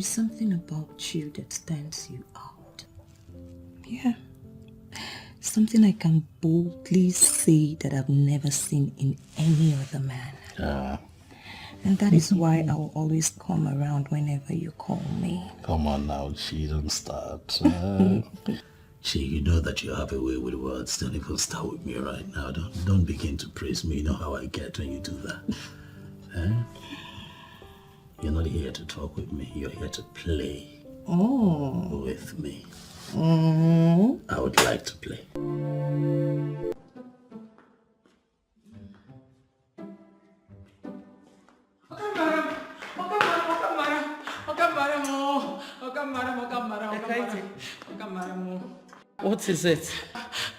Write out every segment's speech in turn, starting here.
is something about you that stands you out. Yeah. Something I can boldly say that I've never seen in any other man. And that is why I will always come around whenever you call me. Come on now, Chi, don't start. Chi, you know that you have a way with words. Don't even start with me right now. Don't begin to praise me. You know how I get when you do that. You're not here to talk with me. You're here to play with me. I would like to play. What is it?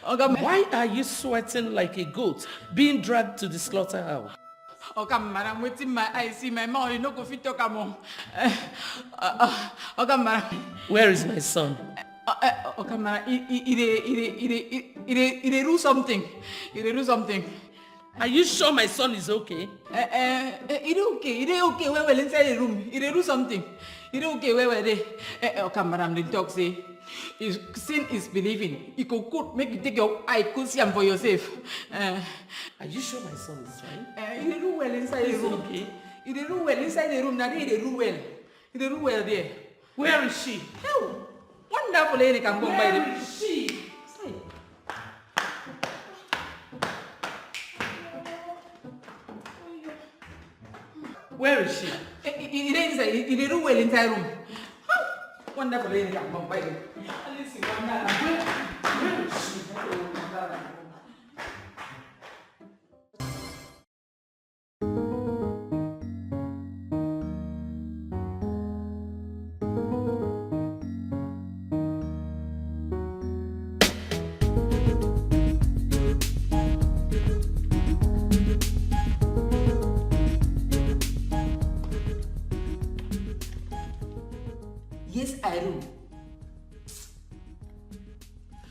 Why are you sweating like a goat being dragged to the slaughterhouse? Okay, madam, waiting my eyes, see my mouth, you know, go fit talk among. Okay, madam. Where is my son? Okay, madam, he do something. He do something. Are you sure my son is okay? He okay. Well, inside the room. He do something. He okay. Well, okay, madam, the talk say, sin is believing. You could make you take your eye, could see him for yourself. Are you sure my son is fine? He do well inside the room. Okay. He do well inside the room. Now he do well. He do well there. Where is she? Oh, wonderful lady can go by the. Where is she? Where is she? He do well inside room. Wonderful lady can go by the. Where is she? Yes, I do.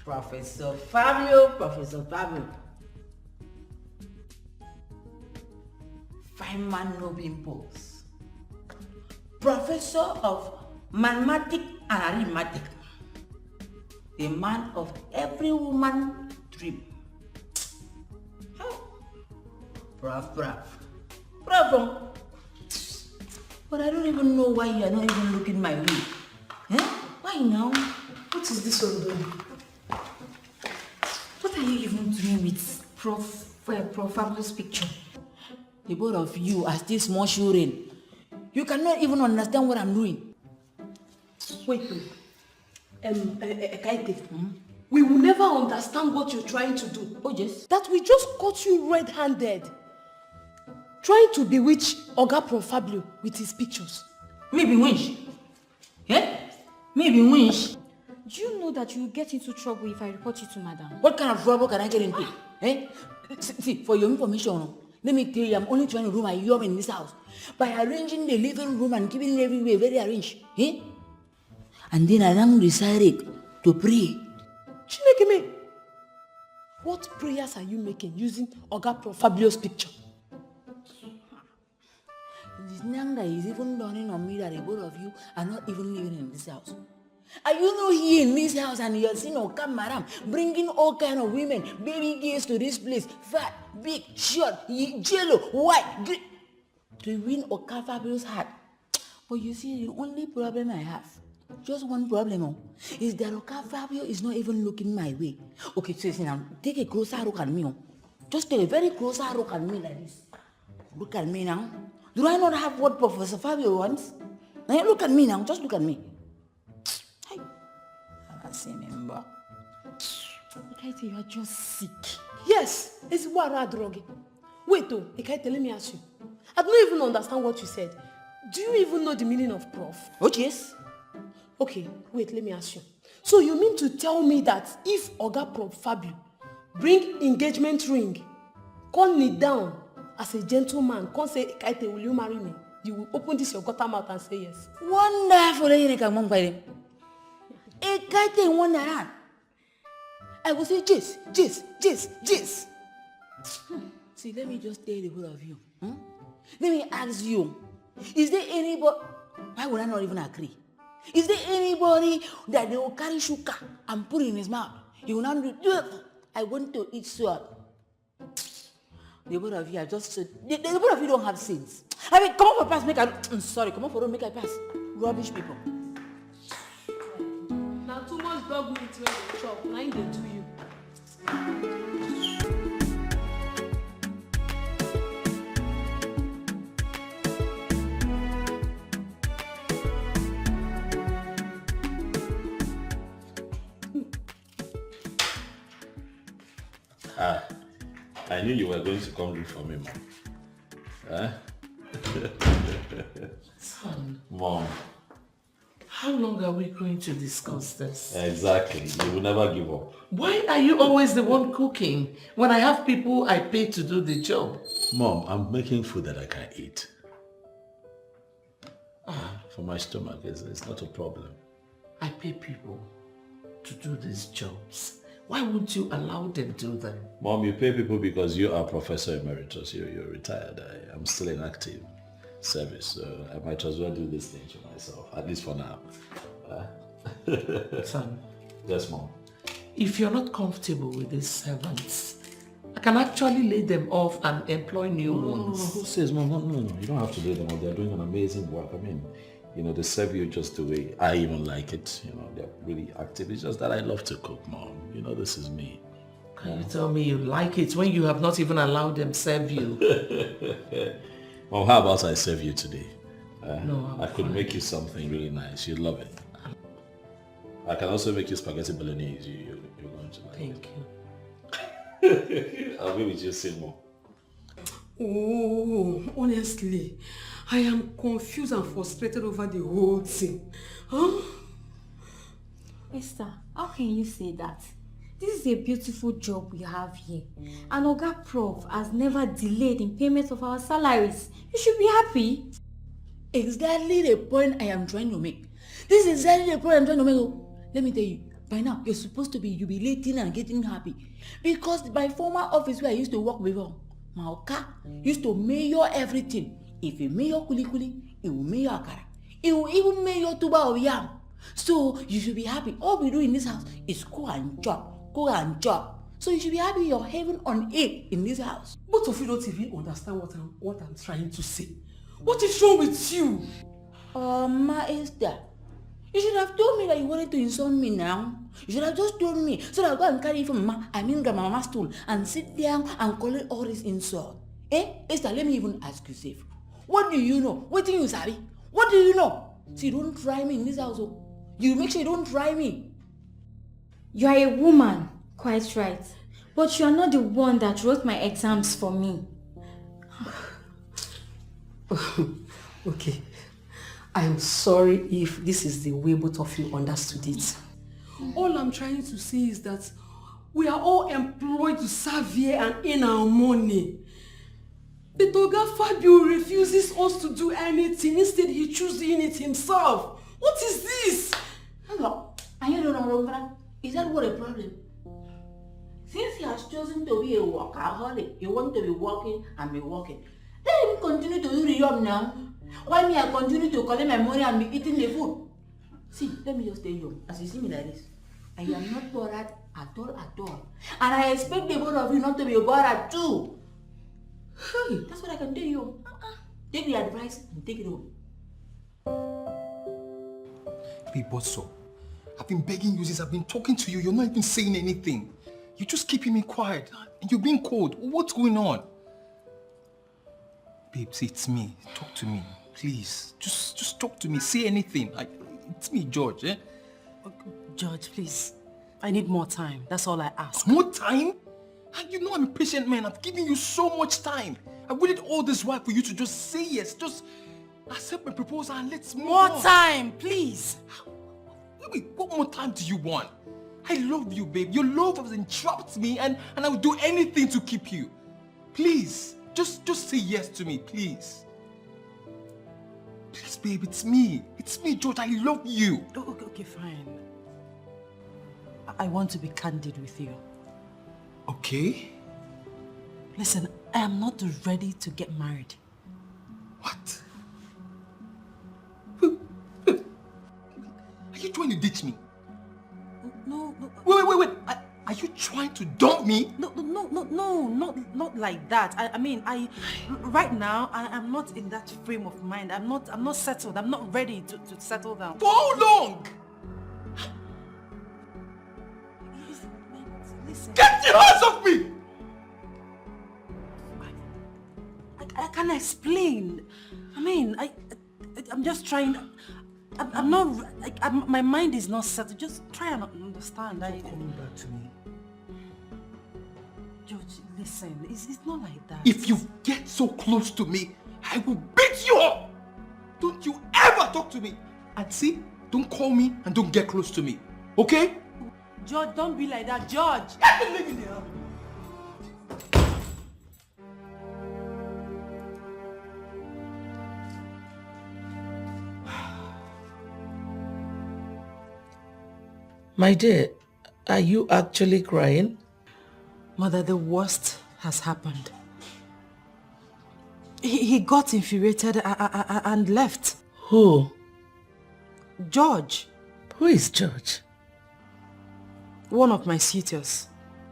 Professor Fabio. Fine man, no pimples. Professor of mathematics and arithmetic. The man of every woman dream. Bravo. But I don't even know why you are not even looking my way. Why now? What is this one doing? What are you even doing with Prof Fabio's picture? The both of you are still small children. You cannot even understand what I'm doing. Wait, Kaite. We will never understand what you're trying to do. Oh yes? That we just caught you red-handed. Trying to bewitch Oga Prof Fabio with his pictures. Maybe winch. Maybe winch. Do you know that you get into trouble if I report you to madam? What kind of trouble can I get into? See, for your information, let me tell you, I'm only trying to do my job in this house by arranging the living room and keeping it everywhere very arranged. And then I now decided to pray. Chinekeme, what prayers are you making using Oga Prof Fabio's picture? This now that is even dawning on me that the both of you are not even living in this house. Are you not here in this house and you're seeing Oka Madam bringing all kind of women, baby girls to this place, fat, big, short, yellow, white, green, to win Oka Fabio's heart? But you see, the only problem I have, just one problem, is that Oka Fabio is not even looking my way. Okay, so now, take a closer look at me. Just take a very closer look at me like this. Look at me now. Do I not have what Professor Fabio wants? Now look at me now, just look at me. Hey, I can't see member. Ekaite, you are just sick. Yes, it's Wara Drogi. Wait though, Ekaite, let me ask you. I don't even understand what you said. Do you even know the meaning of prof? Oh yes. Okay, wait, let me ask you. So you mean to tell me that if Oga Prof Fabio bring engagement ring, call me down as a gentleman, can't say, Ekaite, will you marry me? You will open this your gutter mouth and say yes. Wonderful, Ekaite, one around. I will say, Jis. See, let me just tell the whole of you. Let me ask you, is there anybody, why would I not even agree? Is there anybody that they will carry sugar and put in his mouth? He will not do, I want to eat salt. The both of you are just, the both of you don't have sins. I mean, come on for pass, I'm sorry, come on for road, make I pass. Rubbish people. Now too much dog meat when they chop, now they do you. I knew you were going to come look for me, Mom. Huh? Son, Mom. how long are we going to discuss this? Exactly. You will never give up. Why are you always the one cooking when I have people I pay to do the job? Mom, I'm making food that I can eat. For my stomach, it's not a problem. I pay people to do these jobs. Why won't you allow them to do them? Mom, you pay people because you are Professor Emeritus. You're retired. I'm still in active service, so I might as well do this thing to myself, at least for now. Son, Yes, Mom. if you're not comfortable with these servants, I can actually lay them off and employ new ones. Who says, Mom? No. You don't have to lay them off. They're doing an amazing work. I mean, they serve you just the way I even like it. They're really active. It's just that I love to cook, Mom. This is me. Can you tell me you like it when you have not even allowed them serve you? Mom, how about I serve you today? No, I could make you something really nice. You'd love it. I can also make you spaghetti bolognese. You're going to like Thank it. I'll be with you soon, Mom. Oh, honestly, I am confused and frustrated over the whole thing. Huh? Esther, how can you say that? This is a beautiful job we have here. And Oga Prof has never delayed in payment of our salaries. You should be happy. Exactly the point I am trying to make. This is exactly the point I'm trying to make. Oh, let me tell you, by now, you're supposed to be jubilating and getting happy. Because my former office where I used to work before, Maoka used to mayor everything. If he mayor kuli, he will mayor akara. He will even mayor tuba of yam. So you should be happy. All we do in this house is go and chop. So you should be happy you're heaven on earth in this house. Both of you don't even understand what I'm trying to say. What is wrong with you? Ma Esther, you should have told me that you wanted to insult me now. You should have just told me so that I'll go and carry it from grandmama's stool and sit down and collect all this insult. Esther, let me even ask you safe. What do you know? What do you sabi? What do you know? See, don't try me in this house. You make sure you don't try me. You are a woman, quite right. But you are not the one that wrote my exams for me. Okay. I am sorry if this is the way both of you understood it. All I'm trying to say is that we are all employed to serve here and earn our money. But Oga Fabio refuses us to do anything. Instead, he chooses doing it himself. What is this? Hang on. And you don't know, is that what a problem? Since he has chosen to be a workaholic, you want to be working and be working. Let him continue to do the job now. Why me I continue to collect my money and be eating the food? See, let me just tell you, as you see me like this, I am not bothered at all. And I expect the both of you not to be bothered too. Hey, that's what I can tell you. Take the advice and take it home. Babe, what's up? I've been begging you since I've been talking to you. You're not even saying anything. You're just keeping me quiet. And you're being cold. What's going on? Babe, see, it's me. Talk to me. Please. Just talk to me. Say anything. It's me, George, eh? George, please. I need more time. That's all I ask. More time? And you know I'm a patient man. I've given you so much time. I waited all this while for you to just say yes. Just accept my proposal and let's move on. More time, please. Wait, what more time do you want? I love you, babe. Your love has entrapped me and I will do anything to keep you. Please, just say yes to me, please. Please, babe, it's me. It's me, George. I love you. Okay, fine. I want to be candid with you. Okay? Listen, I am not ready to get married. What? Wait. Are you trying to dump me? No, not like that. I mean, right now, I'm not in that frame of mind. I'm not settled. I'm not ready to settle down. For how long? Listen. Get your hands off me! I can explain. I mean, I'm just trying. I'm not. My mind is not settled. Just try and understand. Coming back to me. George, listen. It's not like that. If you get so close to me, I will beat you up! Don't you ever talk to me! And see, don't call me and don't get close to me. Okay? George, don't be like that. George! Get the leg in the house! My dear, are you actually crying? Mother, the worst has happened. He got infuriated and left. Who? George. Who is George? One of my suitors.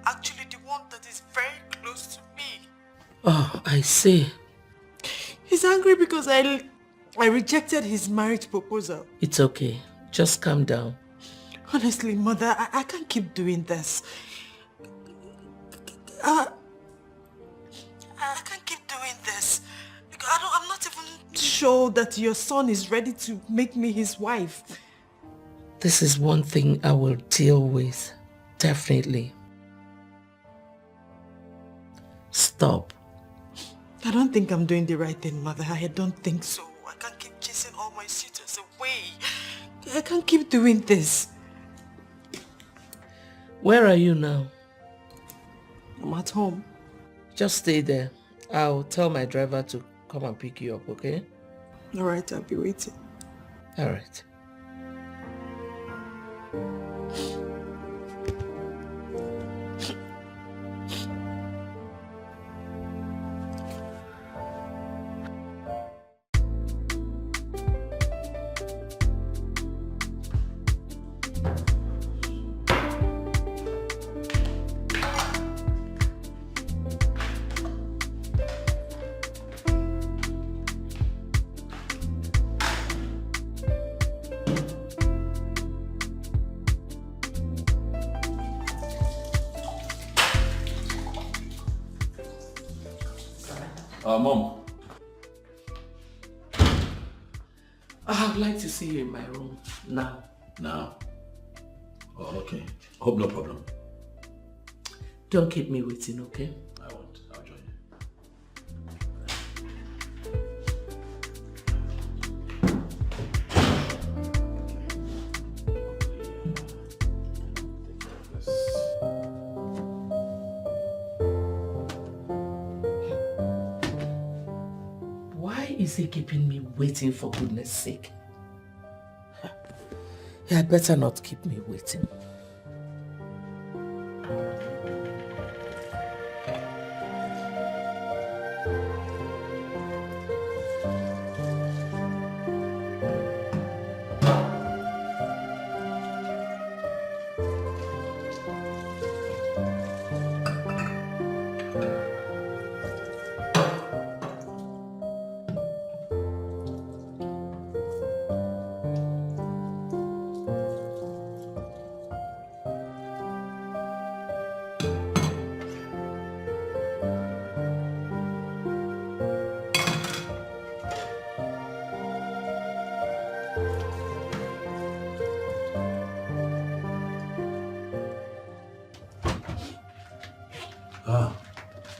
Actually, the one that is very close to me. Oh, I see. He's angry because I rejected his marriage proposal. It's okay. Just calm down. Honestly, Mother, I can't keep doing this. I can't keep doing this. I'm not even sure that your son is ready to make me his wife. This is one thing I will deal with. Definitely. Stop. I don't think I'm doing the right thing, Mother. I don't think so. I can't keep chasing all my suitors away. I can't keep doing this. Where are you now? I'm at home. Just stay there. I'll tell my driver to come and pick you up, okay? Alright, I'll be waiting. Alright. Mom. I would like to see you in my room now. Now? Oh, okay. Hope no problem. Don't keep me waiting, okay? I won't. I'll join you. Why is he keeping me waiting, for goodness sake? He had better not keep me waiting.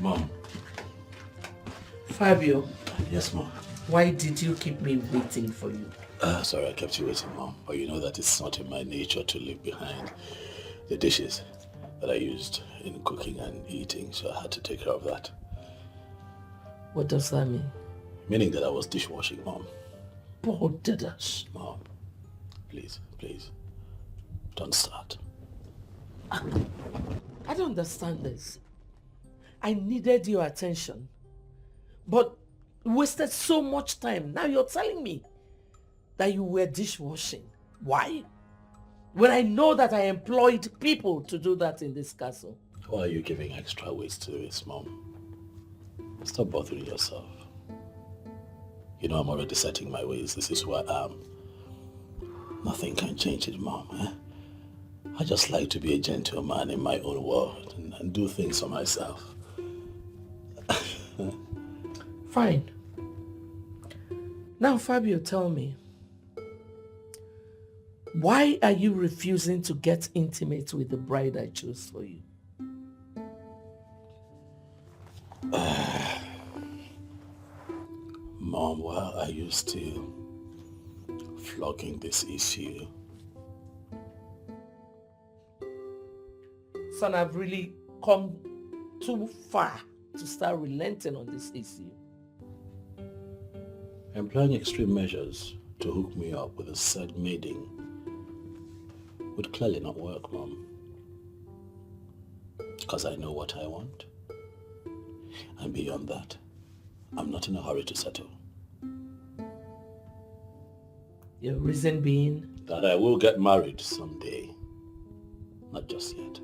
Mom. Fabio, Yes, Mom. why did you keep me waiting for you? Sorry I kept you waiting, Mom. But you know that it's not in my nature to leave behind the dishes that I used in cooking and eating, so I had to take care of that. What does that mean? Meaning that I was dishwashing, Mom. Poor Dedash. Mom, please, don't start. I don't understand this. I needed your attention, but wasted so much time. Now you're telling me that you were dishwashing. Why? when I know that I employed people to do that in this castle? Why are you giving extra weight to this, Mom? Stop bothering yourself. You know I'm already setting my ways. This is who I am. Nothing can change it, Mom. I just like to be a gentleman in my own world and do things for myself. Fine. Now, Fabio, tell me, why are you refusing to get intimate with the bride I chose for you? Mom, why are you still flogging this issue? Son, I've really come too far to start relenting on this issue. Employing extreme measures to hook me up with a said maiden would clearly not work, Mom. Because I know what I want. And beyond that, I'm not in a hurry to settle. Your reason being? That I will get married someday. Not just yet.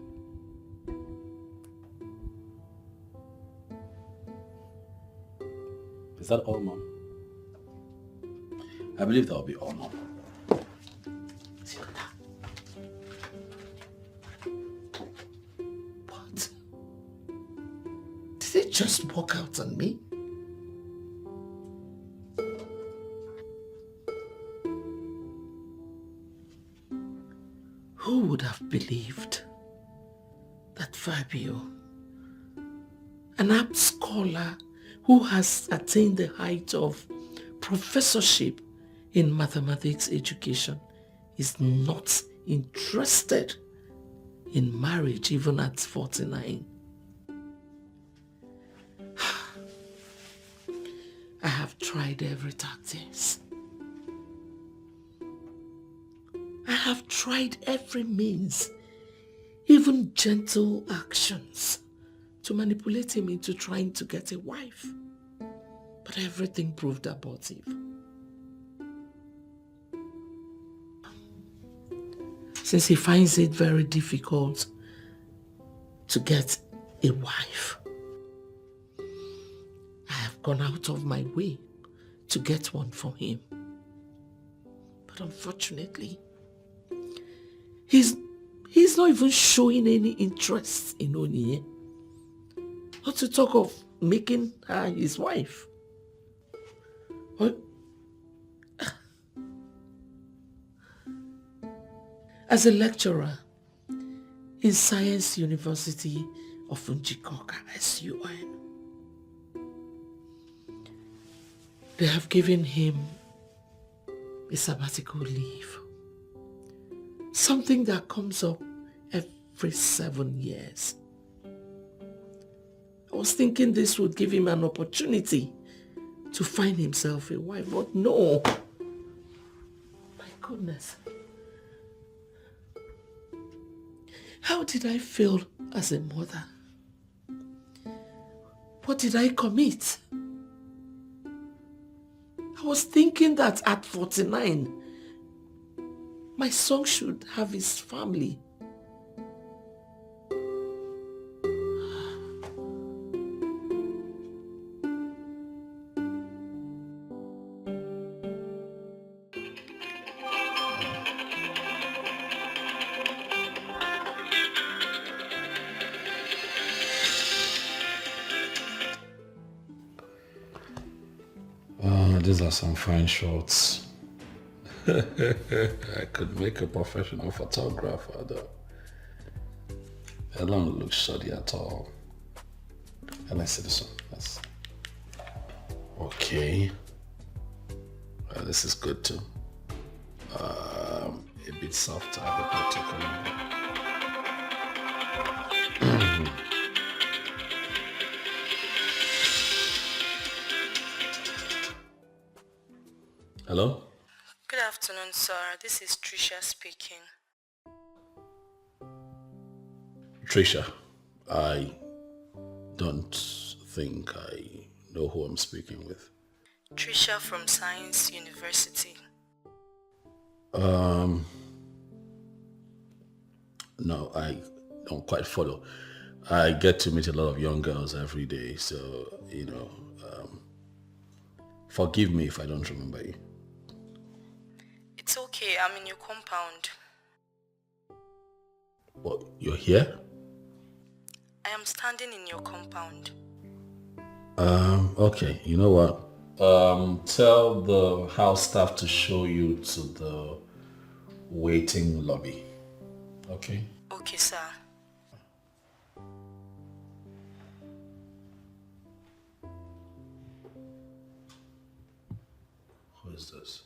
Is that all, Mom? I believe that will be all, Mom. What? Did it just walk out on me? Who would have believed that Fabio, an apt scholar who has attained the height of professorship in mathematics education, is not interested in marriage even at 49? I have tried every tactics. I have tried every means, even gentle actions, to manipulate him into trying to get a wife. But everything proved abortive. Since he finds it very difficult to get a wife, I have gone out of my way to get one for him. But unfortunately, he's not even showing any interest in Onyi. Not to talk of making her his wife. What? As a lecturer in Science University of Njikoka, SUN, they have given him a sabbatical leave. Something that comes up every 7 years. I was thinking this would give him an opportunity to find himself a wife, but no. My goodness. How did I fail as a mother? What did I commit? I was thinking that at 49, my son should have his family. These are some fine shots. I could make a professional photographer though. They don't look shoddy at all. And let's see this one. Okay. This is good too. A bit softer, a bit particular. Hello? Good afternoon, sir. This is Trisha speaking. Trisha, I don't think I know who I'm speaking with. Trisha from Science University. No, I don't quite follow. I get to meet a lot of young girls every day, so, forgive me if I don't remember you. It's okay, I'm in your compound. What, you're here? I am standing in your compound. Okay, you know what? Tell the house staff to show you to the waiting lobby. Okay? Okay, sir. Who is this?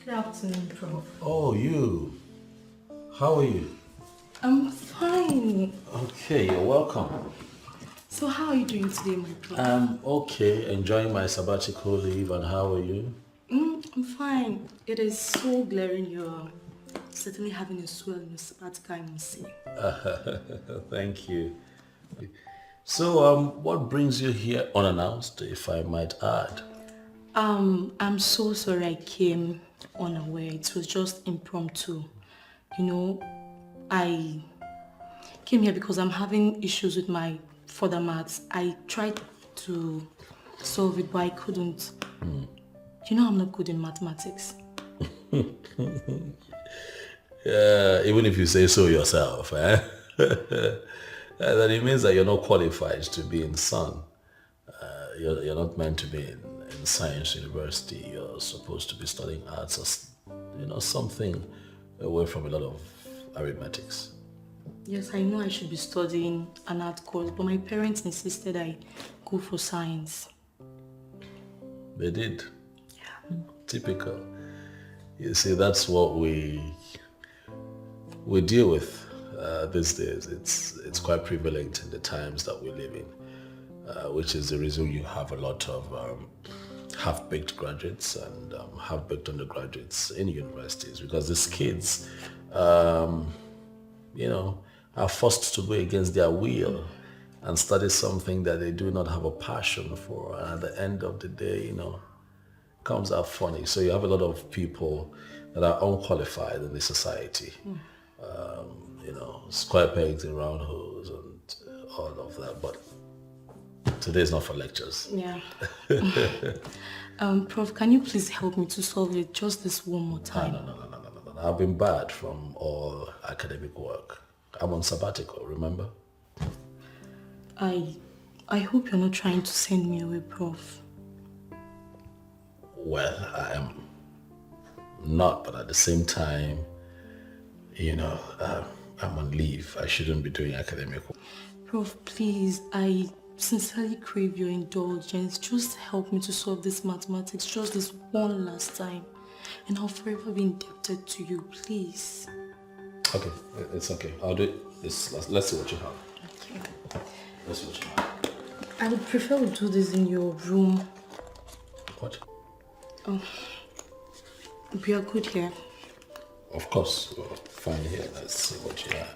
Good afternoon, Prof. Oh, you. How are you? I'm fine. Okay, you're welcome. So how are you doing today, my Prof? I'm okay, enjoying my sabbatical leave, and how are you? I'm fine. It is so glaring you're certainly having a swell in your sabbatical, I must say. Thank you. So, what brings you here unannounced, if I might add? I'm so sorry I came unaware. It was just impromptu. I came here because I'm having issues with my further maths. I tried to solve it, but I couldn't. I'm not good in mathematics. Even if you say so yourself, eh? That it means that you're not qualified to be in SUN. You're not meant to be in science university. You're supposed to be studying arts or, something away from a lot of arithmetics. Yes, I know I should be studying an art course, but my parents insisted I go for science. They did. Yeah. Typical. You see, that's what we deal with these days. It's quite prevalent in the times that we live in, which is the reason you have a lot of half-baked graduates and half-baked undergraduates in universities, because these kids, are forced to go against their will and study something that they do not have a passion for. And at the end of the day, comes out funny. So you have a lot of people that are unqualified in the society. Square pegs in round holes and all of that. But today's not for lectures. Yeah. Prof, can you please help me to solve it just this one more time? No. I've been barred from all academic work. I'm on sabbatical, remember? I hope you're not trying to send me away, Prof. Well, I am not, but at the same time, I'm on leave. I shouldn't be doing academic work. Prof, please, I sincerely crave your indulgence. Just help me to solve this mathematics just this one last time. And I'll forever be indebted to you, please. Okay, it's okay. I'll do it. Let's see what you have. Okay. Let's see what you have. I would prefer we do this in your room. What? Oh, we are good here. Of course, we're fine here. Let's see what you have.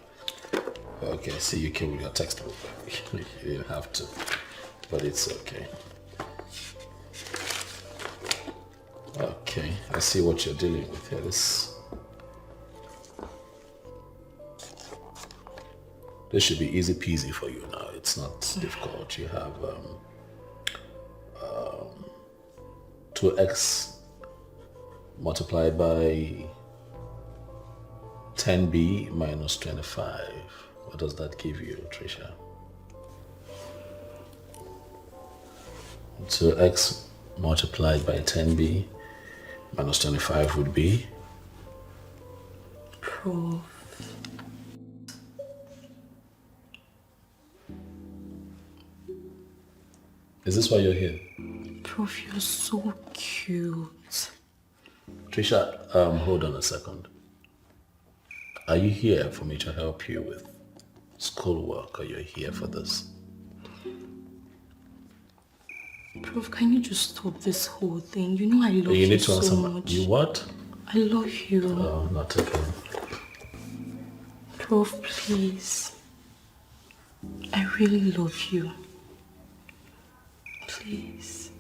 Okay, I see you came with your textbook. You didn't have to, but it's okay. Okay, I see what you're dealing with here. This should be easy peasy for you now. It's not difficult. You have 2x multiplied by 10b minus 25. What does that give you, Trisha? 2x multiplied by 10b minus 25 would be? Prof. Is this why you're here? Prof, you're so cute. Trisha, hold on a second. Are you here for me to help you with schoolwork, or you're here for this? Prof, can you just stop this whole thing? You know I love You need to so answer much. You what? I love you. Oh, not again. Prof, please. I really love you. Please.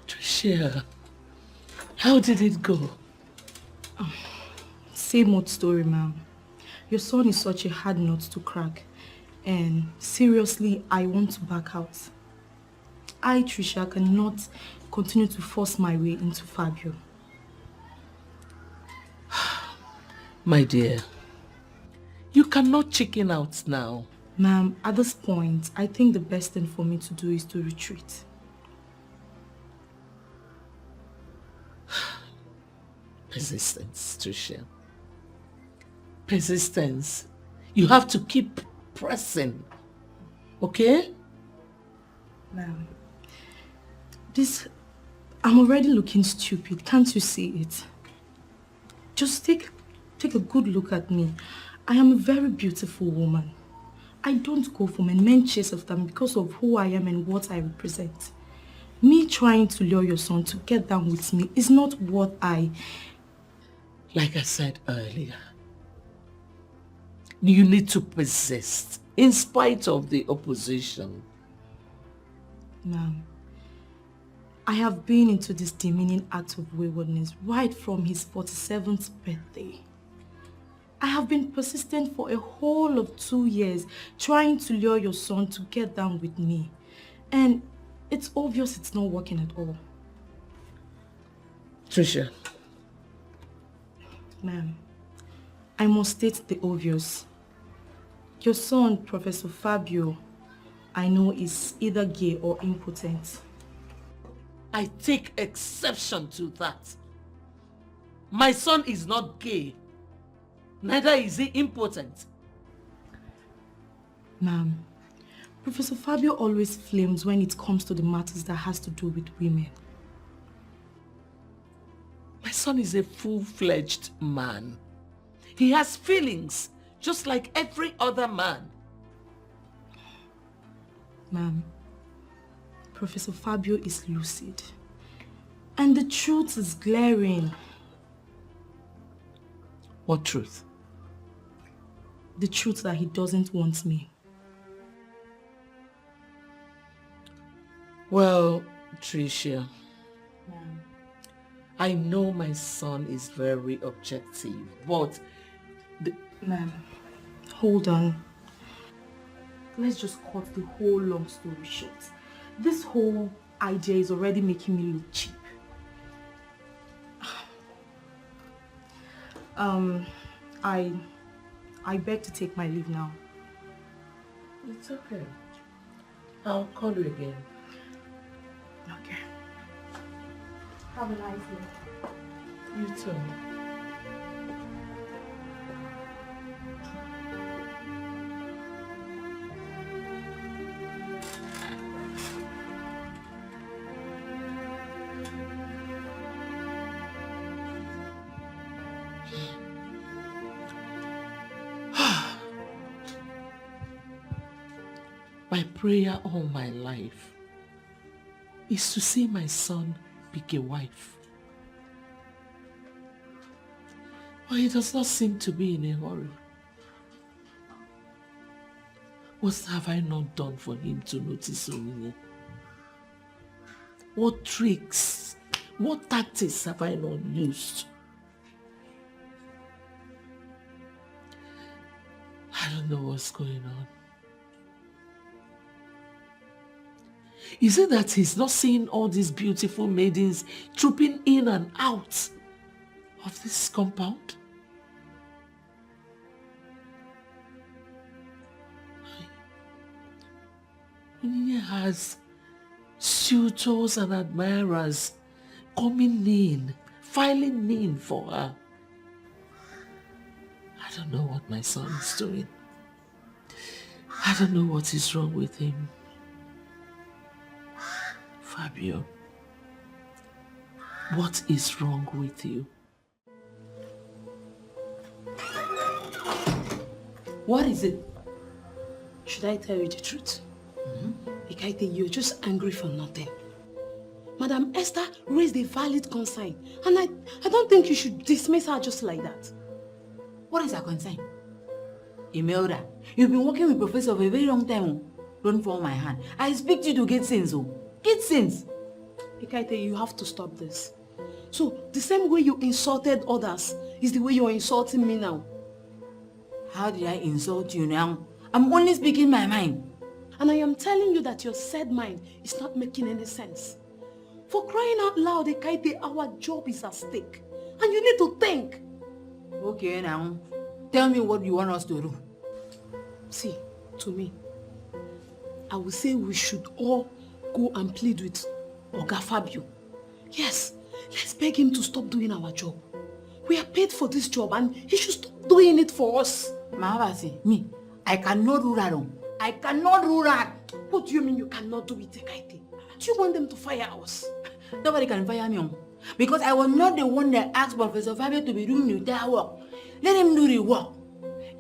Trisha, how did it go? Same old story, ma'am. Your son is such a hard nut to crack. And seriously, I want to back out. I, Trisha, cannot continue to force my way into Fabio. My dear, you cannot chicken out now. Ma'am, at this point, I think the best thing for me to do is to retreat. Persistence, Trisha. Persistence. You have to keep pressing. Okay? Ma'am, I'm already looking stupid. Can't you see it? Just take a good look at me. I am a very beautiful woman. I don't go for men chase after me because of who I am and what I represent. Me trying to lure your son to get down with me is not what I... Like I said earlier, you need to persist in spite of the opposition. Ma'am, I have been into this demeaning act of waywardness right from his 47th birthday. I have been persistent for a whole of 2 years trying to lure your son to get down with me. And it's obvious it's not working at all. Trisha. Ma'am, I must state the obvious. Your son, Professor Fabio, I know is either gay or impotent. I take exception to that. My son is not gay. Neither is he impotent. Ma'am, Professor Fabio always flames when it comes to the matters that has to do with women. My son is a full-fledged man. He has feelings, just like every other man. Ma'am, Professor Fabio is lucid. And the truth is glaring. What truth? The truth that he doesn't want me. Well, Trisha, Ma'am. I know my son is very objective, but... Ma'am, hold on. Let's just cut the whole long story short. This whole idea is already making me look cheap. I beg to take my leave now. It's okay. I'll call you again. Okay. Have a nice day. You too. My prayer all my life is to see my son pick a wife. But he does not seem to be in a hurry. What have I not done for him to notice Onyi? What tricks, what tactics have I not used? I don't know what's going on. Is it that he's not seeing all these beautiful maidens trooping in and out of this compound? He has suitors and admirers coming in, filing in for her. I don't know what my son is doing. I don't know what is wrong with him. Fabio, what is wrong with you? What is it? Should I tell you the truth? Ikaite, you're just angry for nothing. Madam Esther raised a valid concern, and I don't think you should dismiss her just like that. What is her concern? Imelda, you've been working with Professor for a very long time. Don't fall my hand. I expect you to get sense. It seems. Ekaite, you have to stop this. So, the same way you insulted others is the way you're insulting me now. How did I insult you now? I'm only speaking my mind. And I am telling you that your said mind is not making any sense. For crying out loud, Ekaite, our job is at stake. And you need to think. Okay now. Tell me what you want us to do. See, to me, I would say we should all go and plead with Oga Fabio. Yes, let's beg him to stop doing our job. We are paid for this job and he should stop doing it for us. Mahabasi, me, I cannot do that. I cannot do that. What do you mean you cannot do it, Ekaite? Do you want them to fire us? Nobody can fire me because I was not the one that asked Professor Fabio to be doing the entire work. Let him do the work.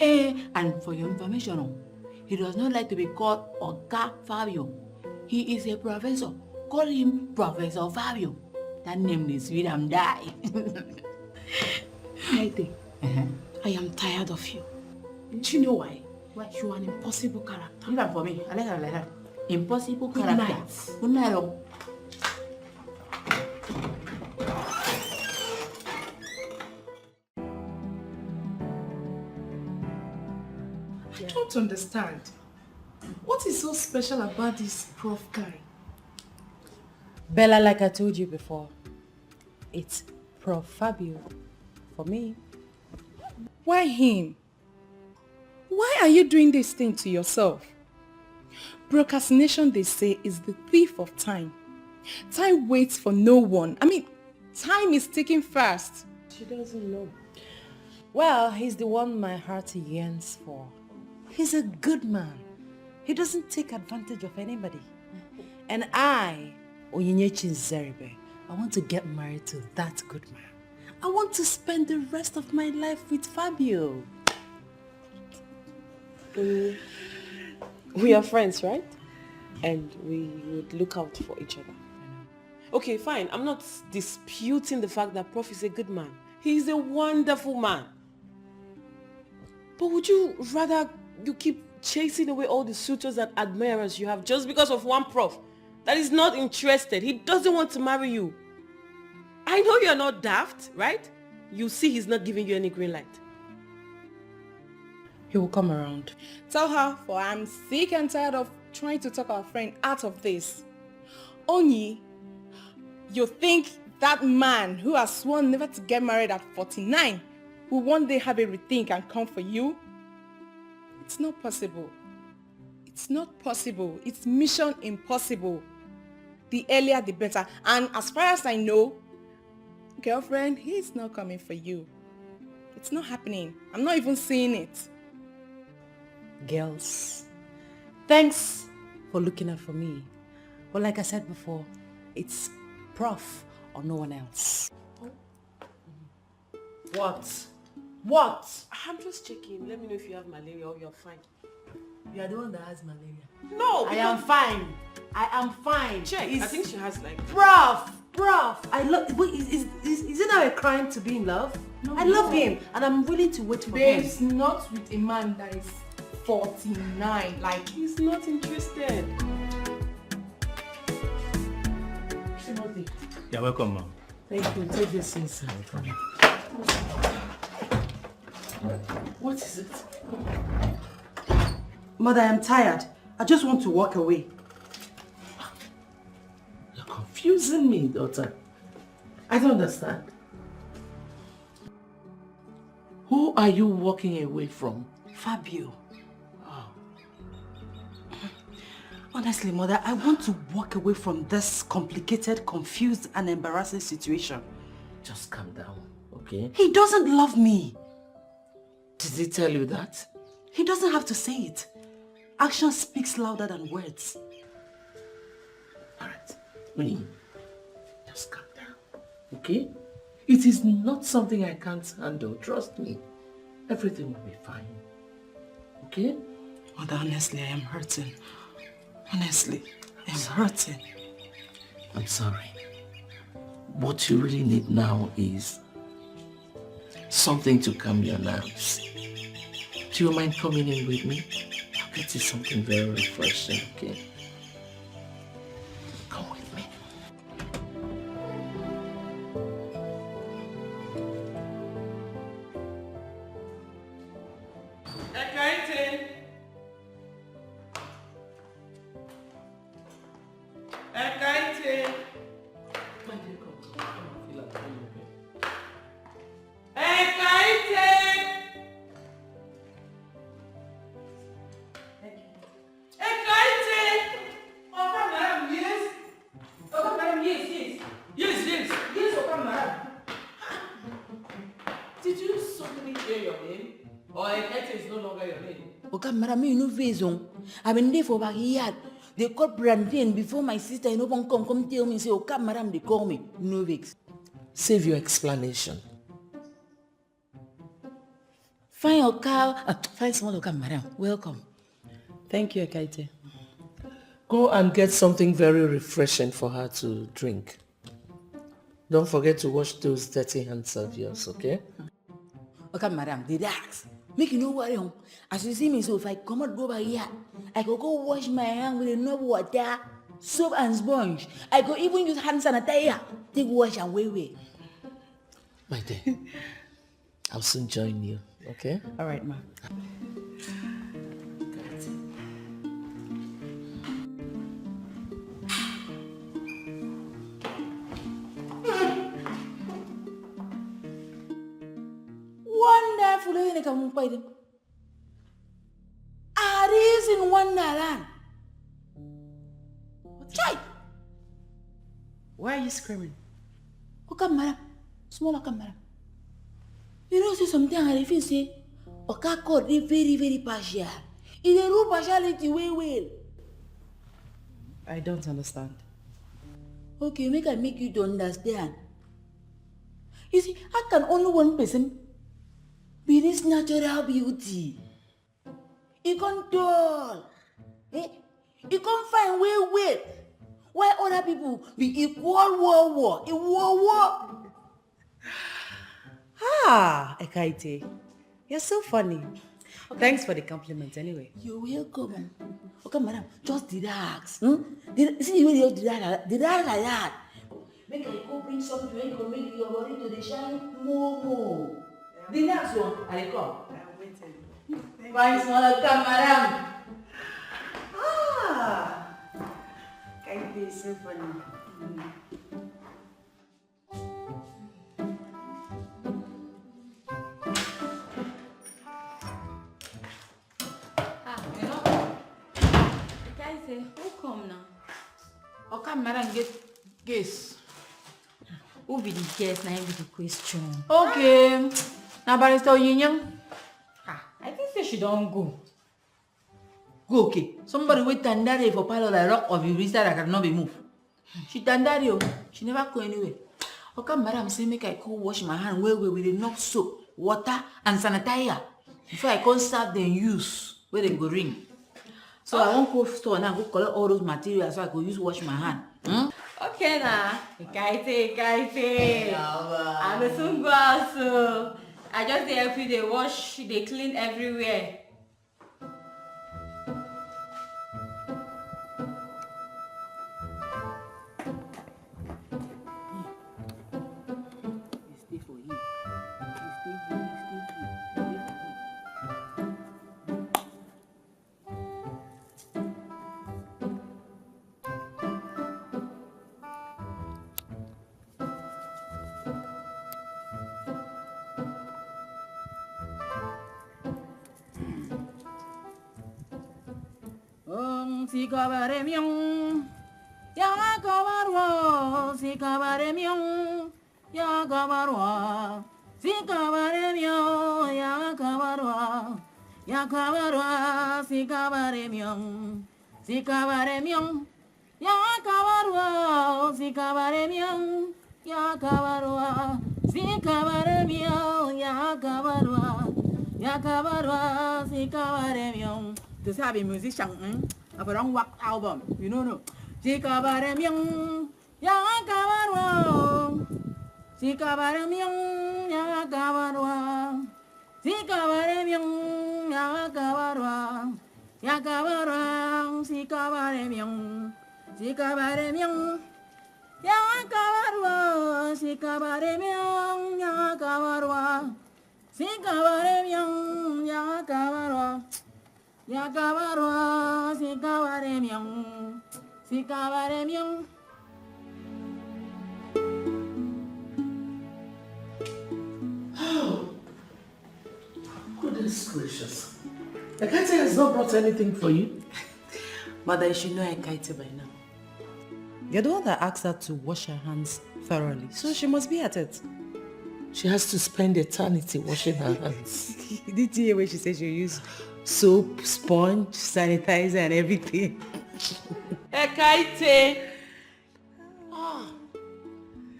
And for your information, he does not like to be called Oga Fabio. He is a professor. Call him Professor Fabio. That name is sweet and die. Ekaite, I am tired of you. Do you know why? Why? You are an impossible character. Leave that for me. I like that. Impossible Good character. night. Good night. I don't understand. What is so special about this Prof guy? Bella, like I told you before, it's Prof Fabio for me. Why him? Why are you doing this thing to yourself? Procrastination, they say, is the thief of time. Time waits for no one. I mean, time is ticking fast. She doesn't know. Well, he's the one my heart yearns for. He's a good man. He doesn't take advantage of anybody. And I, Onyinyechi Zeribe, I want to get married to that good man. I want to spend the rest of my life with Fabio. We are friends, right? And we would look out for each other. Okay, fine. I'm not disputing the fact that Prof is a good man. He's a wonderful man. But would you rather you keep chasing away all the suitors and admirers you have just because of one Prof that is not interested? He doesn't want to marry you. I know you're not daft, right? You see he's not giving you any green light. He will come around. Tell her, for I'm sick and tired of trying to talk our friend out of this. Onyi, you think that man who has sworn never to get married at 49 will one day have a rethink and come for you? It's not possible. It's not possible. It's mission impossible. The earlier the better. And as far as I know, girlfriend, he's not coming for you. It's not happening. I'm not even seeing it. Girls, thanks for looking out for me. But like I said before, it's Prof or no one else. What? What? I'm just checking. Let me know if you have malaria or you're fine. You are the one that has malaria. No, I am fine. I am fine. Check. I think she has like... Prof! I love... Wait, is it now a crime to be in love? No, I love him and I'm willing to wait for Babes, him. not with a man that is 49. Like, He's not interested. You're welcome, ma'am. Thank you. Take this inside. What is it? Mother, I'm tired. I just want to walk away. You're confusing me, daughter. I don't understand. Who are you walking away from? Fabio. Honestly, Mother, I want to walk away from this complicated, confused, and embarrassing situation. Just calm down, okay? He doesn't love me. Did he tell you that? He doesn't have to say it. Action speaks louder than words. Alright, Onyi, just calm down, okay? It is not something I can't handle, trust me. Everything will be fine, okay? Mother, honestly, I am hurting. Honestly, I'm hurting. I'm sorry. What you really need now is something to calm your nerves. Do you mind coming in with me? I'll get you something very refreshing, okay? Come with me. Or Ekaite is no longer your name. Okay, madam, me no face on. I've been there for backyard. They call plantain before my sister and open come tell me say, okay, madam, they call me. No vex. Save your explanation. Find your cow. Find small okay, madam. Welcome. Thank you, Ekaite. Go and get something very refreshing for her to drink. Don't forget to wash those dirty hands of yours, okay? Okay, madam, relax. Make you no worry. As you see me, so if I come out go by here, I go wash my hand with enough water, soap and sponge. I go even use hand sanitizer. Take wash and wait. My dear, I'll soon join you, okay? All right, ma. Wonderful, you come by them. Are these in Wonderland? Chai! Why are you screaming? Okay, madam. Small okay, madam. You know, see something I feel say, okay, called they very, very partial. It's a real partiality, well. I don't understand. Okay, I make you to understand. You see, how can only one person be this natural beauty? You can't tall. You can't find way. Why other people be equal war? A war. Ah, Ekaite. You're so funny. Thanks for the compliment anyway. You're welcome. Okay, madam, just relax. See the way you relax like that. Make I go bring something when you go make your body to the shine more. Relax, one. I come. I'm waiting. Bye, small come, madam. Ah, Ekaite is so funny. Who come now? Okay, madam, get guess. Who be the guest? Now be the question. Okay. Now, Barrister Onyi. I think say she don't go. Go, okay. Somebody wait tandari for palo like rock of you that cannot be moved. She tandari, she never go anywhere. Okay, madam, say make I go wash my hand well with enough soap, water, and sanitizer. Before I can't start then use where they go ring. So I won't go store now, go collect all those materials so I could use wash my hand. Okay now. Ekaite. I will soon go out so. I just dey help you, they wash, they clean everywhere. Stay for you. Stay for you. Si kabaremion, ya kabarwa. Si kabaremion, ya kabarwa. Si kabaremion, ya kabarwa. Ya kabarwa. Si kabaremion, si kabaremion, ya kabarwa. Si kabaremion, ya kabarwa. Si kabaremion, ya kabarwa. Ya kabarwa. Si kabaremion. To say I'm a musician, of a wrong work album, you know. Sikabaremion, ya kabarwa. Sikabaremion, ya kabarwa. Sikabaremion, ya kabarwa. Ya kabarwa. Sikabaremion. Sikabaremion, ya kabarwa. Sikabaremion, ya kabarwa. Sikabaremion, ya kabarwa. Ya kabarwa, si kabaremion. Goodness gracious. Ekaite has not brought anything for you. Mother, you should know Ekaite by now. You're the one that asked her to wash her hands thoroughly, so she must be at it. She has to spend eternity washing her hands. Did you hear when she said she'll use soap, sponge, sanitizer and everything? Ekaite!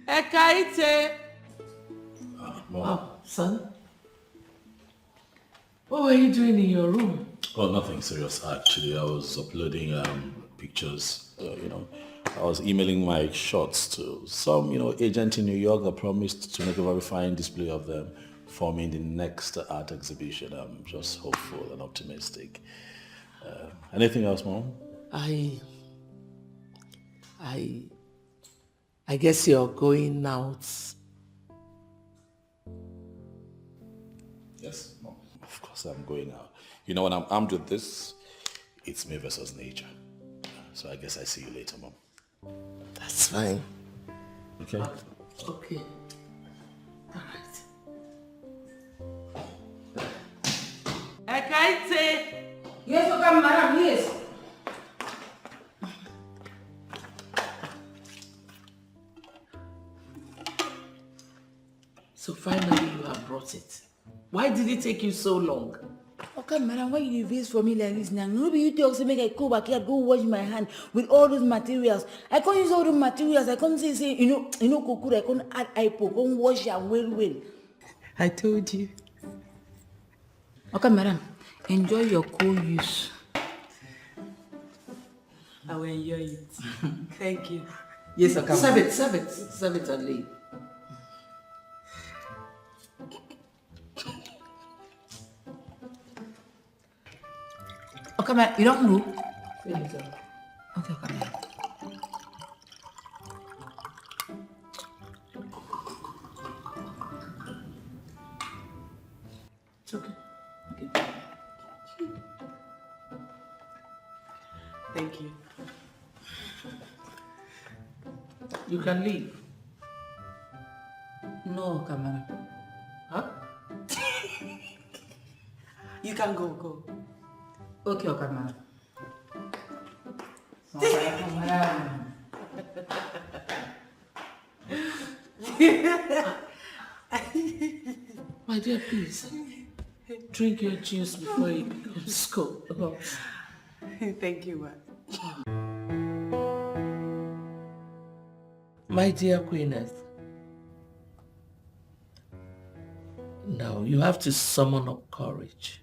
Ekaite! Mom. Son? What were you doing in your room? Oh, nothing serious actually. I was uploading pictures, I was emailing my shots to some, agent in New York that promised to make a very fine display of them for me in the next art exhibition. I'm just hopeful and optimistic. Anything else, Mom? I guess you're going out. Yes, Mom. Of course I'm going out. When I'm armed with this, it's me versus nature. So I guess I see you later, Mom. That's fine. Okay? Okay. All right. Ekaite! Yes, okay, madam, yes. So finally you have brought it. Why did it take you so long? Okay, madam, why you vex for me like this now? Maybe you talk to make I go back here, go wash my hand with all those materials. I can't use all the materials. I can't say, kukur, I can't add ipo, can't wash your well. I told you. Okay, madam, enjoy your co-use. I will enjoy it. Thank you. Yes, okay. Serve it and leave. Okay, madam, you don't know? Finish up. Okay, madam. It's okay. Thank you. You can leave. No, Kamara. Huh? You can go. Okay, Kamara. My dear, please. Drink your juice before it becomes cold. Thank you, ma. My dear Queeness, now you have to summon up courage,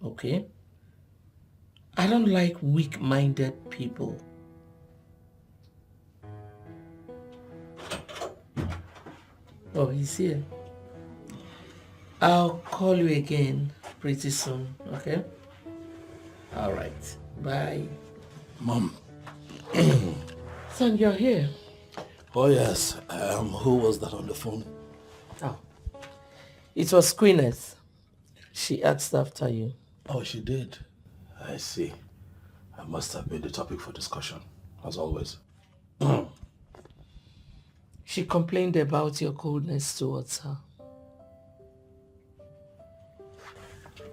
okay? I don't like weak-minded people. Oh, he's here. I'll call you again pretty soon, okay? All right, bye. Mom. Son, you're here. Oh, yes. Who was that on the phone? Oh, it was Queeness. She asked after you. Oh, she did. I see. I must have been the topic for discussion, as always. She complained about your coldness towards her.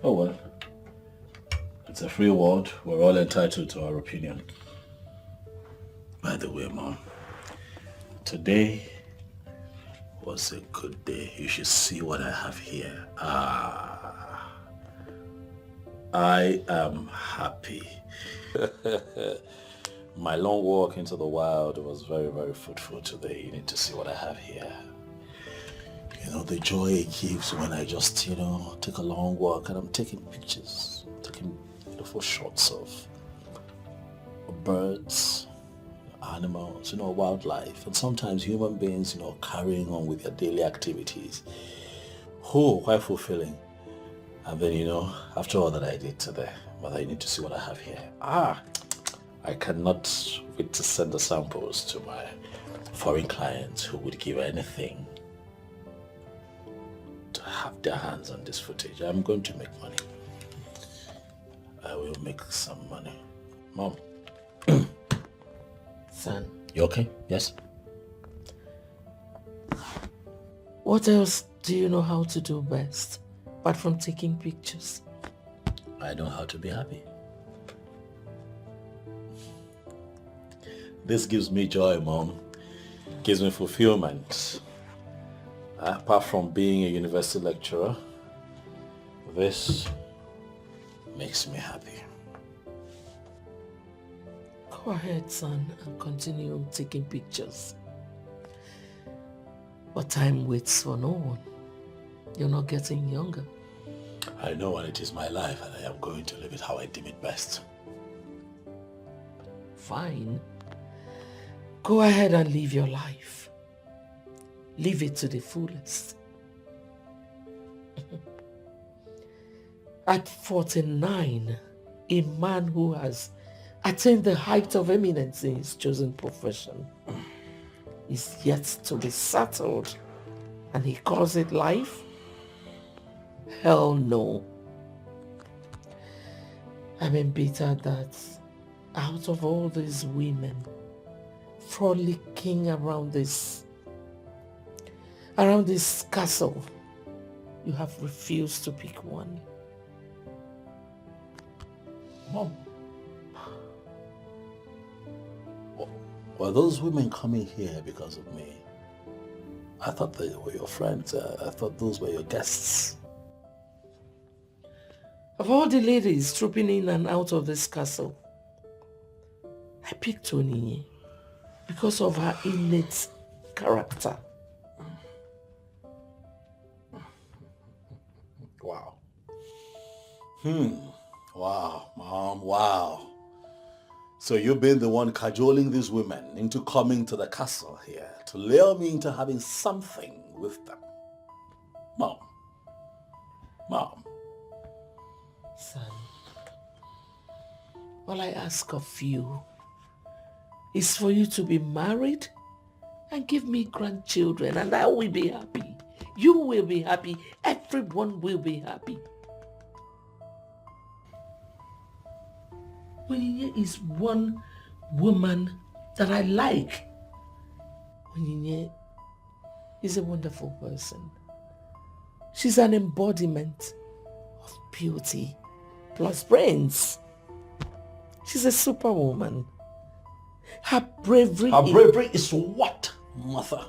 Oh, well. It's a free world. We're all entitled to our opinion. By the way, Mom, today was a good day. You should see what I have here. I am happy. My long walk into the wild was very, very fruitful today. You need to see what I have here. The joy it gives when I just, take a long walk and I'm taking pictures, taking beautiful shots of birds, animals, wildlife, and sometimes human beings, carrying on with their daily activities. Oh, quite fulfilling. And then, after all that I did today, but I need to see what I have here. I cannot wait to send the samples to my foreign clients who would give anything to have their hands on this footage. I'm going to make money. I will make some money. Mom. Son. You okay? Yes? What else do you know how to do best, apart from taking pictures? I know how to be happy. This gives me joy, Mom. Gives me fulfillment. Apart from being a university lecturer, this makes me happy. Go ahead, son, and continue taking pictures. But time waits for no one. You're not getting younger. I know when it is my life and I am going to live it how I deem it best. Fine. Go ahead and live your life. Live it to the fullest. At 49, a man who has attained the height of eminence in his chosen profession is yet to be settled, and he calls it life? Hell no. I'm embittered that out of all these women frolicking around this castle, you have refused to pick one. Mom, were those women coming here because of me? I thought they were your friends. I thought those were your guests. Of all the ladies trooping in and out of this castle, I picked Onyi because of her innate character. Wow. Wow, Mom, wow. So you've been the one cajoling these women into coming to the castle here to lure me into having something with them. Mom. Son, all I ask of you is for you to be married and give me grandchildren, and I will be happy. You will be happy. Everyone will be happy. Onyinye is one woman that I like. Onyinye is a wonderful person. She's an embodiment of beauty plus brains. She's a superwoman. Her bravery is what, mother?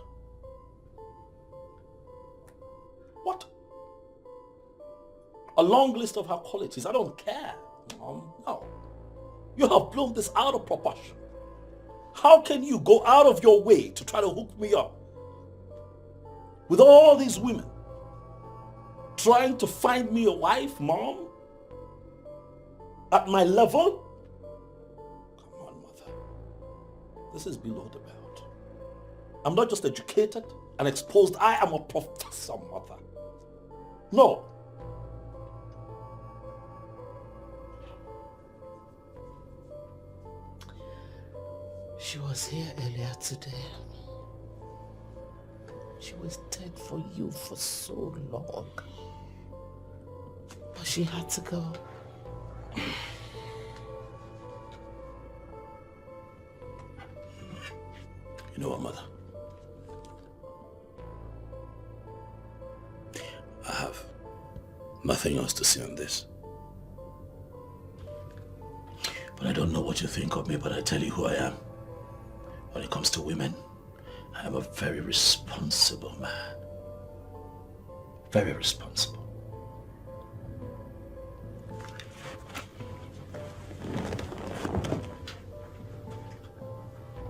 What? A long list of her qualities. I don't care, Mom. No. You have blown this out of proportion. How can you go out of your way to try to hook me up with all these women trying to find me a wife, Mom? At my level? Come on, Mother. This is below the belt. I'm not just educated and exposed. I am a professor, Mother. No. She was here earlier today. She waited for you for so long. But she had to go. You know what, Mother? I have nothing else to say on this. But I don't know what you think of me, but I tell you who I am. When it comes to women, I am a very responsible man. Very responsible.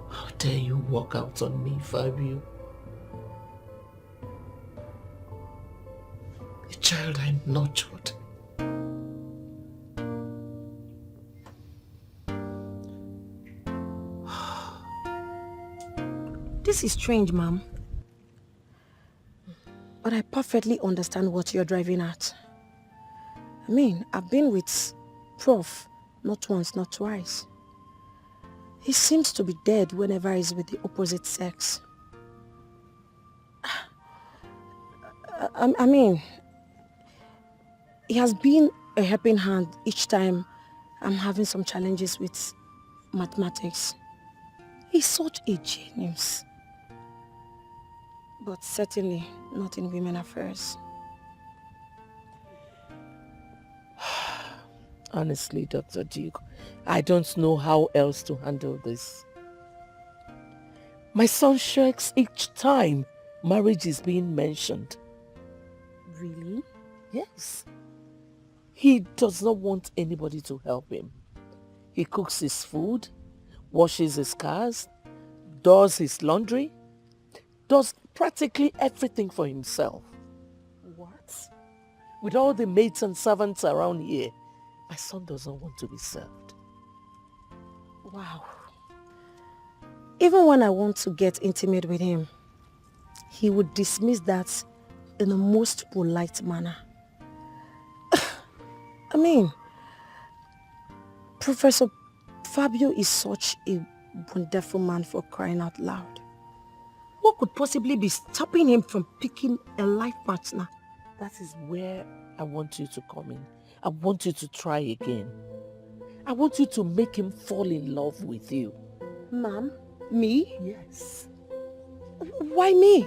How dare you walk out on me, Fabio? A child I nurtured. This is strange, Mom. But I perfectly understand what you're driving at. I mean, I've been with Prof not once, not twice. He seems to be dead whenever he's with the opposite sex. I mean, he has been a helping hand each time I'm having some challenges with mathematics. He's such a genius. But certainly not in women affairs. Honestly, Dr. Duke, I don't know how else to handle this. My son shirks each time marriage is being mentioned. Really? Yes. He does not want anybody to help him. He cooks his food, washes his cars, does his laundry, does practically everything for himself. What? With all the maids and servants around here, my son doesn't want to be served. Wow. Even when I want to get intimate with him, he would dismiss that in the most polite manner. I mean, Professor Fabio is such a wonderful man, for crying out loud. What could possibly be stopping him from picking a life partner? That is where I want you to come in. I want you to try again. I want you to make him fall in love with you. Ma'am? Me? Yes. Why me?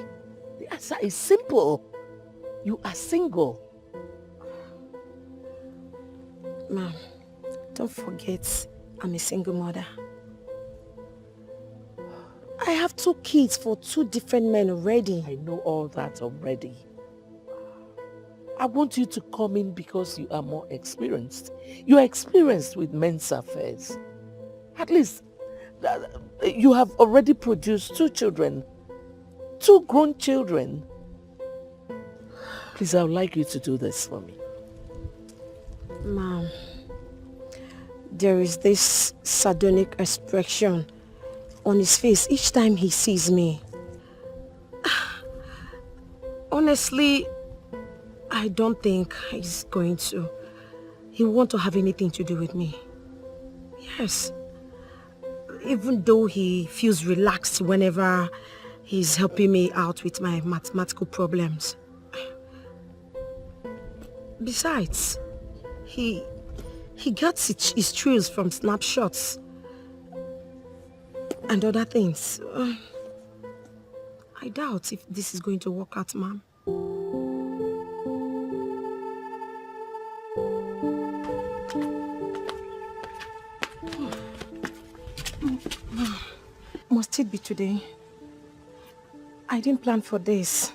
The answer is simple. You are single. Ma'am, don't forget I'm a single mother. I have 2 kids for 2 different men already. I know all that already. I want you to come in because you are more experienced. You are experienced with men's affairs. At least you have already produced 2 children. 2 grown children. Please, I would like you to do this for me. Ma'am, there is this sardonic expression on his face each time he sees me. Honestly, I don't think he's going to. He won't have anything to do with me. Yes. Even though he feels relaxed whenever he's helping me out with my mathematical problems. Besides, he gets his thrills from snapshots and other things. I doubt if this is going to work out, ma'am. Must it be today? I didn't plan for this.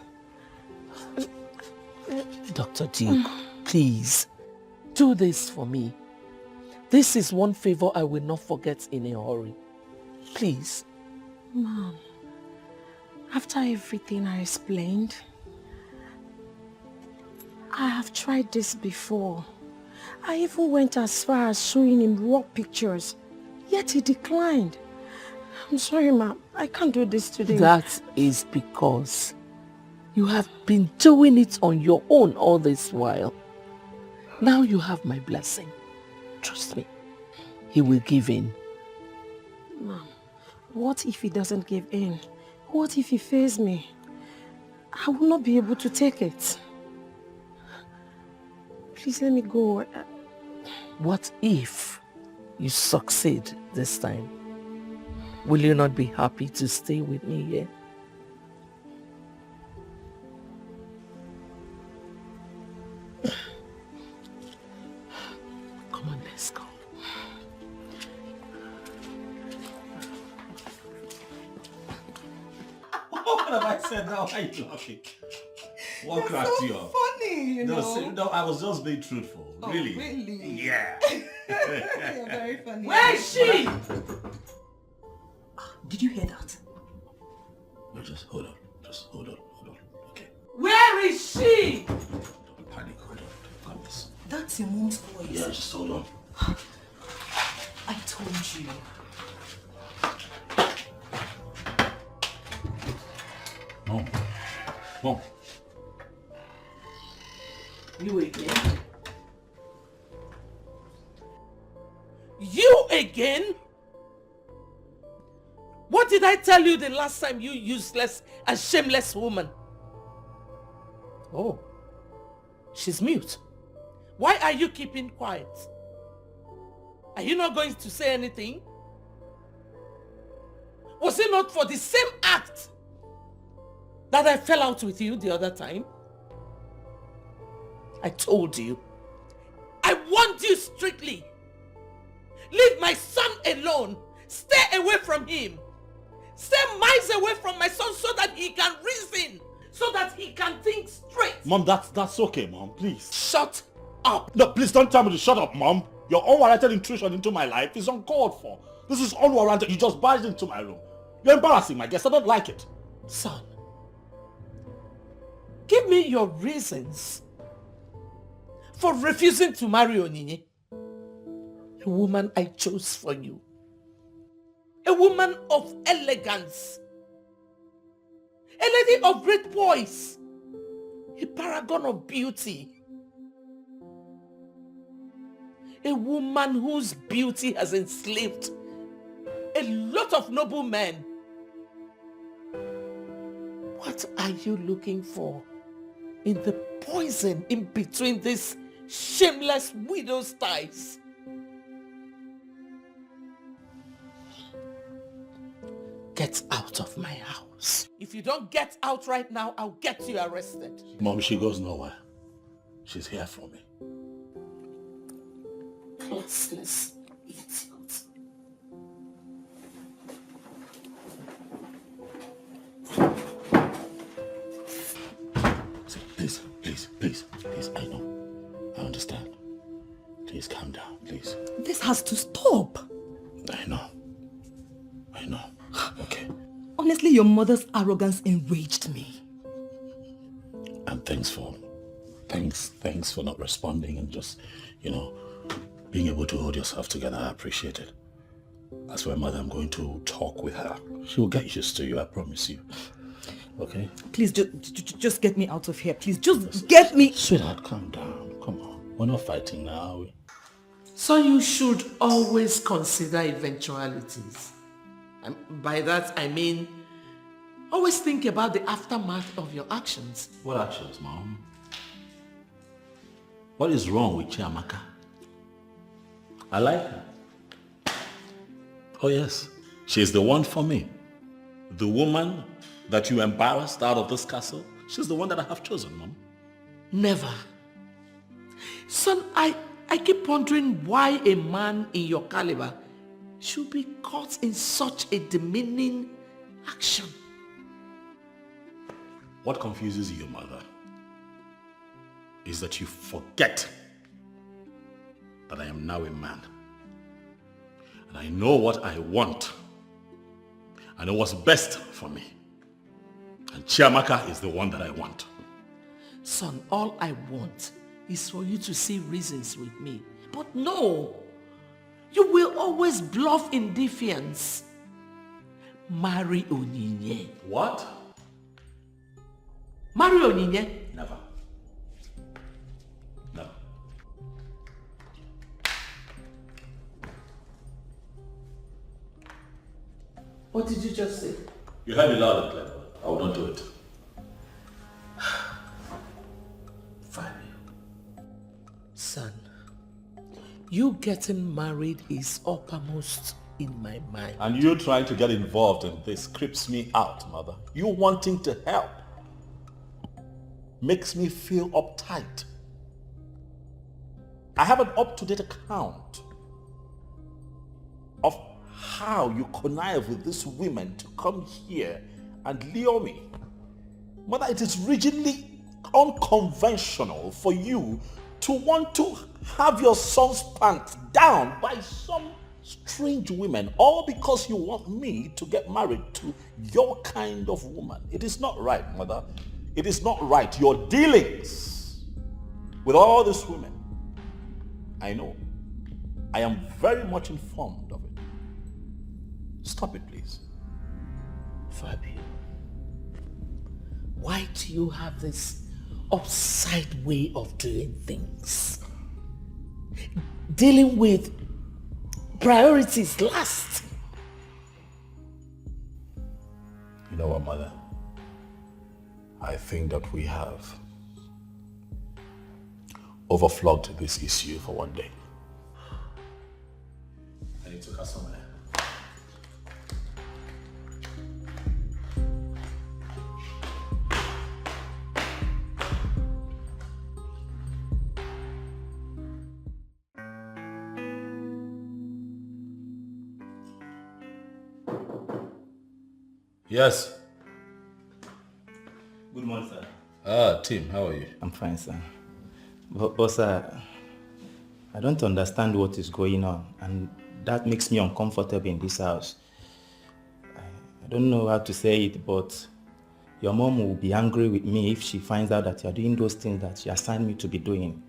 Dr. Duke, please, do this for me. This is one favor I will not forget in a hurry. Please. Mom, after everything I explained, I have tried this before. I even went as far as showing him raw pictures, yet he declined. I'm sorry, ma'am. I can't do this today. That is because you have been doing it on your own all this while. Now you have my blessing. Trust me. He will give in. Mom, what if he doesn't give in? What if he fails me? I will not be able to take it. Please let me go. What if you succeed this time? Will you not be happy to stay with me here? Come on, let's go. What have I said now? Why are you laughing? What cracked you up? Funny, you know. No, I was just being truthful. Oh, really? really? Yeah. You're very funny. Where is she? Did you hear that? No, just hold on. Okay. Where is she? Don't panic. Hold on. Got this. That's your mom's voice. Yeah, just hold on. I told you. Mom. You again? You again? What did I tell you the last time, you useless and shameless woman? Oh, she's mute. Why are you keeping quiet? Are you not going to say anything? Was it not for the same act that I fell out with you the other time? I told you. I warned you strictly. Leave my son alone. Stay away from him. Stay miles away from my son so that he can reason so that he can think straight. Mom, that's okay, Mom. Please. Shut up. No, please don't tell me to shut up, Mom. Your unwarranted intrusion into my life is uncalled for. This is unwarranted. You just barged into my room. You're embarrassing my guest. I don't like it. Son, give me your reasons for refusing to marry Onyinye, a woman I chose for you, a woman of elegance, a lady of great voice, a paragon of beauty, a woman whose beauty has enslaved a lot of noble men. What are you looking for in the poison in between these shameless widow's ties? Get out of my house. If you don't get out right now, I'll get you arrested. Mom, she goes nowhere. She's here for me. Classless idiot. Please, I know. I understand. Please calm down, please. This has to stop. I know. Okay. Honestly, your mother's arrogance enraged me. And thanks for not responding and just, being able to hold yourself together. I appreciate it. That's why, Mother, I'm going to talk with her. She'll get used to you, I promise you. Okay? Please, just get me out of here. Please, just get me... Sweetheart, calm down. Come on. We're not fighting now. So you should always consider eventualities. And by that, I mean, always think about the aftermath of your actions. What actions, Mom? What is wrong with Chiamaka? I like her. Oh yes, she's the one for me. The woman that you embarrassed out of this castle, she's the one that I have chosen, Mom. Never. Son, I keep wondering why a man in your caliber should be caught in such a demeaning action. What confuses you, Mother, is that you forget that I am now a man. And I know what I want. I know what's best for me. And Chiamaka is the one that I want. Son, all I want is for you to see reasons with me. But no, you will always bluff in defiance. Marry Onyinye. What? Marry Onyinye? Never. Never. What did you just say? You heard me loud and clear. I will not do it. Fine. Son, you getting married is uppermost in my mind. And you trying to get involved in this creeps me out, Mother. You wanting to help makes me feel uptight. I have an up-to-date account of how you connive with these women to come here and lure me. Mother, it is rigidly unconventional for you to want to have your son's pants down by some strange women, all because you want me to get married to your kind of woman. It is not right, Mother. It is not right. Your dealings with all these women, I know. I am very much informed of it. Stop it, please. Fabio, why do you have this upside way of doing things? Dealing with priorities last. You know what, Mother? I think that we have overflogged this issue for one day. I need to cut somewhere. Yes. Good morning, sir. Tim, how are you? I'm fine, sir. But sir, I don't understand what is going on, and that makes me uncomfortable in this house. I don't know how to say it, but your mom will be angry with me if she finds out that you're doing those things that she assigned me to be doing.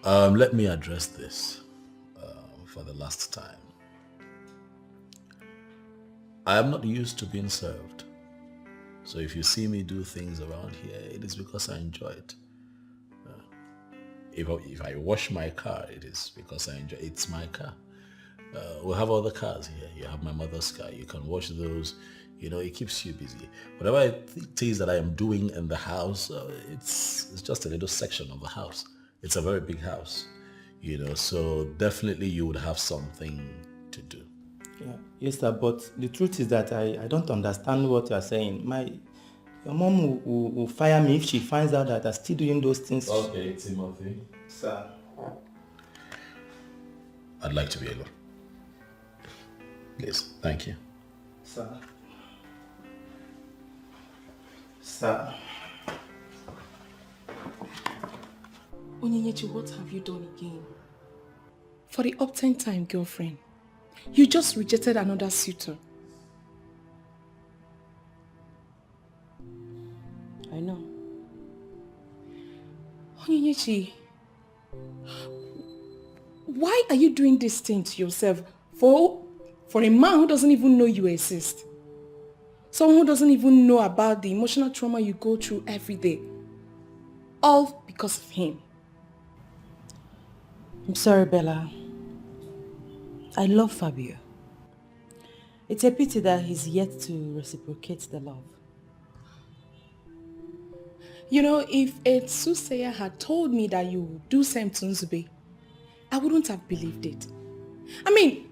Let me address this for the last time. I am not used to being served. So if you see me do things around here, it is because I enjoy it. If I wash my car, it is because I enjoy it. It's my car. We have other cars here. You have my mother's car. You can wash those. You know, it keeps you busy. Whatever it is that I am doing in the house, it's just a little section of the house. It's a very big house, you know, so definitely you would have something to do. Yeah. Yes, sir, but the truth is that I don't understand what you're saying. Your mom will fire me if she finds out that I'm still doing those things. Okay, Timothy. Sir. I'd like to be alone. Please, thank you. Sir. Sir. Onyenyechi, what have you done again? For the uptime time, girlfriend, you just rejected another suitor. I know. Onyenyechi, why are you doing this thing to yourself for a man who doesn't even know you exist? Someone who doesn't even know about the emotional trauma you go through every day. All because of him. I'm sorry, Bella. I love Fabio. It's a pity that he's yet to reciprocate the love. You know, if a soothsayer had told me that you would do same to Nzube, I wouldn't have believed it. I mean,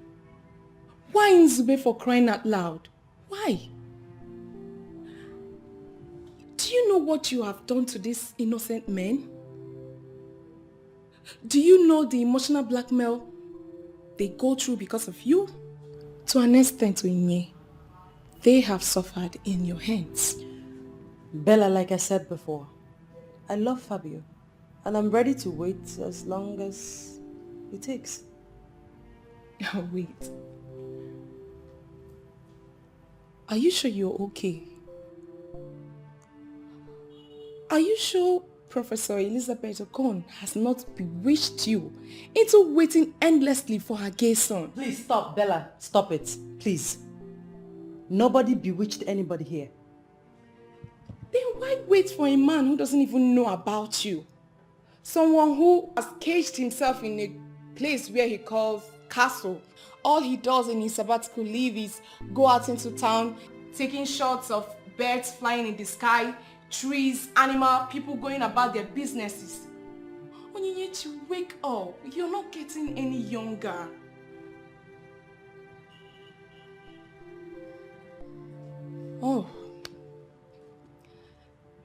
why Nzube, for crying out loud? Why? Do you know what you have done to these innocent men? Do you know the emotional blackmail they go through because of you? To an extent, Onyi, they have suffered in your hands. Bella, like I said before, I love Fabio, and I'm ready to wait as long as it takes. Wait. Are you sure you're okay? Are you sure Professor Elizabeth Okon has not bewitched you into waiting endlessly for her gay son? Please stop, Bella. Stop it. Please. Nobody bewitched anybody here. Then why wait for a man who doesn't even know about you? Someone who has caged himself in a place where he calls castle. All he does in his sabbatical leave is go out into town, taking shots of birds flying in the sky, trees, animal, people going about their businesses. Onyenyechi, wake up. You're not getting any younger. Oh.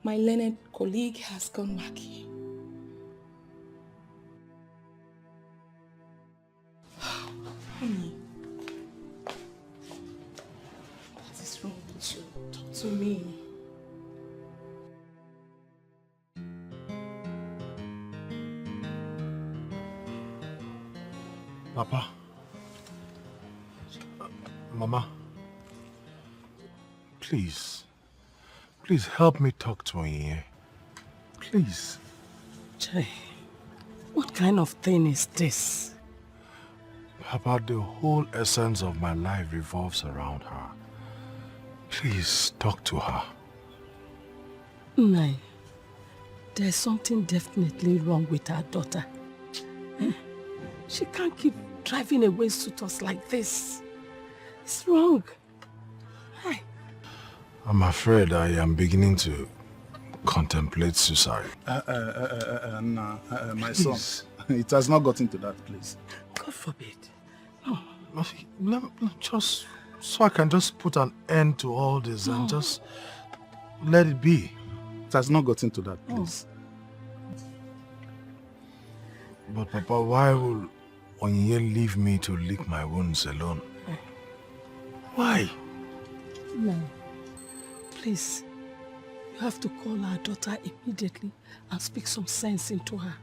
My learned colleague has gone wacky. Honey, what is wrong with you? Talk to me. Papa. Mama. Please. Please help me talk to Onyi. Please. Jay, what kind of thing is this? Papa, the whole essence of my life revolves around her. Please talk to her. Nai, there's something definitely wrong with our daughter. She can't keep driving away suitors like this. It's wrong. Hi. I'm afraid I am beginning to contemplate suicide. Nah, my son, it has not gotten to that place. God forbid. No. Just so I can just put an end to all this and just let it be. It has not gotten to that place. But Papa, why will Onyi leave me to lick my wounds alone? Why? No. Please, You have to call our daughter immediately and speak some sense into her.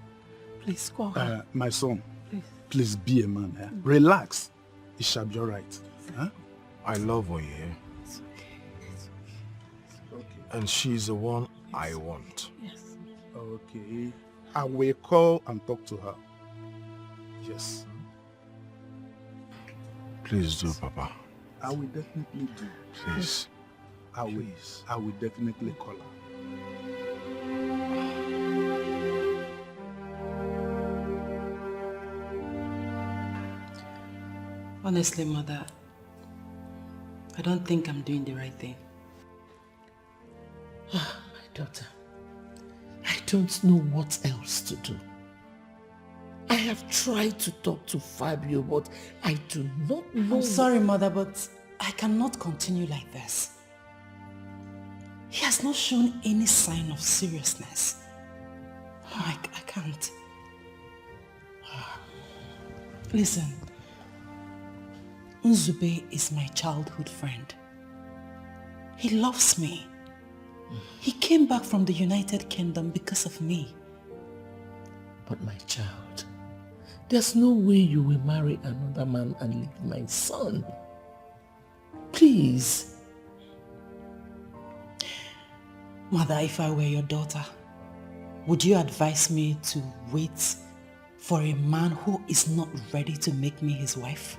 Please call her. My son, Please be a man. Relax. It shall be all right. Huh? I love Onyi. It's okay. And she's the one I want. Yes. Okay. I will call and talk to her. Yes. Please do, Papa. I will definitely do. Please. I will definitely call her. Honestly, Mother, I don't think I'm doing the right thing. My daughter, I don't know what else to do. I have tried to talk to Fabio, but I do not know. I'm sorry, Mother, but I cannot continue like this. He has not shown any sign of seriousness. I can't. Listen, Nzube is my childhood friend. He loves me. He came back from the United Kingdom because of me. But my child, there's no way you will marry another man and leave my son. Please. Mother, if I were your daughter, would you advise me to wait for a man who is not ready to make me his wife?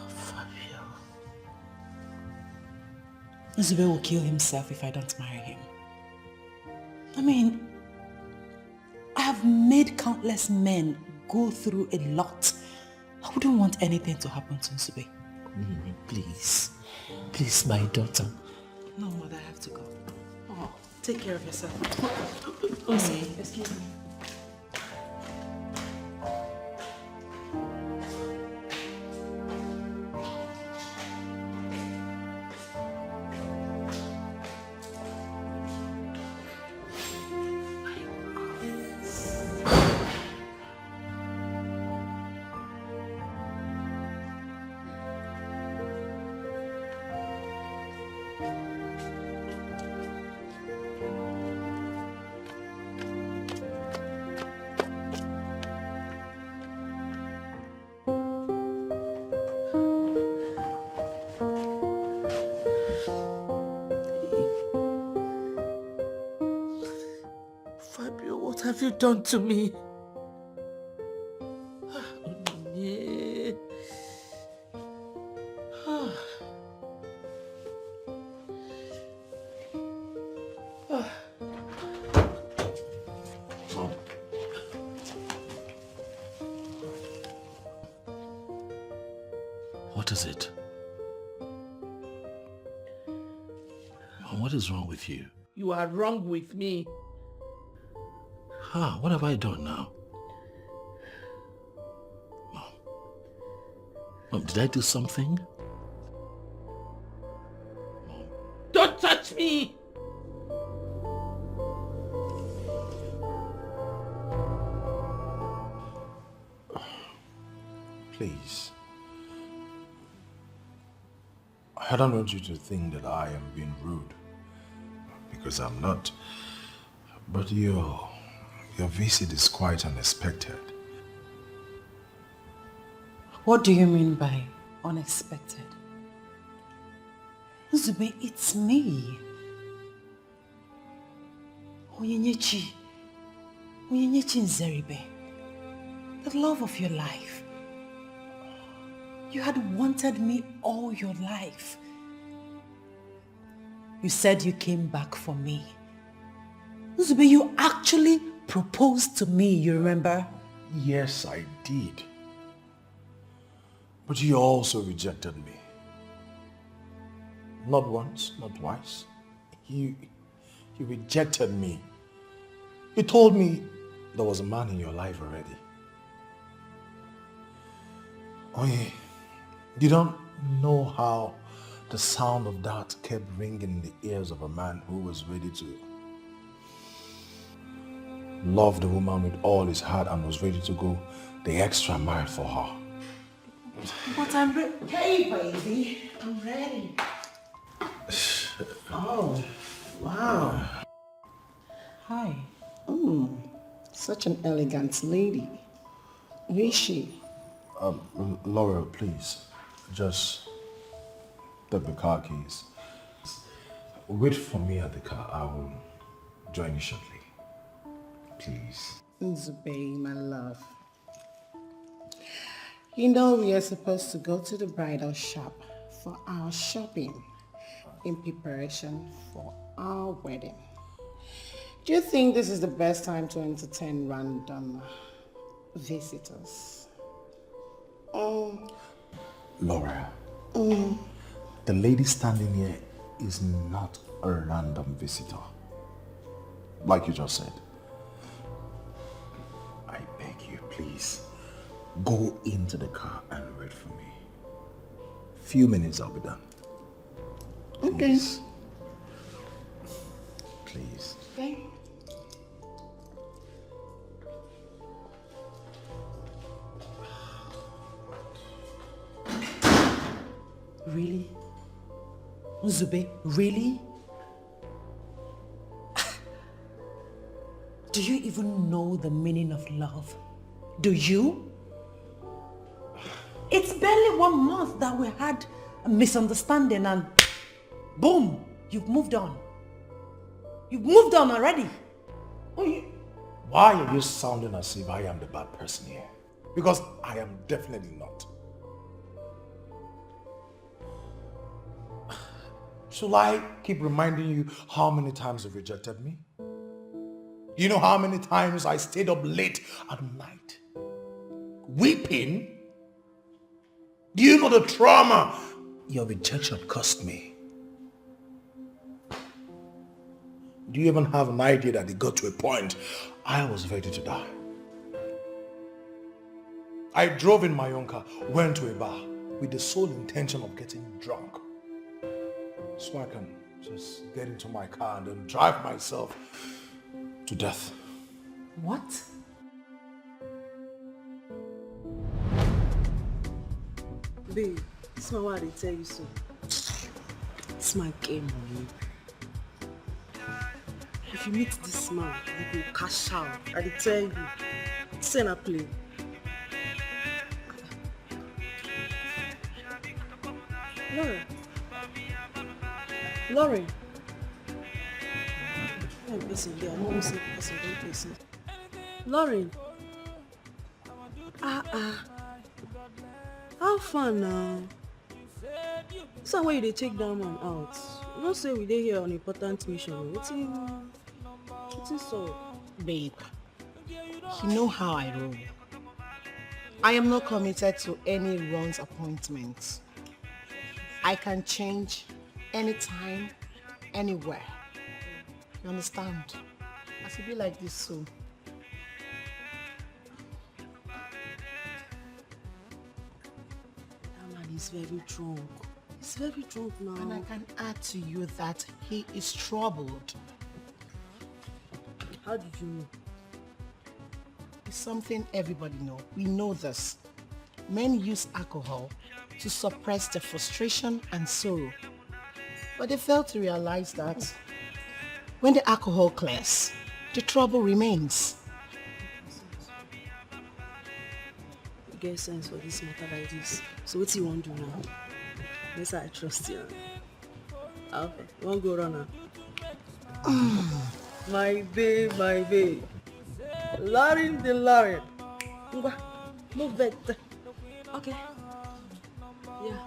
Fabio. Nzube will kill himself if I don't marry him. I mean, I have made countless men go through a lot. I wouldn't want anything to happen to Nzube. Please. Please, my daughter. No, Mother, I have to go. Oh, take care of yourself. Excuse me. Fabio, what have you done to me? Onyi. What is it? Mom, what is wrong with you? You are wrong with me. What have I done now? Mom, did I do something? Don't touch me! Please. I don't want you to think that I am being rude. Because I'm not. But your visit is quite unexpected. What do you mean by unexpected? Nzube, it's me. Onyenyechi Nzeribe, the love of your life. You had wanted me all your life. You said you came back for me. Nzube, you actually proposed to me, you remember? Yes, I did. But you also rejected me. Not once, not twice. You rejected me. You told me there was a man in your life already. Onyi, you don't know how the sound of that kept ringing in the ears of a man who was ready to love the woman with all his heart and was ready to go the extra mile for her. But I'm ready. Hey, baby, I'm ready. Oh, Wow. Hi. Such an elegant lady. Who is she? Laura, please, just take the car keys. Wait for me at the car. I will join you shortly. Please. Nzube, my love. You know we are supposed to go to the bridal shop for our shopping in preparation for our wedding. Do you think this is the best time to entertain random visitors? Laura, the lady standing here is not a random visitor. Like you just said. I beg you, please, go into the car and wait for me. Few minutes, I'll be done. Please. Okay. Please. Okay. Really? Nzube, really? Do you even know the meaning of love? Do you? It's barely 1 month that we had a misunderstanding and boom, you've moved on. You've moved on already. Why are you sounding as if I am the bad person here? Because I am definitely not. Shall I keep reminding you how many times you've rejected me? You know how many times I stayed up late at night, weeping? Do you know the trauma your rejection cost me? Do you even have an idea that it got to a point I was ready to die? I drove in my own car, went to a bar with the sole intention of getting drunk, so I can just get into my car and then drive myself to death. What? Babe, this is not what I tell you so. It's my game on you. If you meet this man, you go cash out. I tell you. Send a play. Lauren. Lauren. I'm person there. I'm almost a person. Don't listen. Lauren. How far now? So why they take that man out? You don't say we dey here on important mission. What's so? Babe, you know how I roll. I am not committed to any runs appointments. I can change anytime, anywhere. You understand? I should be like this soon. That man is very drunk. He's very drunk now. And I can add to you that he is troubled. How did you know? It's something everybody knows. We know this. Men use alcohol to suppress their frustration and sorrow. But they fail to realize that when the alcohol clears, the trouble remains. You get sense for this matter like this. So what do you want to do now? Yes, I trust you. Okay, you want to go run now? My babe. Lauren the Lauren. Move back. Okay. Yeah.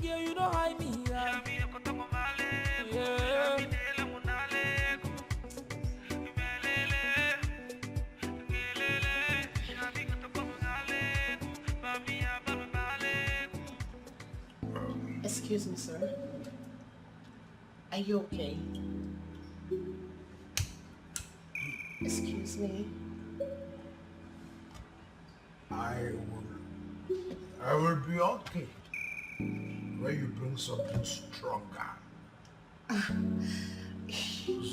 You don't hide me. Yeah. Excuse me, sir. Are you okay? Excuse me. I will be okay when you bring something stronger.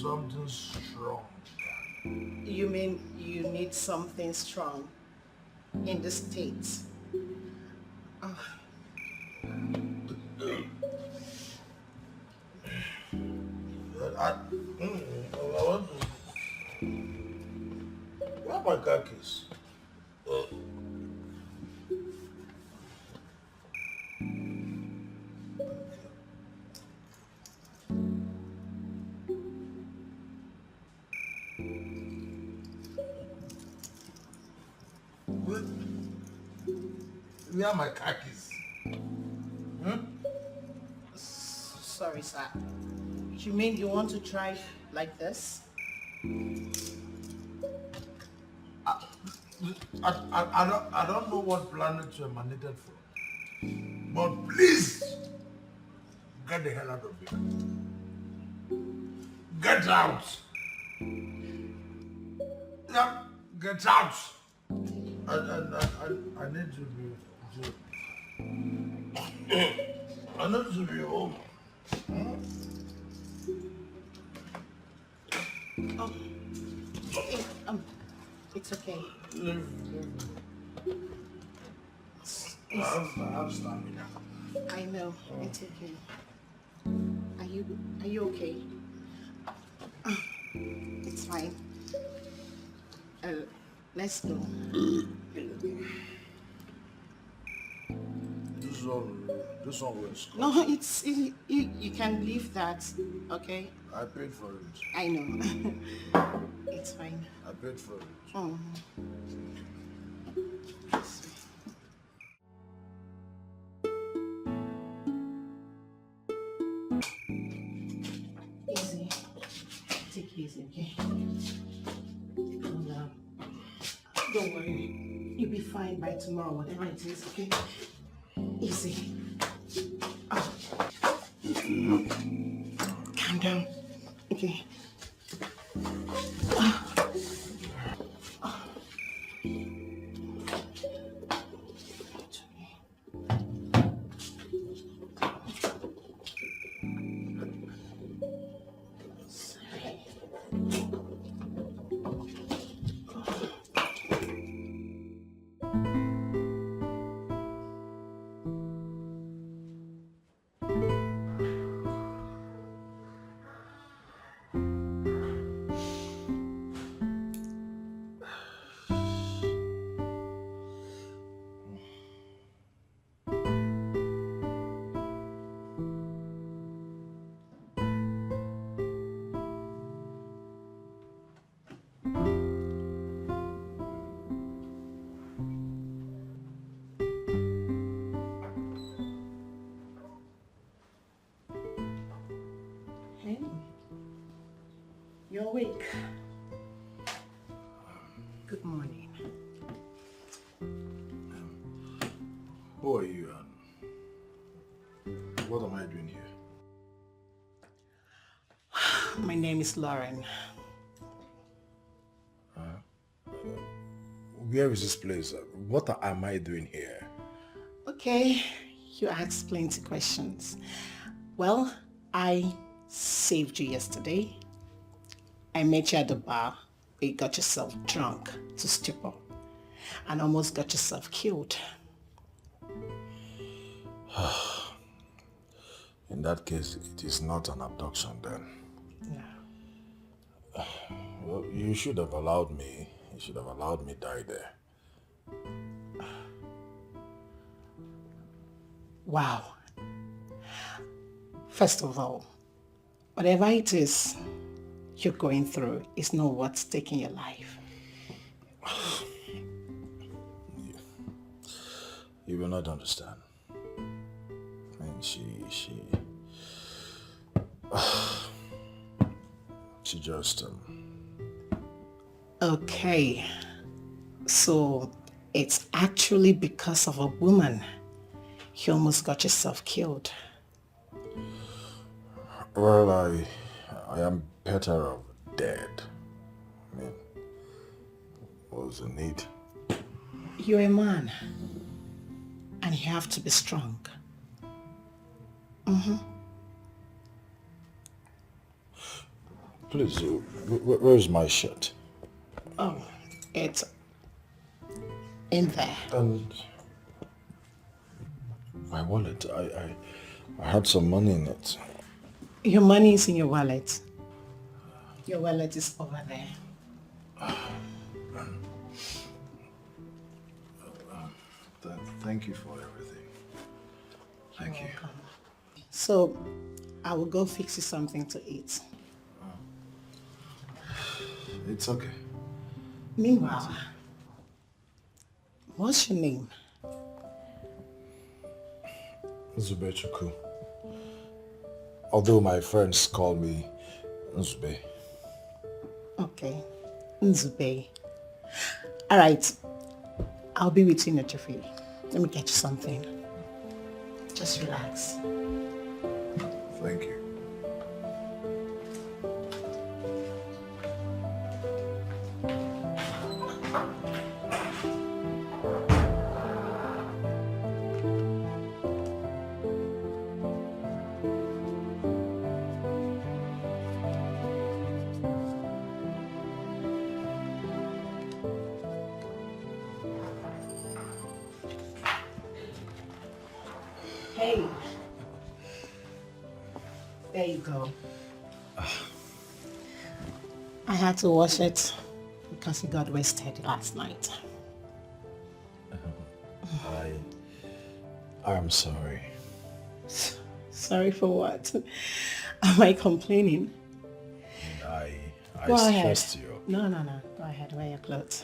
Something strong. You mean you need something strong in the States? I want to... Where are my car keys? Where are my car keys? Sorry, sir. You mean you want to drive like this? I don't know what planets were mandated for. But please, get the hell out of here. Get out. Yeah, get out. I need to be... I need to be home. Oh, it's okay. I have stamina. I know, it's okay. Are you okay? It's fine. Let's go. This one was... No, you can leave that, okay? I paid for it. I know. It's fine. I paid for it. Oh. Easy. Take it easy, okay? Calm down. Don't worry. You'll be fine by tomorrow, whatever it is, okay? Easy. Oh. Calm down. Okay. You're awake. Good morning. Who are you and what am I doing here? My name is Lauren. Where is this place? What am I doing here? Okay, you asked plenty questions. Well, I saved you yesterday. I met you at the bar where you got yourself drunk to stupor and almost got yourself killed. In that case, it is not an abduction then. No. Well, you should have allowed me. You should have allowed me die there. Wow. First of all, whatever it is you're going through is not what's taking your life. You will not understand. I mean, she just... Okay, so it's actually because of a woman you almost got yourself killed. Well, I am better off dead. I mean, what was the need? You're a man, and you have to be strong. Please, where's my shirt? Oh, it's in there. And my wallet, I had some money in it. Your money is in your wallet. Your wallet is over there. Thank you for everything. Thank you. So, I will go fix you something to eat. It's okay. Meanwhile, what's your name? Zubechuku. Although my friends call me Nzube. Okay, Nzube. All right, I'll be with you in a jiffy. Let me get you something. Just relax. Thank you. Hey. There you go. I had to wash it because it got wasted last night. I'm sorry. Sorry for what? Am I complaining? I Go ahead. stressed you. No. Go ahead, wear your clothes.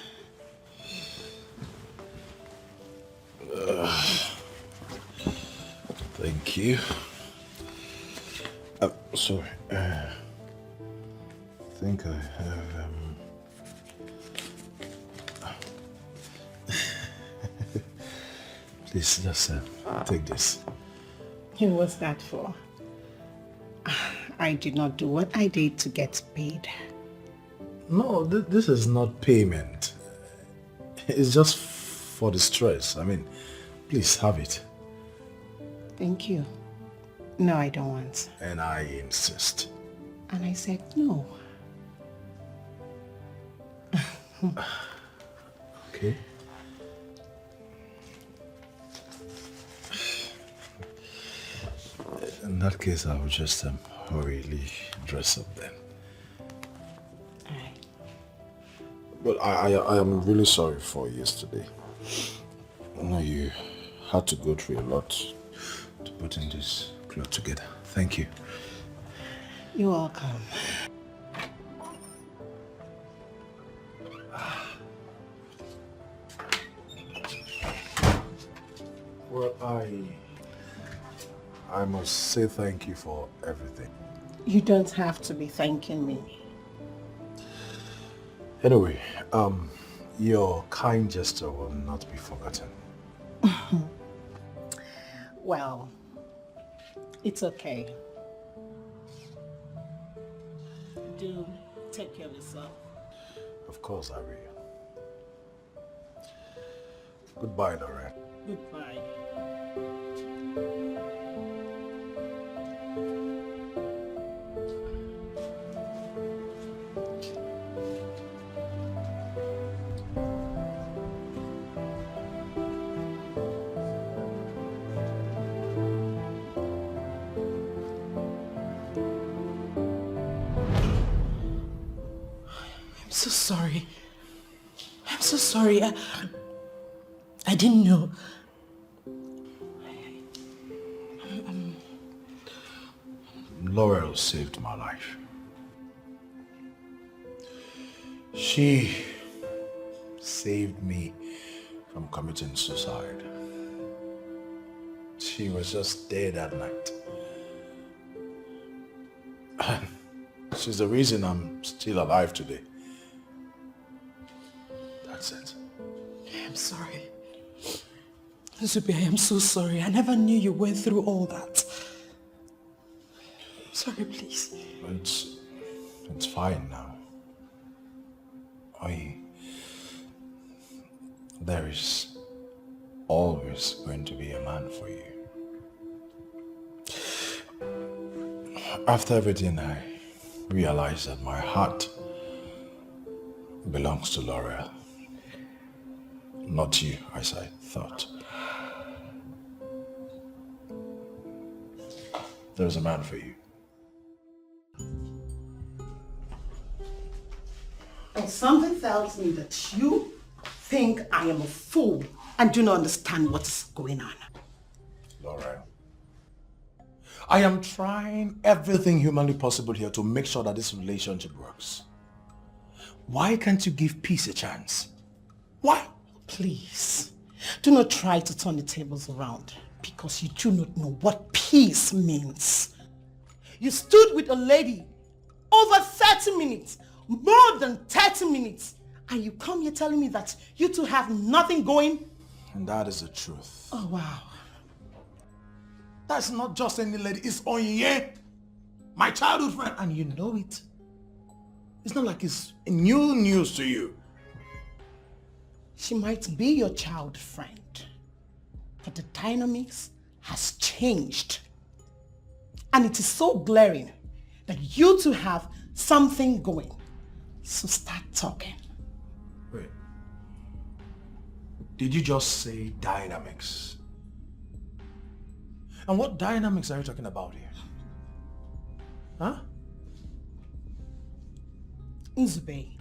Thank you. Sorry. I think I have Please just take this. And what's that for? I did not do what I did to get paid. No, this is not payment. It's just for the stress. I mean, please have it. Thank you. No, I don't want. And I insist. And I said no. Okay. In that case, I will just hurriedly dress up then. Alright. But I am really sorry for yesterday. No, you had to go through a lot to put in this cloth together. Thank you. You're welcome. Well, I must say thank you for everything. You don't have to be thanking me. Anyway, your kind gesture will not be forgotten. Well, it's okay. Do take care of yourself. Of course I will. Goodbye, Lorraine. Goodbye. I'm so sorry. I'm so sorry. I didn't know. Laurel saved my life. She saved me from committing suicide. She was just dead that night. She's the reason I'm still alive today. That's it. I'm sorry. Zubi, I am so sorry. I never knew you went through all that. Sorry, please. It's fine now. There is always going to be a man for you. After everything, I realized that my heart belongs to Laurel. Not you, as I thought. There's a man for you. Well, something tells me that you think I am a fool and do not understand what is going on. Laurel, I am trying everything humanly possible here to make sure that this relationship works. Why can't you give peace a chance? Why? Please, do not try to turn the tables around because you do not know what peace means. You stood with a lady over 30 minutes, more than 30 minutes, and you come here telling me that you two have nothing going? And that is the truth. Oh, wow. That's not just any lady, it's Onyi, my childhood friend, and you know it. It's not like it's new news to you. She might be your child friend, but the dynamics has changed. And it is so glaring that you two have something going. So start talking. Wait. Did you just say dynamics? And what dynamics are you talking about here? Huh? Nzube,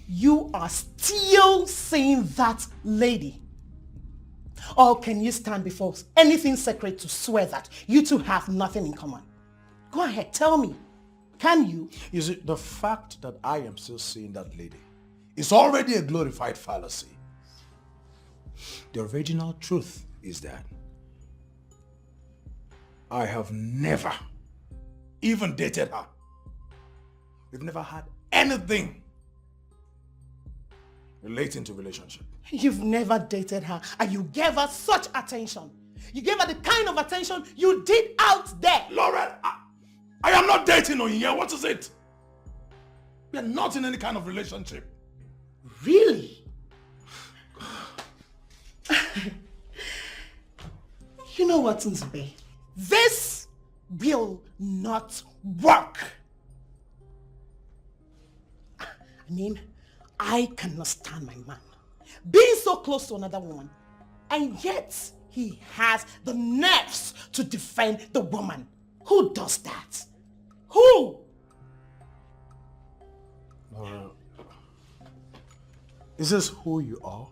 you are still saying that lady. Or can you stand before anything sacred to swear that you two have nothing in common? Go ahead, tell me. Can you? You see, the fact that I am still seeing that lady is already a glorified fallacy. The original truth is that I have never even dated her. We've never had anything relating to relationship. You've never dated her and you gave her such attention. You gave her the kind of attention you did out there. Lauren, I am not dating Onyi. What is it? We are not in any kind of relationship. Really? You know what, Nzube? This will not work. I mean, I cannot stand my man being so close to another woman, and yet he has the nerves to defend the woman. Who does that? Who? Is this who you are?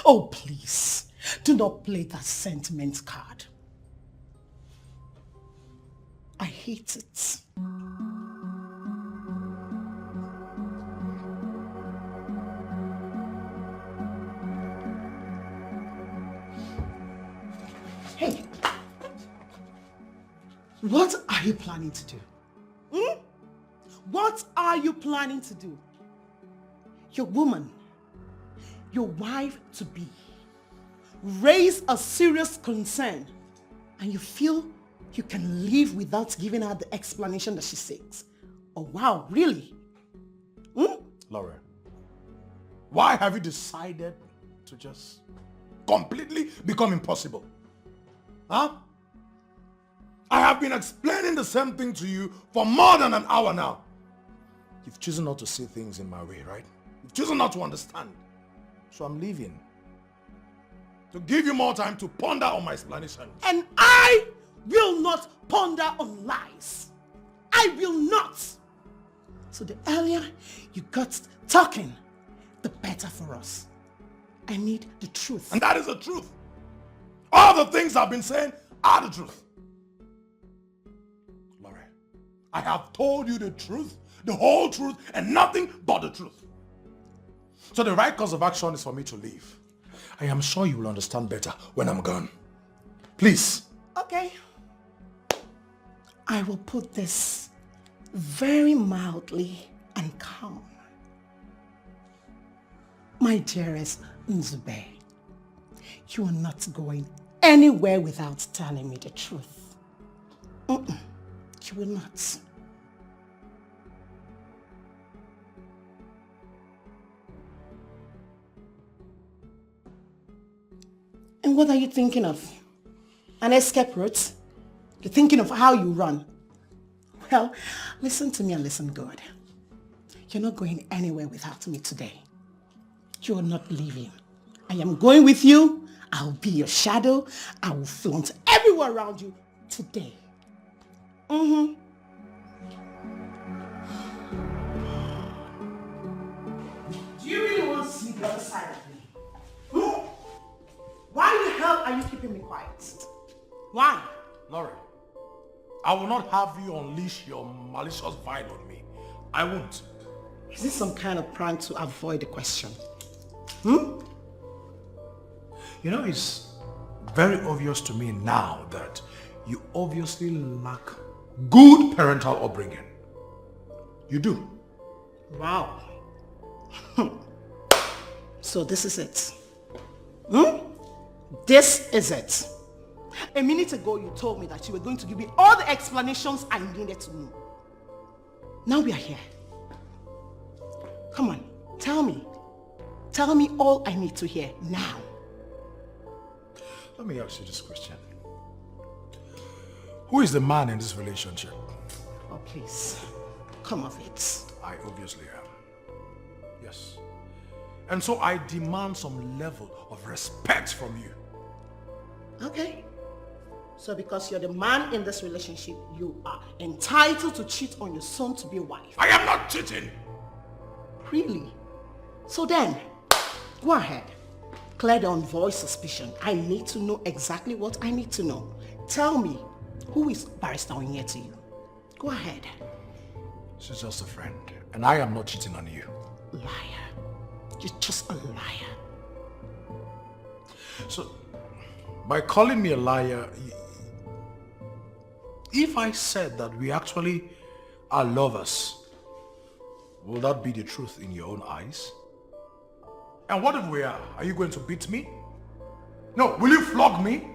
Oh, please, do not play that sentiment card. I hate it. Hey, what are you planning to do? What are you planning to do? Your woman, your wife-to-be, raise a serious concern and you feel you can live without giving her the explanation that she seeks. Oh wow, really? Laura, why have you decided to just completely become impossible? Huh? I have been explaining the same thing to you for more than an hour now. You've chosen not to see things in my way, right? You've chosen not to understand. So I'm leaving. To give you more time to ponder on my explanation. And I will not ponder on lies. I will not. So the earlier you got talking, the better for us. I need the truth. And that is the truth. All the things I've been saying are the truth. Laura, I have told you the truth, the whole truth, and nothing but the truth. So the right course of action is for me to leave. I am sure you will understand better when I'm gone. Please. Okay. I will put this very mildly and calm. My dearest Nzube, you are not going anywhere without telling me the truth. You will not. And what are you thinking of? An escape route? You're thinking of how you run? Well, listen to me and listen good. You're not going anywhere without me today. You are not leaving. I am going with you. I'll be your shadow. I will flaunt everywhere around you today. are you keeping me quiet? Why? Lauren, I will not have you unleash your malicious vibe on me. I won't. Is this some kind of prank to avoid the question? You know, it's very obvious to me now that you obviously lack good parental upbringing. You do. Wow. So this is it. This is it. A minute ago you told me that you were going to give me all the explanations I needed to know. Now we are here. Come on, tell me. Tell me all I need to hear now. Let me ask you this question. Who is the man in this relationship? Oh, please. Come of it. I obviously am. Yes. And so I demand some level of respect from you. Okay. So because you're the man in this relationship, you are entitled to cheat on your soon-to-be wife. I am not cheating. Really? So then, go ahead. Clear the unvoiced suspicion. I need to know exactly what I need to know. Tell me, who is Barrister Onyi to you? Go ahead. She's just a friend, and I am not cheating on you. Liar. You're just a liar. So, by calling me a liar, if I said that we actually are lovers, will that be the truth in your own eyes? And what if we are? Are you going to beat me? No, will you flog me?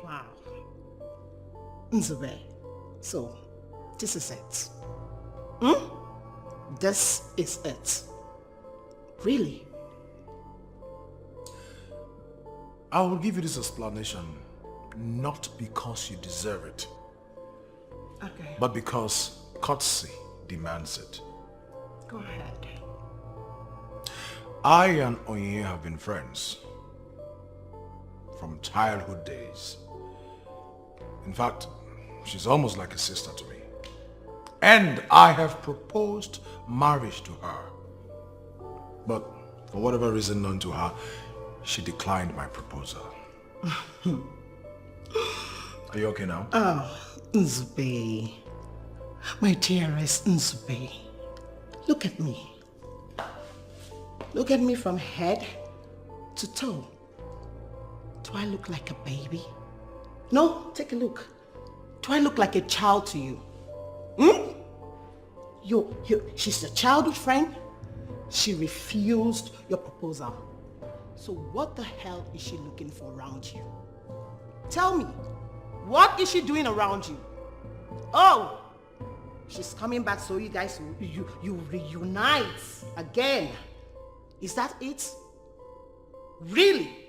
Wow. Nzube. So, this is it. This is it. Really? I will give you this explanation not because you deserve it, Okay. but because courtesy demands it. Go ahead. I and Onyi have been friends from childhood days. In fact, she's almost like a sister to me. And I have proposed marriage to her. But for whatever reason known to her, she declined my proposal. Are you okay now? Oh, Nzube. My dearest Nzube. Look at me. Look at me from head to toe. Do I look like a baby? No, take a look. Do I look like a child to you? She's your childhood friend. She refused your proposal. So what the hell is she looking for around you? Tell me, what is she doing around you? Oh, she's coming back so you guys, you reunite again. Is that it? Really?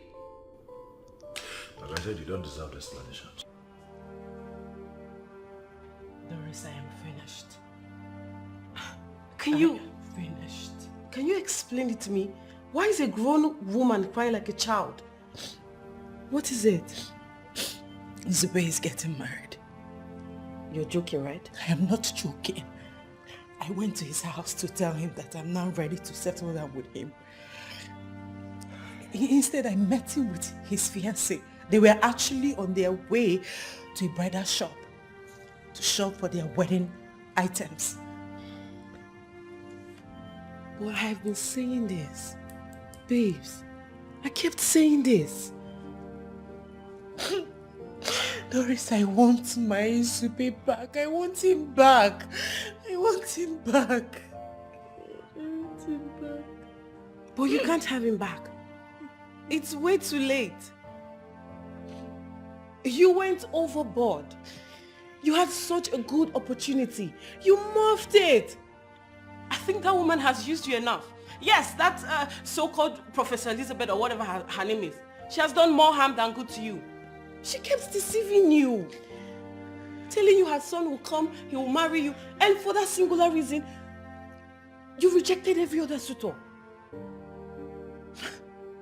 Like I said, you don't deserve the explanation. Doris, I am finished. Can you explain it to me? Why is a grown woman crying like a child? What is it? Zube is getting married. You're joking, right? I am not joking. I went to his house to tell him that I'm now ready to settle down with him. Instead, I met him with his fiancée. They were actually on their way to a bridal shop to shop for their wedding items. Well, I've been saying this. Babes, I kept saying this. Doris, I want my Zube back. I want him back. I want him back. I want him back. But you can't have him back. It's way too late. You went overboard. You had such a good opportunity. You muffed it. I think that woman has used you enough. Yes, that so-called Professor Elizabeth or whatever her name is. She has done more harm than good to you. She kept deceiving you. Telling you her son will come, he will marry you. And for that singular reason, you rejected every other suitor.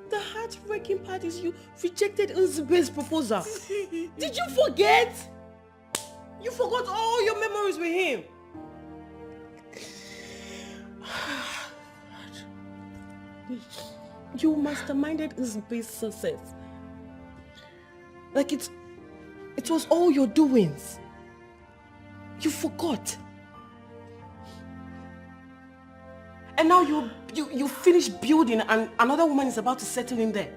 The heartbreaking part is you rejected Nzube's proposal. Did you forget? You forgot all your memories with him. You masterminded Nzube's success. Like it was all your doings. You forgot. And now you finish building and another woman is about to settle in there.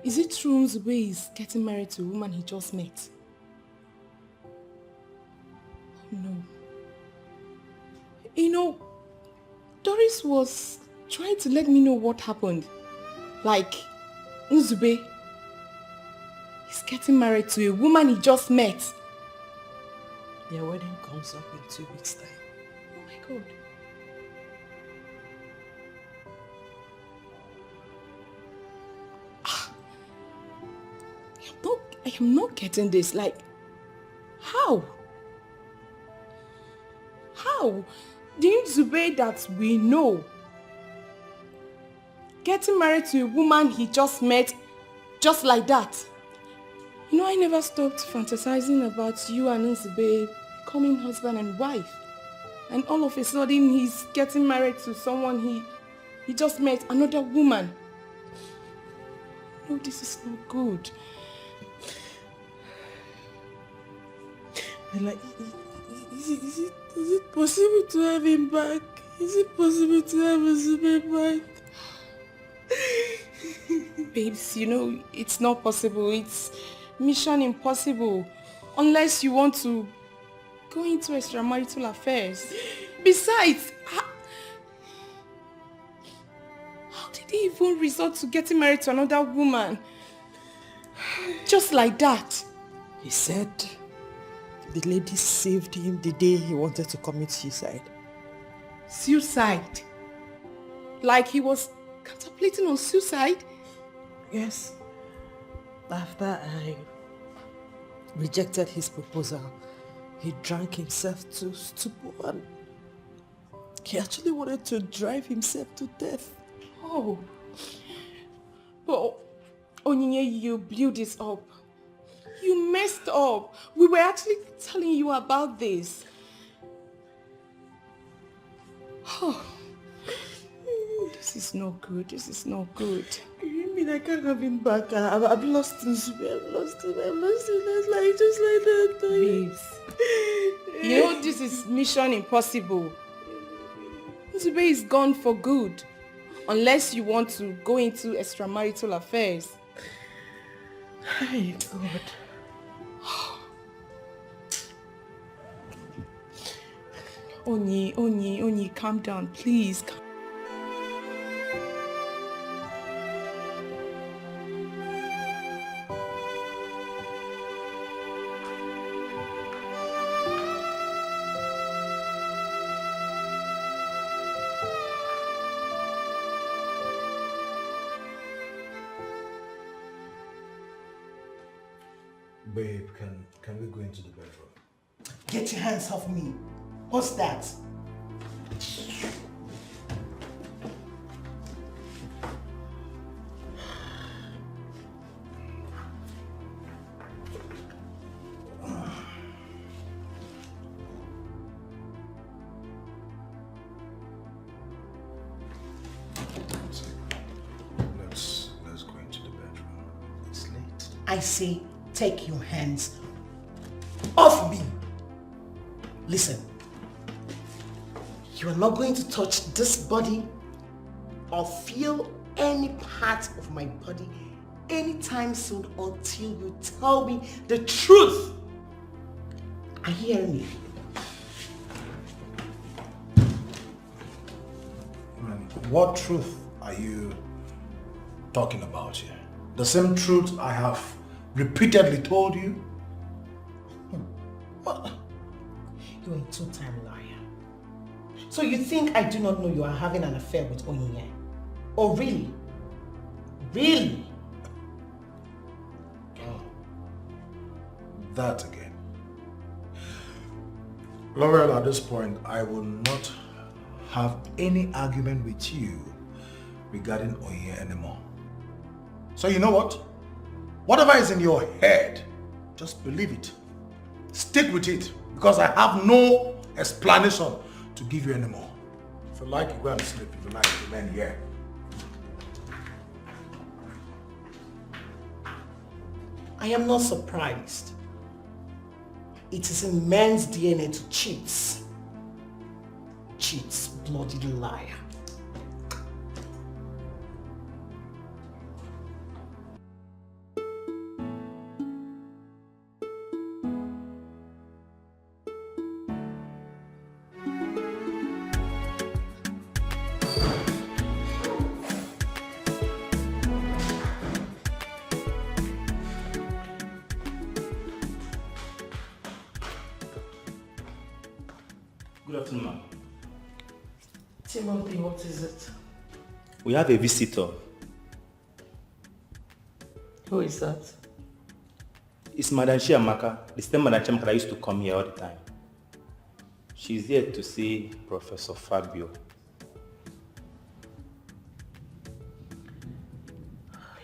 Is it true Nzube is getting married to a woman he just met? No. You know, Doris was trying to let me know what happened. Like, Nzube is getting married to a woman he just met. Their wedding comes up in 2 weeks' time. Oh my God. I am not getting this. Like, how? How? The Nzube that we know getting married to a woman he just met just like that. You know, I never stopped fantasizing about you and Nzube becoming husband and wife. And all of a sudden he's getting married to someone he just met, another woman. No, this is not good. Like, is it possible to have him back? Is it possible to have Nzube back? Babes, you know, it's not possible. It's mission impossible. Unless you want to go into extramarital affairs. Besides, how did he even resort to getting married to another woman? Just like that. He said the lady saved him the day he wanted to commit suicide. Suicide? Like he was contemplating on suicide? Yes. After I rejected his proposal, he drank himself to stupor and he actually wanted to drive himself to death. Oh. But Onyi, you blew this up. You messed up. We were actually telling you about this. Oh. This is not good. This is not good. You mean I can't have him back? I've lost Nzube. I've lost him. That's like just like that. Babes. You know this is mission impossible. Nzube is gone for good. Unless you want to go into extramarital affairs. Hey, God. Onyi, calm down, please. Babe, can we go into the bedroom? Get your hands off me. What's that? Let's go into the bedroom. It's late. I say, take your hands off me. Listen, you are not going to touch this body or feel any part of my body anytime soon until you tell me the truth. Are you hearing me? What truth are you talking about here? The same truth I have repeatedly told you? You're a two-time liar. So you think I do not know you are having an affair with Onyi? Oh, really? Really? Oh. That again. Laurel, at this point, I will not have any argument with you regarding Onyi anymore. So you know what? Whatever is in your head, just believe it. Stick with it, because I have no explanation to give you anymore. If you like, you go and sleep. If you like, remain here. I am not surprised. It is in man's DNA to cheat. Cheats, bloody liar. Good afternoon, ma'am. Timothy, what is it? We have a visitor. Who is that? It's Madam Chiamaka, the same Madam Chiamaka that used to come here all the time. She's here to see Professor Fabio.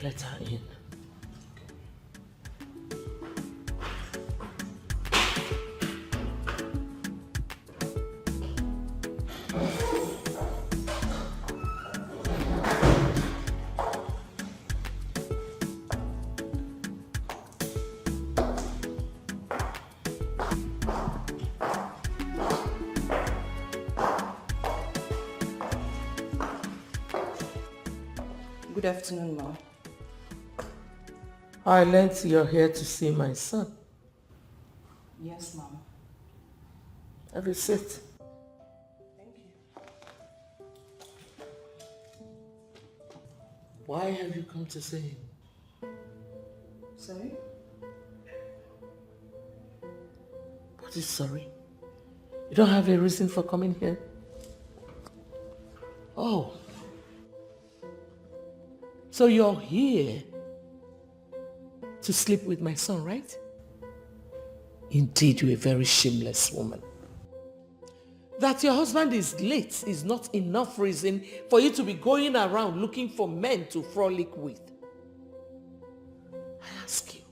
Let her in. Good afternoon, ma'am. I learned you're here to see my son. Yes, ma'am. Have a seat. Thank you. Why have you come to see him? Sorry? What is sorry? You don't have a reason for coming here? Oh. So you're here to sleep with my son, right? Indeed, you're a very shameless woman. That your husband is late is not enough reason for you to be going around looking for men to frolic with. I ask you,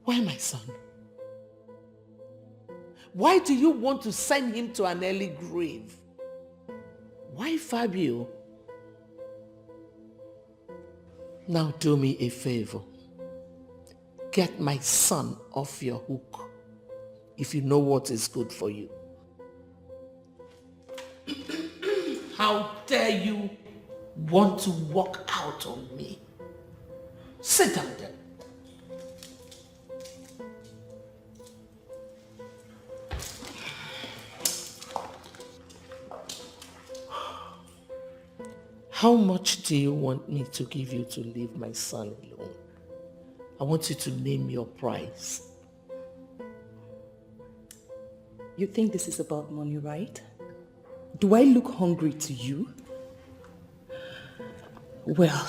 why my son? Why do you want to send him to an early grave? Why Fabio? Now do me a favor. Get my son off your hook if you know what is good for you. How dare you want to walk out on me? Sit down then. How much do you want me to give you to leave my son alone? I want you to name your price. You think this is about money, right? Do I look hungry to you? Well,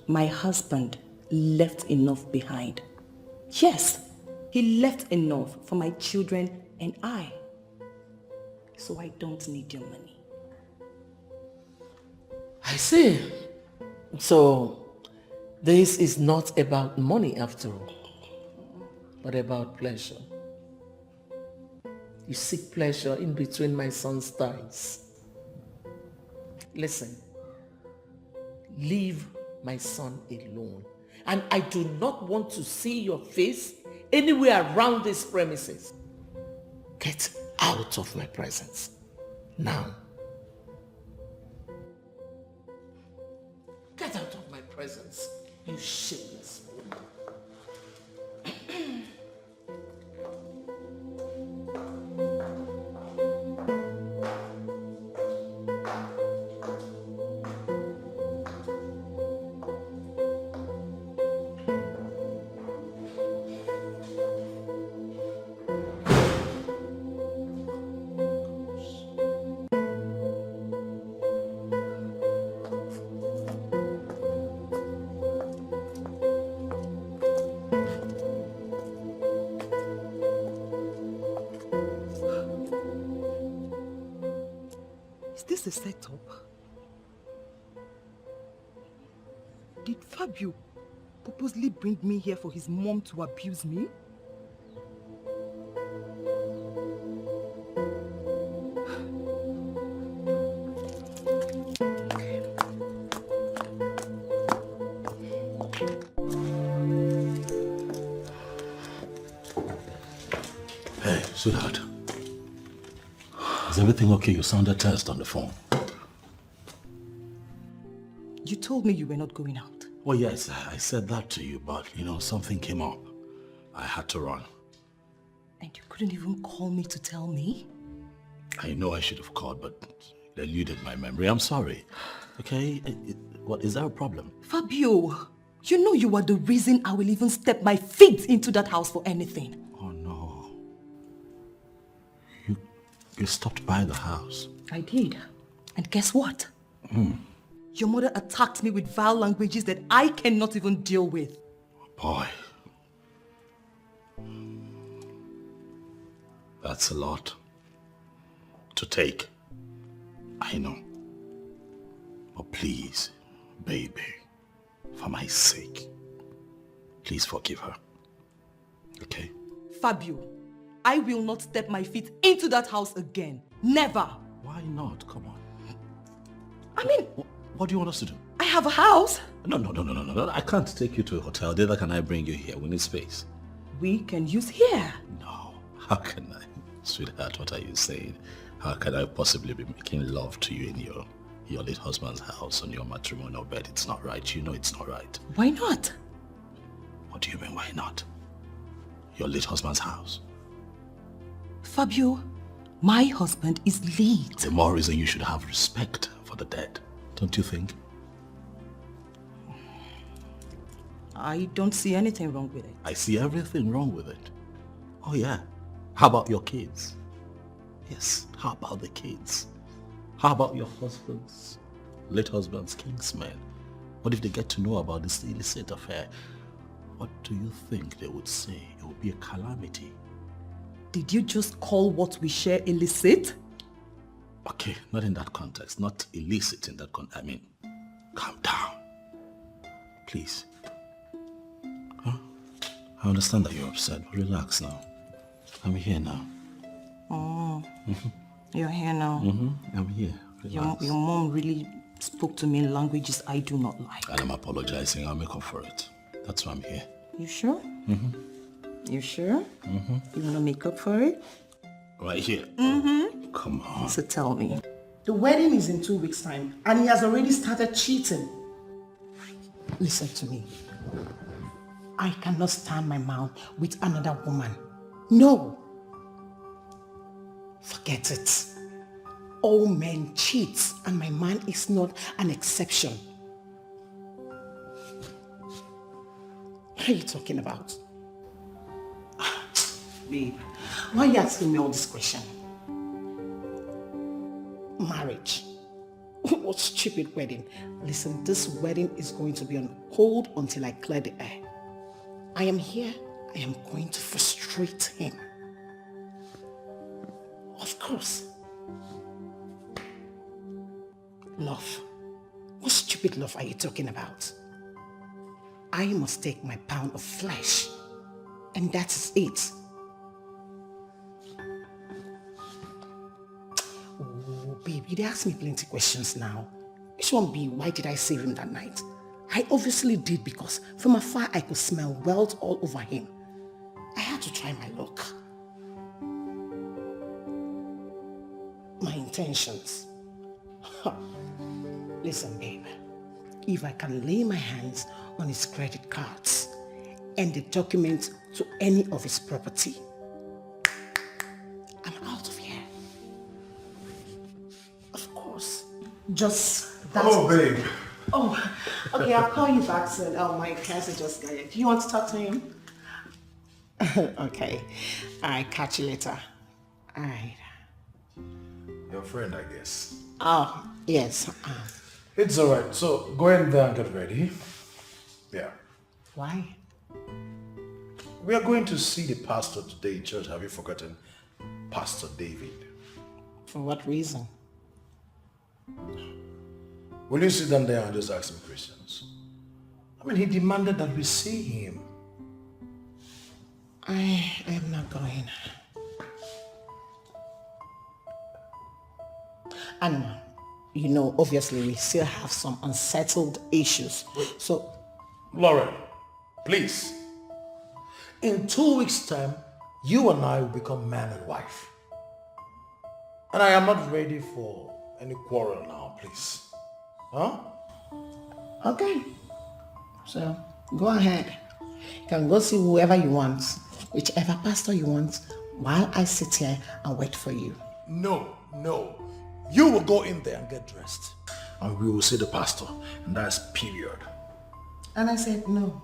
my husband left enough behind. Yes, he left enough for my children and I. So I don't need your money. I see. So, this is not about money after all, but about pleasure. You seek pleasure in between my son's thighs. Listen, leave my son alone. And I do not want to see your face anywhere around these premises. Get out of my presence. Now. Get out of my presence, you shameless woman. Is this a setup? Did Fabio purposely bring me here for his mom to abuse me? Sweetheart, is everything okay? You sounded tense on the phone. You told me you were not going out. Well, yes, I said that to you, but, something came up. I had to run. And you couldn't even call me to tell me? I know I should have called, but it eluded my memory. I'm sorry. Okay? What, is there a problem? Fabio, you know you are the reason I will even step my feet into that house for anything. Oh, no. You stopped by the house. I did. And guess what? Your mother attacked me with vile languages that I cannot even deal with. Boy. That's a lot to take. I know. But please, baby, for my sake, please forgive her. Okay? Fabio, I will not step my feet into that house again. Never. Why not? Come on. I mean... What do you want us to do? I have a house. No. I can't take you to a hotel. Neither can I bring you here. We need space. We can use here. No. How can I? Sweetheart, what are you saying? How can I possibly be making love to you in your late husband's house on your matrimonial bed? It's not right. You know it's not right. Why not? What do you mean, why not? Your late husband's house. Fabio, my husband is late. The more reason you should have respect for the dead. Don't you think? I don't see anything wrong with it. I see everything wrong with it. Oh yeah. How about your kids? Yes, how about the kids? How about your late husband's kingsmen? What if they get to know about this illicit affair? What do you think they would say? It would be a calamity. Did you just call what we share illicit? Okay, not in that context. Not illicit in that context. I mean, calm down. Please. Huh? I understand that you're upset, but relax now. I'm here now. Oh, you're here now. I'm here. Your mom really spoke to me in languages I do not like. And I'm apologizing. I'll make up for it. That's why I'm here. You sure? You sure? You want to make up for it? Right here. Come on. So tell me. The wedding is in 2 weeks' time, and he has already started cheating. Listen to me. I cannot stand my mouth with another woman. No. Forget it. All men cheat, and my man is not an exception. What are you talking about? Babe, why are you asking me all this question? Marriage. What stupid wedding. Listen, this wedding is going to be on hold until I clear the air. I am here. I am going to frustrate him. Of course. Love. What stupid love are you talking about? I must take my pound of flesh. And that is it. Oh, babe, you asked me plenty of questions now. Which one be, why did I save him that night? I obviously did because from afar I could smell wealth all over him. I had to try my luck. My intentions. Listen, babe. If I can lay my hands on his credit cards and the documents to any of his property, I'm out of here. Of course. Just that. Oh, babe. Oh, okay, I'll call you back soon. Oh, my cousin just got it. Do you want to talk to him? Okay. All right, catch you later. All right. Your friend, I guess. Oh, yes. It's all right. So go in there and get ready. Yeah. Why? We are going to see the pastor today in church. Have you forgotten Pastor David? For what reason? Will you sit down there and just ask him questions? I mean, he demanded that we see him. I am not going. And, you know, obviously we still have some unsettled issues. So, Lauren, please. In 2 weeks' time, you and I will become man and wife. And I am not ready for any quarrel now, please. Huh? Okay. So, go ahead. You can go see whoever you want, whichever pastor you want, while I sit here and wait for you. No. You will go in there and get dressed. And we will see the pastor. And that's period. And I said no.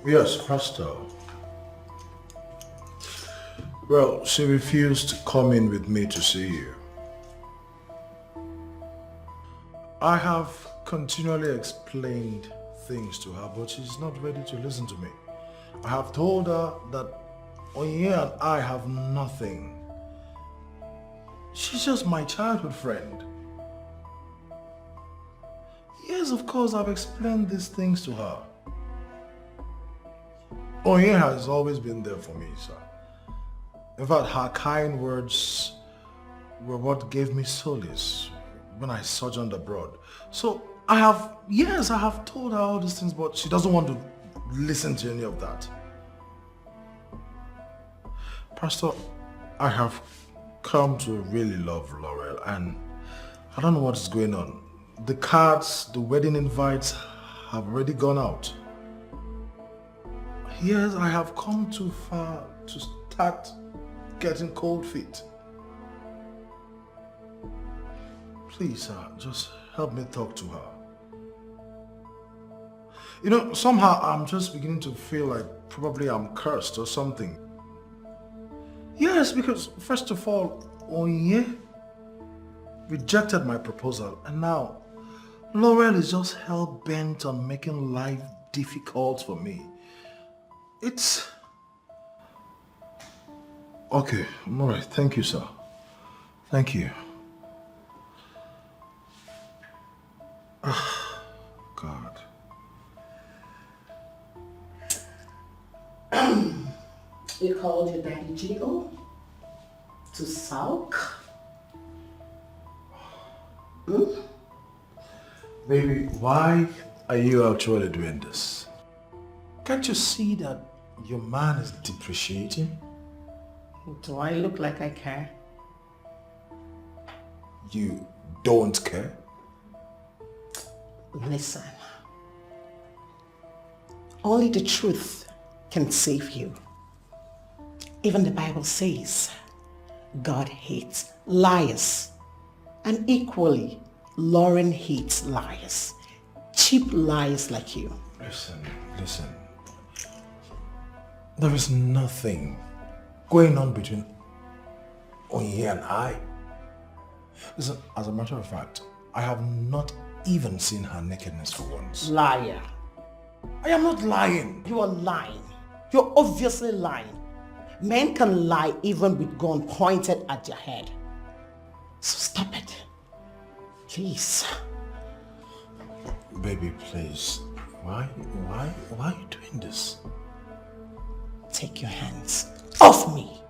Yes, pastor. Well, she refused to come in with me to see you. I have continually explained things to her, but she's not ready to listen to me. I have told her that Onyi and I have nothing. She's just my childhood friend. Yes, of course, I've explained these things to her. Onyi has always been there for me, sir. In fact, her kind words were what gave me solace when I sojourned abroad. So I have told her all these things, but she doesn't want to listen to any of that. Pastor, I have come to really love Laurel, and I don't know what is going on. The cards, the wedding invites have already gone out. Yes, I have come too far to start getting cold feet. Please, sir, just help me talk to her. You know, somehow I'm just beginning to feel like probably I'm cursed or something. Yes, because first of all, Onyi rejected my proposal, and now Laurel is just hell-bent on making life difficult for me. It's... Okay, I'm alright. Thank you, sir. Thank you. God. You called your daddy Jiggle to sulk? Baby, why are you actually doing this? Can't you see that your man is depreciating? Do I look like I care? You don't care? Listen. Only the truth can save you. Even the Bible says God hates liars. And equally, Lauren hates liars. Cheap liars like you. Listen. There is nothing going on between Onyi and I. Listen, as a matter of fact, I have not even seen her nakedness for once. Liar. I am not lying. You are lying. You're obviously lying. Men can lie even with gun pointed at their head. So stop it. Please. Baby, please. Why are you doing this? Take your hands off me.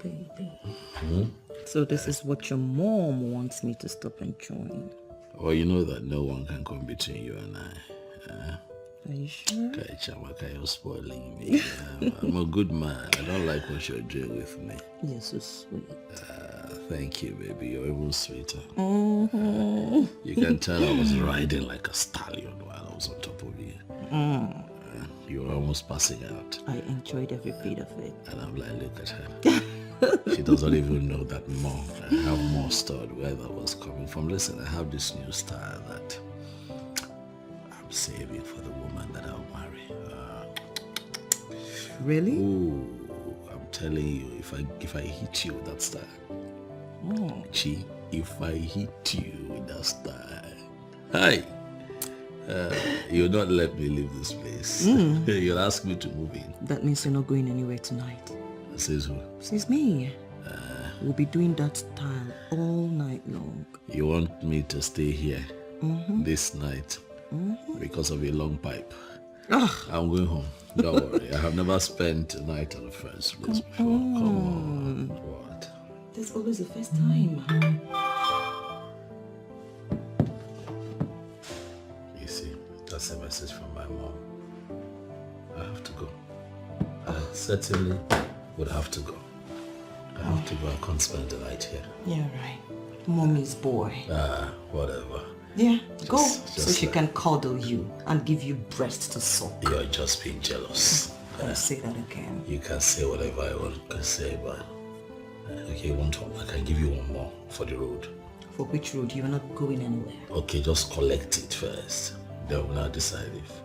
Baby. So this is what your mom wants me to stop enjoying. Well, you know that no one can come between you and I. Are you sure? You're spoiling me. I'm a good man. I don't like what you're doing with me. You're so sweet. Thank you, baby. You're even sweeter. Mm-hmm. You can tell I was riding like a stallion while I was on top of you. You were almost passing out. I enjoyed every bit of it. And I'm like, look at her. She doesn't even know that I have more stored where that was coming from. Listen, I have this new style that I'm saving for the woman that I'll marry. Really? Ooh, I'm telling you, if I hit you with that style, Chi, if I hit you with that style, hi, you'll not let me leave this place. You'll ask me to move in. That means you're not going anywhere tonight. Says who? Says me. We'll be doing that style all night long. You want me to stay here this night because of a long pipe? I'm going home. Don't worry. I have never spent a night at a friend's place before. Come on. What? That's always the first time. You see, that's a message from my mom. I have to go. I certainly would have to go. I have to go. I can't spend the night here. Yeah, right. Mommy's boy. Whatever. Yeah, go so she like- can cuddle you and give you breast to suck. You're just being jealous. Don't say that again. You can say whatever I want to say, but okay, one time I can give you one more for the road. For which road? You're not going anywhere. Okay, just collect it first. Then we'll now decide if.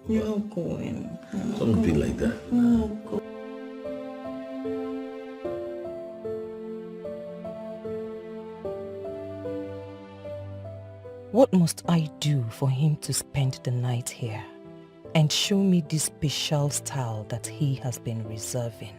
You're not going. Don't be like that. No, go. What must I do for him to spend the night here and show me this special style that he has been reserving?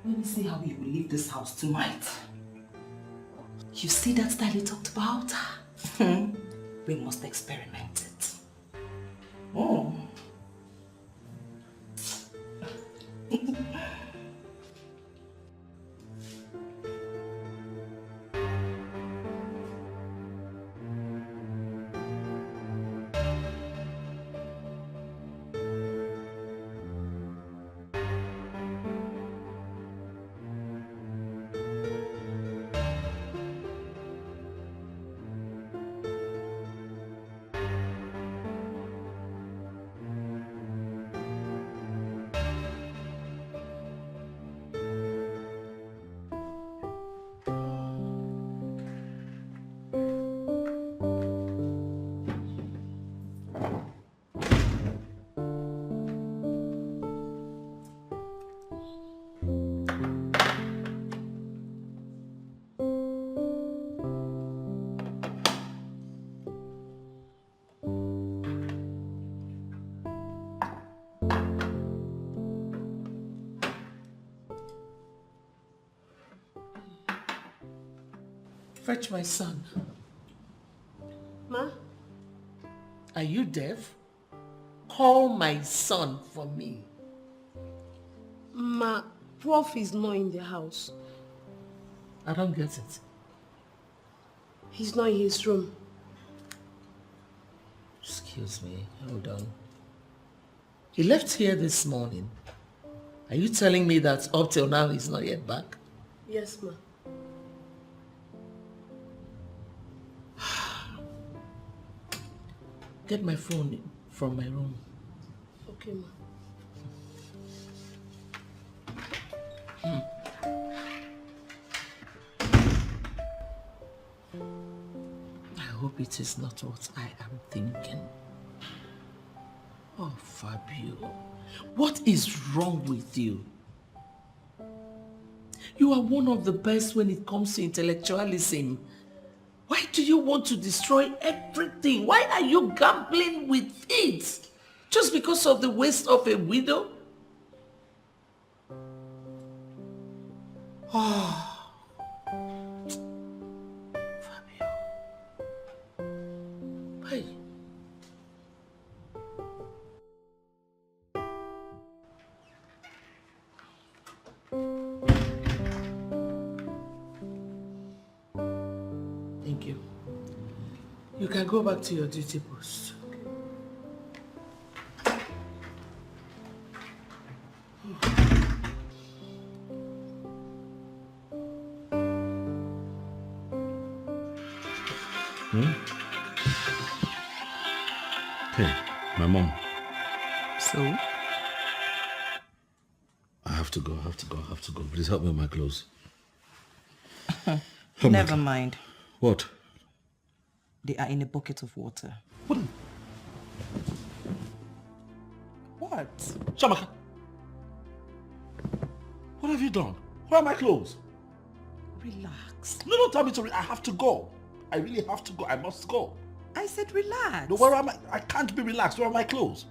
Let me see how you will leave this house tonight. You see that style you talked about? We must experiment it. Oh. Fetch my son. Ma? Are you deaf? Call my son for me. Ma, Prof is not in the house. I don't get it. He's not in his room. Excuse me, hold on. He left here this morning. Are you telling me that up till now he's not yet back? Yes, ma. Get my phone from my room. Okay, ma. I hope it is not what I am thinking. Oh, Fabio, what is wrong with you? You are one of the best when it comes to intellectualism. Why do you want to destroy everything? Why are you gambling with it? Just because of the waste of a widow? Oh. Fabio. Hey. Thank you. You can go back to your duty post. Hey, my mom. So? I have to go. Please help me with my clothes. Oh my Never God. mind. What? They are in a bucket of water. What? Shamaka, what have you done? Where are my clothes? Relax. No, don't tell me to. I have to go. I really have to go. I must go. I said relax. No, where am I can't be relaxed. Where are my clothes?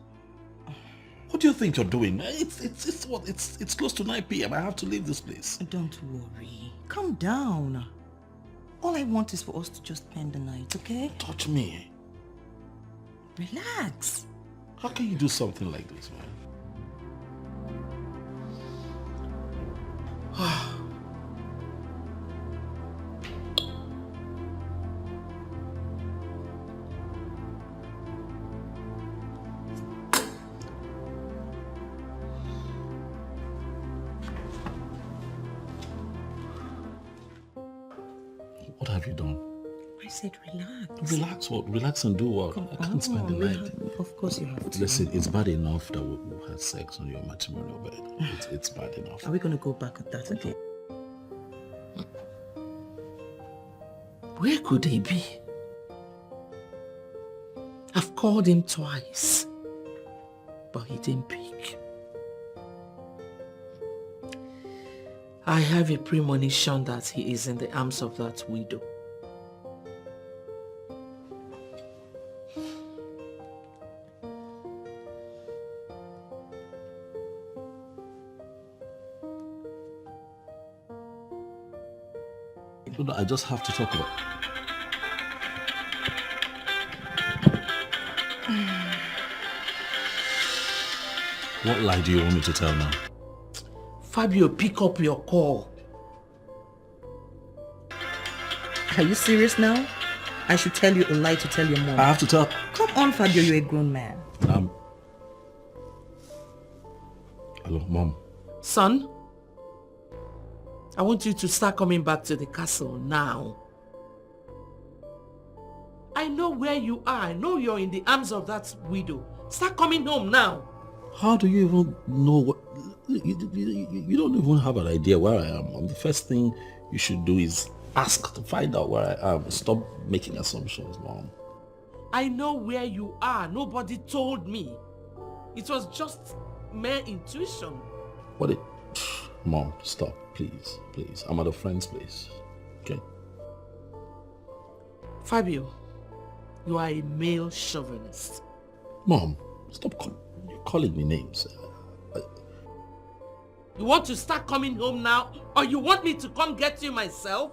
What do you think you're doing? It's close to 9 p.m. I have to leave this place. Don't worry. Calm down. All I want is for us to just spend the night, okay? Touch me. Relax. How can you do something like this, man? What have you done? I said relax. Relax what? Relax and do what? I can't spend the night. Of course you have to. Listen, it's bad enough that we had sex on your matrimonial bed. It's bad enough. Are we going to go back at that again? Where could he be? I've called him twice, but he didn't pick. I have a premonition that he is in the arms of that widow. No, I just have to talk about. What lie do you want me to tell now? Fabio, pick up your call. Are you serious now? I should tell you a lie to tell your mom. I have to tell. Come on, Fabio, you're a grown man. Hello, Mom. Son, I want you to start coming back to the castle now. I know where you are. I know you're in the arms of that widow. Start coming home now. How do you even know what... You don't even have an idea where I am. The first thing you should do is ask to find out where I am. Stop making assumptions, Mom. I know where you are. Nobody told me. It was just mere intuition. What it... Mom, stop. Please, please. I'm at a friend's place. Okay? Fabio, you are a male chauvinist. Mom, stop calling me names. You want to start coming home now, or you want me to come get you myself?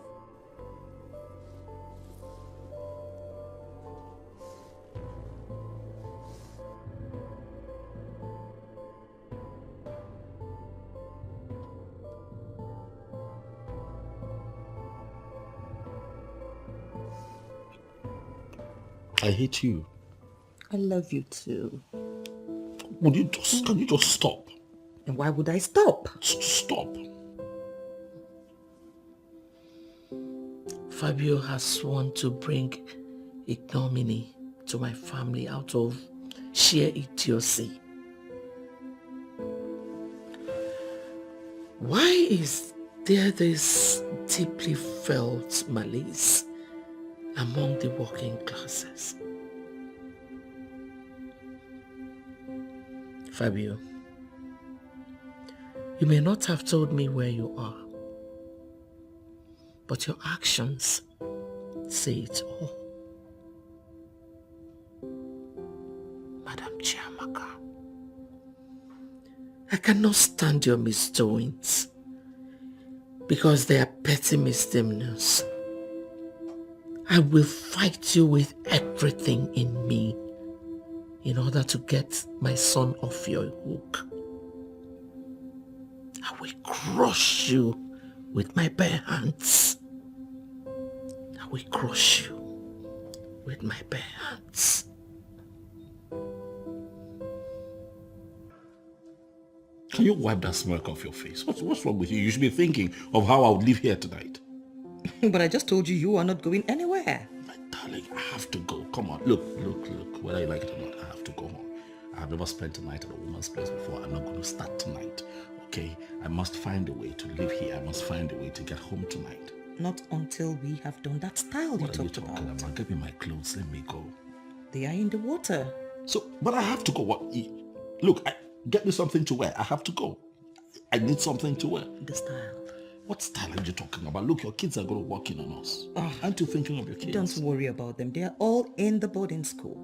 I hate you. I love you too. Can you just stop? And why would I stop? Stop. Fabio has sworn to bring ignominy to my family out of sheer idiocy. Why is there this deeply felt malaise among the working classes? Fabio, you may not have told me where you are, but your actions say it all. Madam Chiamaka, I cannot stand your misdoings because they are petty misdemeanors. I will fight you with everything in me in order to get my son off your hook. I will crush you with my bare hands. I will crush you with my bare hands. Can you wipe that smirk off your face? What's wrong with you? You should be thinking of how I would live here tonight. But I just told you you are not going anywhere. My darling, I have to go. Come on. Look. Whether you like it or not, I have to go home. I have never spent a night at a woman's place before. I'm not going to start tonight. Okay? I must find a way to live here. I must find a way to get home tonight. Not until we have done that style you What are you talked talking about. about? Give me my clothes, let me go. They are in the water. So, but I have to go. What? Look, get me something to wear. I have to go. I need something to wear. The style. What style are you talking about? Look, your kids are going to walk in on us. Aren't you thinking of your kids? Don't worry about them. They are all in the boarding school.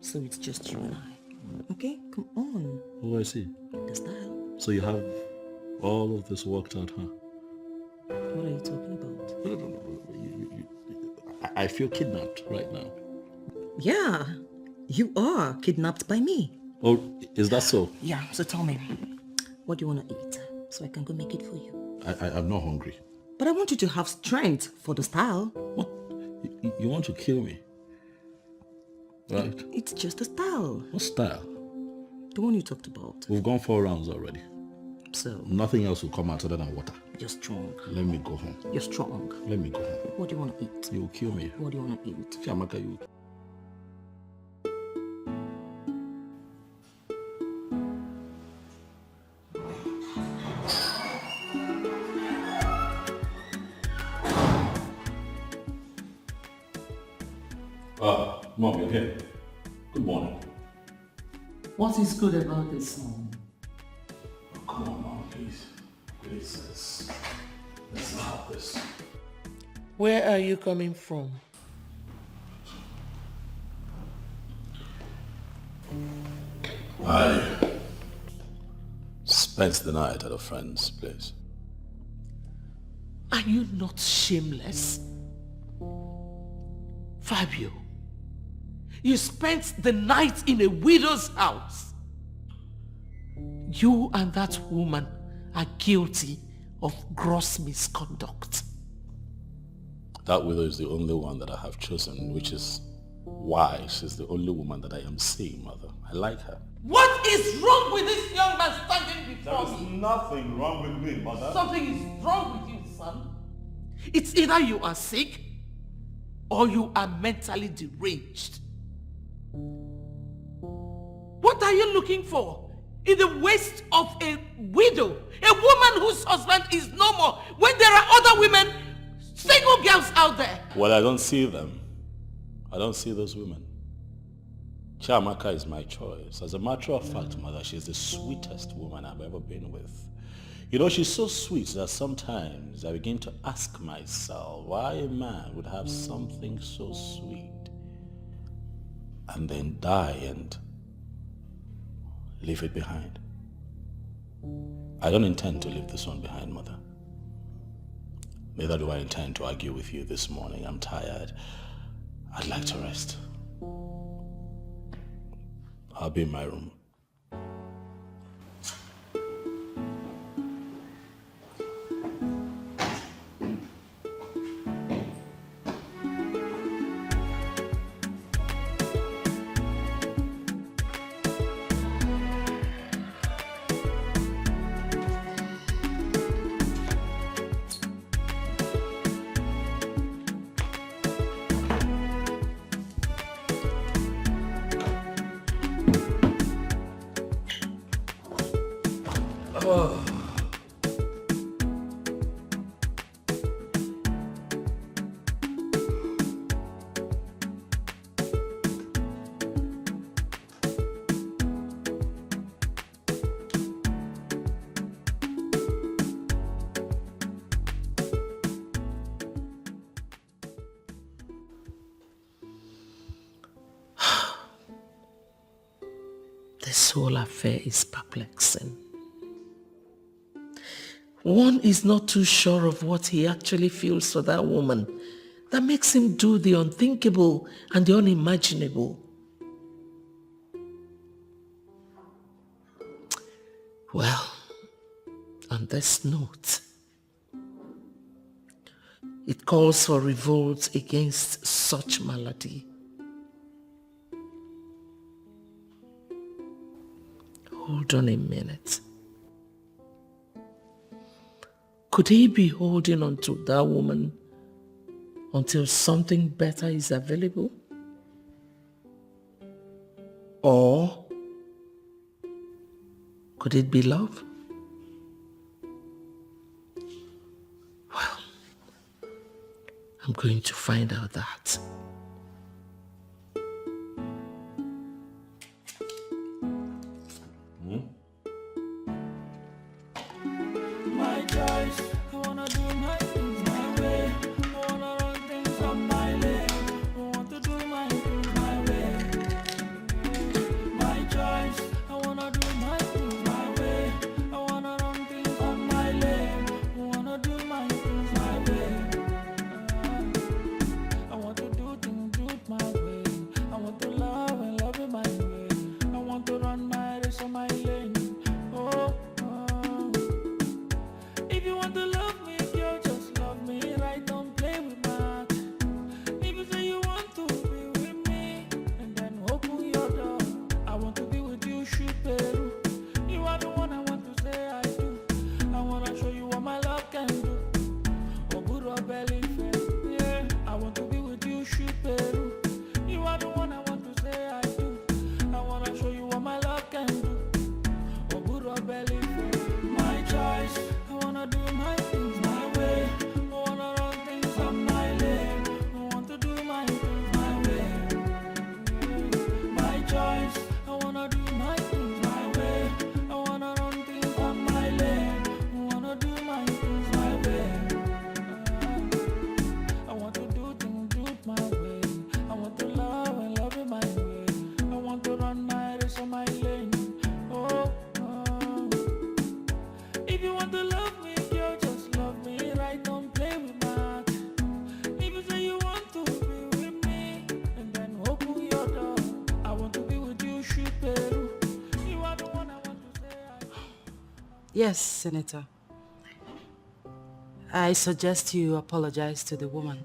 So it's just you and I. Okay? Come on. Oh, I see. The style. So you have all of this worked out, huh? What are you talking about? No. I feel kidnapped right now. Yeah. You are kidnapped by me. Oh, is that so? Yeah, so tell me, what do you want to eat so I can go make it for you? I'm not hungry. But I want you to have strength for the style. What? You want to kill me? Right? It's just a style. What style? The one you talked about. We've gone 4 rounds already. So? Nothing else will come out other than water. You're strong. Let me go home. You're strong. Let me go home. What do you want to eat? You will kill me. What do you want to eat? Chiamaka, you... Mom, you're here. Good morning. What is good about this morning? Oh, come on, Mom, please. Please, let's not have this. Where are you coming from? I spent the night at a friend's place. Are you not shameless? Fabio, you spent the night in a widow's house. You and that woman are guilty of gross misconduct. That widow is the only one that I have chosen, which is why she's the only woman that I am seeing, Mother. I like her. What is wrong with this young man standing before me? There is nothing wrong with me, Mother. Something is wrong with you, son. It's either you are sick or you are mentally deranged. What are you looking for in the waist of a widow? A woman whose husband is no more, when there are other women, single girls out there. Well, I don't see them. I don't see those women. Chiamaka is my choice. As a matter of fact, Mother, she's the sweetest woman I've ever been with. You know, she's so sweet that sometimes I begin to ask myself why a man would have something so sweet and then die and leave it behind. I don't intend to leave this one behind, Mother. Neither do I intend to argue with you this morning. I'm tired. I'd like to rest. I'll be in my room. This whole affair is perplexing. One is not too sure of what he actually feels for that woman that makes him do the unthinkable and the unimaginable. Well, on this note, it calls for revolt against such malady. Hold on a minute. Could he be holding on to that woman until something better is available? Or could it be love? Well, going to find out that. My choice, I wanna do my things my way. I wanna run things up my lane. I want to do my things my way. My choice, I wanna do my things my way. I wanna run things up my lane. I wanna do my things my way. I want to do things my way. I want to love and love it my way. I want to run my race on my lane. Oh. If you want to love me, girl, just love me right, don't play with my heart. If you say you want to be with me, and then open your door. I want to be with you, shoot Peru. You are the one I want to say I do. I want to show you what my love can do. Oh, good or belly fat, yeah. I want to be with you, shoot Peru. You are the one I want to say I do. I want to show you what my love can do. Oh, good or belly fat, my choice. I wanna do my things my way. I wanna run things up my lane. I want to do my things my way. My choice. I wanna do my things my way. I wanna run things up my lane. I wanna do my things my way. I want to do things my way. I want to love and love it my way. I want to run my race on my lane. Oh. If you want to love me, girl, just love me right, don't play with my heart. If you say you want to be with me, and then open your door. I want to be with you, shoot Peru. You are the one I want to say I do. Yes, Senator. I suggest you apologize to the woman.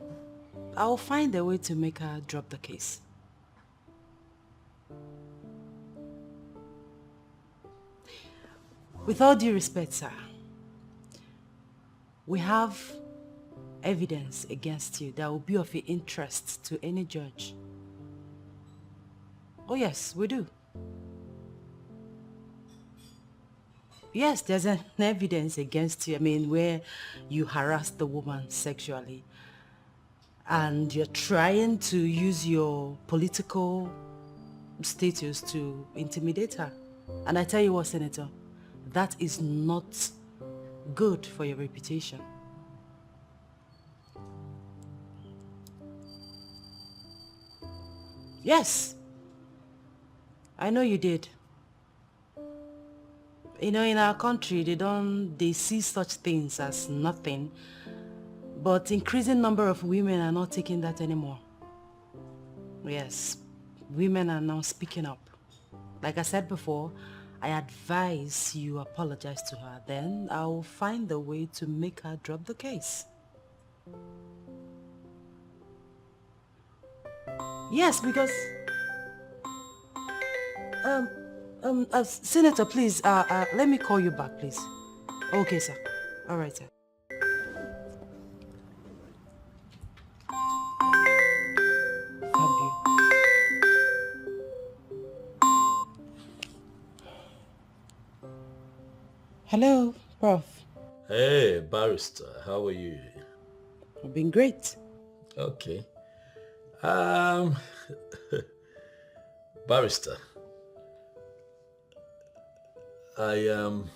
I'll find a way to make her drop the case. With all due respect, sir, we have evidence against you that will be of interest to any judge. Oh yes, we do. Yes, there's an evidence against you. I mean, where you harassed the woman sexually and you're trying to use your political status to intimidate her. And I tell you what, Senator, that is not good for your reputation. Yes, I know you did. You know, in our country, they see such things as nothing, but increasing number of women are not taking that anymore. Yes, women are now speaking up. Like I said before, I advise you apologize to her, then I'll find a way to make her drop the case. Yes, because Senator, please, let me call you back, please. Okay, sir. All right, sir. Fabio. Hello, Prof. Hey, barrister, how are you? I've been great. Okay. Barrister, You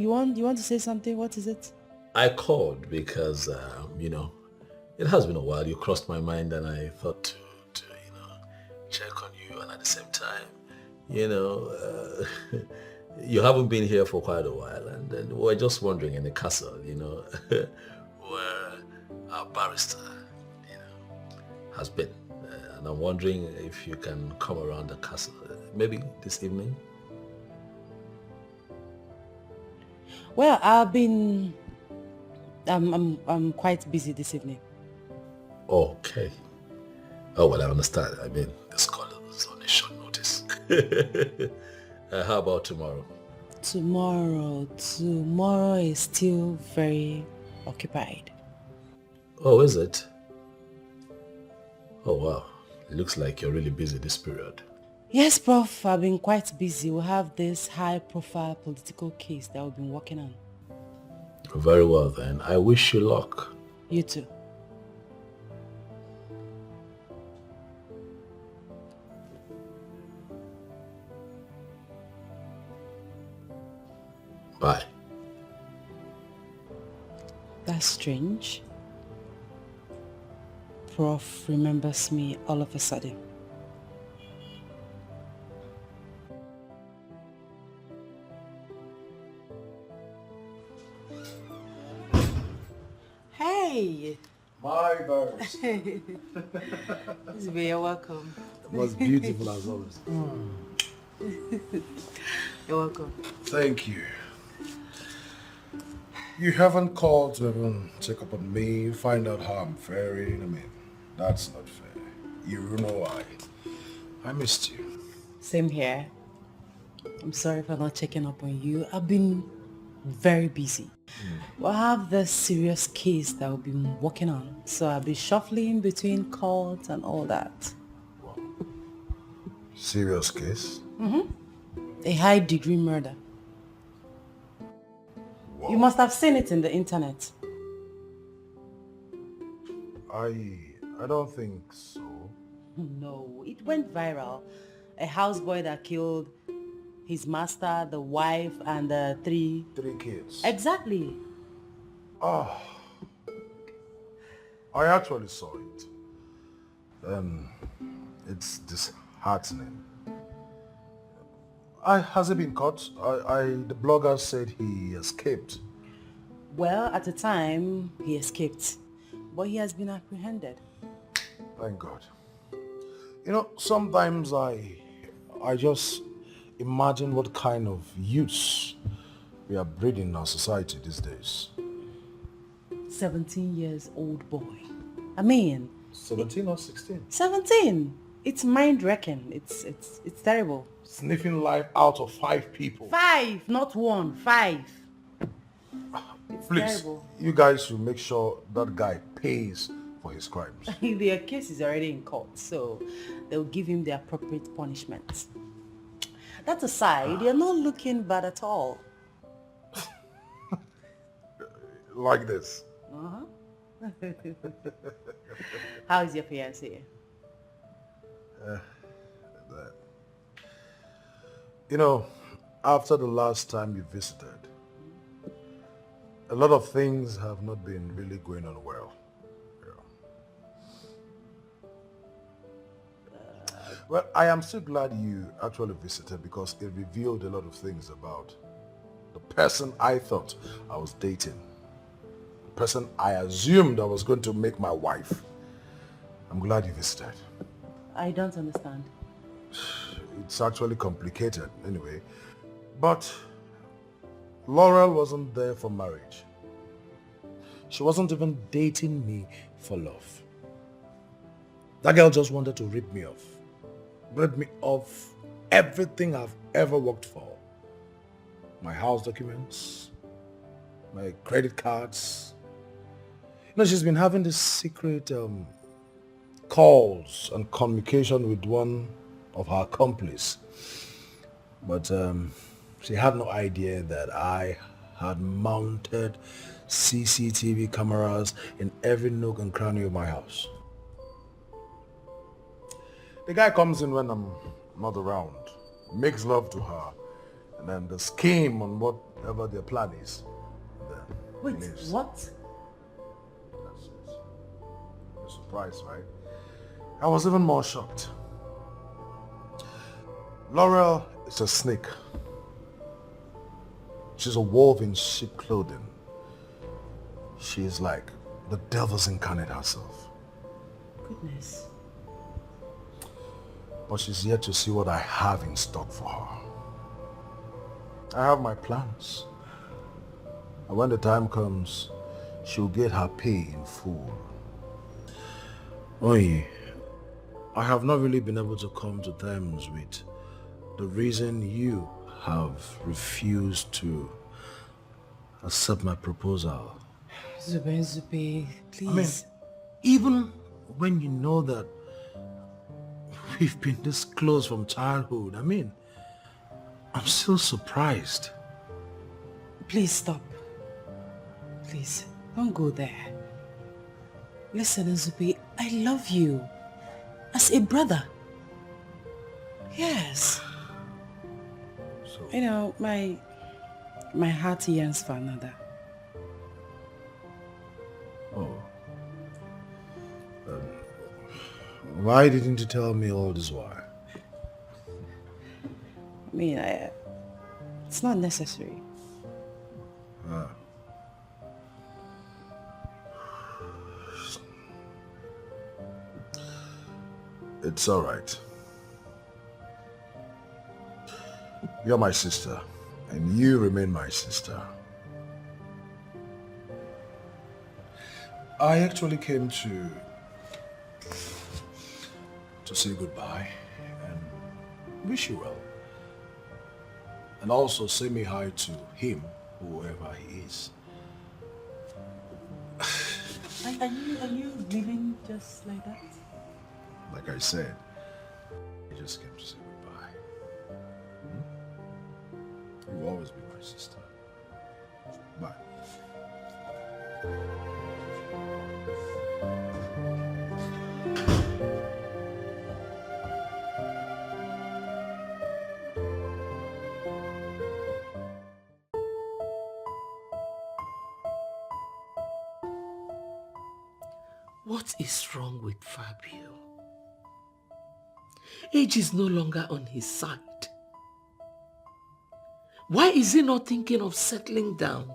want to say something? What is it? I called because it has been a while. You crossed my mind, and I thought to check on you, and at the same time, you haven't been here for quite a while, and then we're just wondering in the castle, where our barrister, has been, and I'm wondering if you can come around the castle, maybe this evening. Well, I'm quite busy this evening. Okay. Oh, well, I understand. I mean, this call is on a short notice. How about tomorrow? Tomorrow is still very occupied. Oh, is it? Oh, wow. It looks like you're really busy this period. Yes, Prof. I've been quite busy. We have this high-profile political case that we've been working on. Very well then. I wish you luck. You too. Bye. That's strange. Prof remembers me all of a sudden. Hey! My birds. You're welcome. It was beautiful as always. You're welcome. Thank you. You haven't called to even check up on me, find out how I'm faring. I mean, that's not fair. You know why. I missed you. Same here. I'm sorry for not checking up on you. I've been very busy. Well, I have this serious case that I'll be working on, so I'll be shuffling between calls and all that. Serious case? A high-degree murder. Whoa. You must have seen it in the internet. I don't think so. No, it went viral. A houseboy that killed his master, the wife, and the three kids. Exactly. Oh, I actually saw it. It's disheartening. Has he been caught? The blogger said he escaped. Well, at the time, he escaped, but he has been apprehended. Thank God. You know, sometimes I just imagine what kind of youths we are breeding in our society these days. 17 years old boy. I mean... 17 or 16? 17! It's mind-wrecking. It's terrible. Sniffing life out of 5 people. 5, not 1. 5. It's Please, terrible. you guys should make sure that guy pays for his crimes. Their case is already in court, so they'll give him the appropriate punishment. That aside, you're not looking bad at all. Like this. How is your fiancé? You know, after the last time you visited, a lot of things have not been really going on well. Well, I am still glad you actually visited because it revealed a lot of things about the person I thought I was dating. The person I assumed I was going to make my wife. I'm glad you visited. I don't understand. It's actually complicated anyway. But Laurel wasn't there for marriage. She wasn't even dating me for love. That girl just wanted to rip me off. Rip me off everything I've ever worked for. My house documents, my credit cards. You know, she's been having this secret calls and communication with one of her accomplices. But she had no idea that I had mounted CCTV cameras in every nook and cranny of my house. The guy comes in when I'm not around, makes love to her, and then the scheme on whatever their plan is. Wait, what? That's it. You're surprised, right? I was even more shocked. Laurel is a snake. She's a wolf in sheep clothing. She's like the devil's incarnate herself. Goodness. But she's yet to see what I have in stock for her. I have my plans. And when the time comes, she'll get her pay in full. Onyi, I have not really been able to come to terms with the reason you have refused to accept my proposal. Zube, please. I mean, even when you know that we've been this close from childhood, I mean, I'm still surprised. Please stop. Please, don't go there. Listen, Nzubi, I love you. As a brother. Yes. So, You know, my heart yearns for another. oh. Why didn't you tell me all this while? I mean, it's not necessary. Ah. It's all right. You're my sister, and you remain my sister. I actually came to say goodbye and wish you well. And also say me hi to him, whoever he is. Are you leaving just like that? Like I said, I just came to say goodbye. You will always be my sister. Bye. What is wrong with Fabio? Age is no longer on his side. Why is he not thinking of settling down?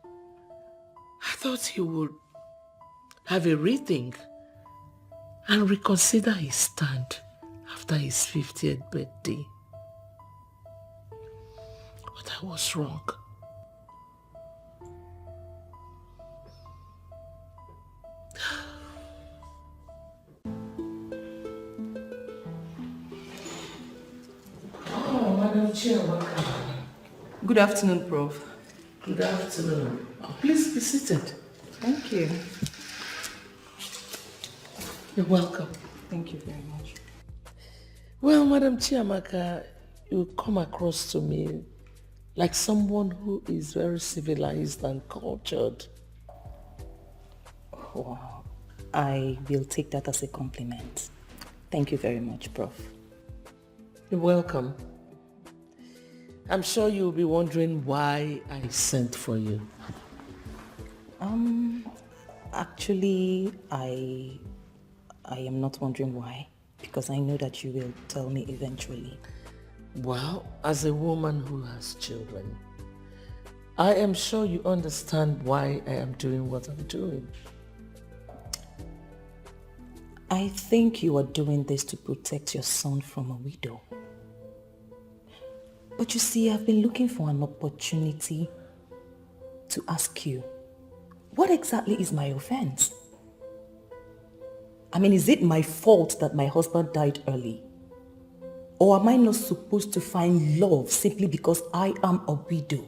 I thought he would have a rethink and reconsider his stand after his 50th birthday. But I was wrong. Oh, Madam Chair, welcome. Good afternoon, Prof. Good afternoon. Oh, please be seated. Thank you. You're welcome. Thank you very much. Well, Madam Chiamaka, you come across to me like someone who is very civilized and cultured. Wow. I will take that as a compliment. Thank you very much, Prof. You're welcome. I'm sure you'll be wondering why I sent for you. Actually, I am not wondering why, because I know that you will tell me eventually. Well, as a woman who has children, I am sure you understand why I am doing what I'm doing. I think you are doing this to protect your son from a widow. But you see, I've been looking for an opportunity to ask you, what exactly is my offense? I mean, is it my fault that my husband died early? Or am I not supposed to find love simply because I am a widow?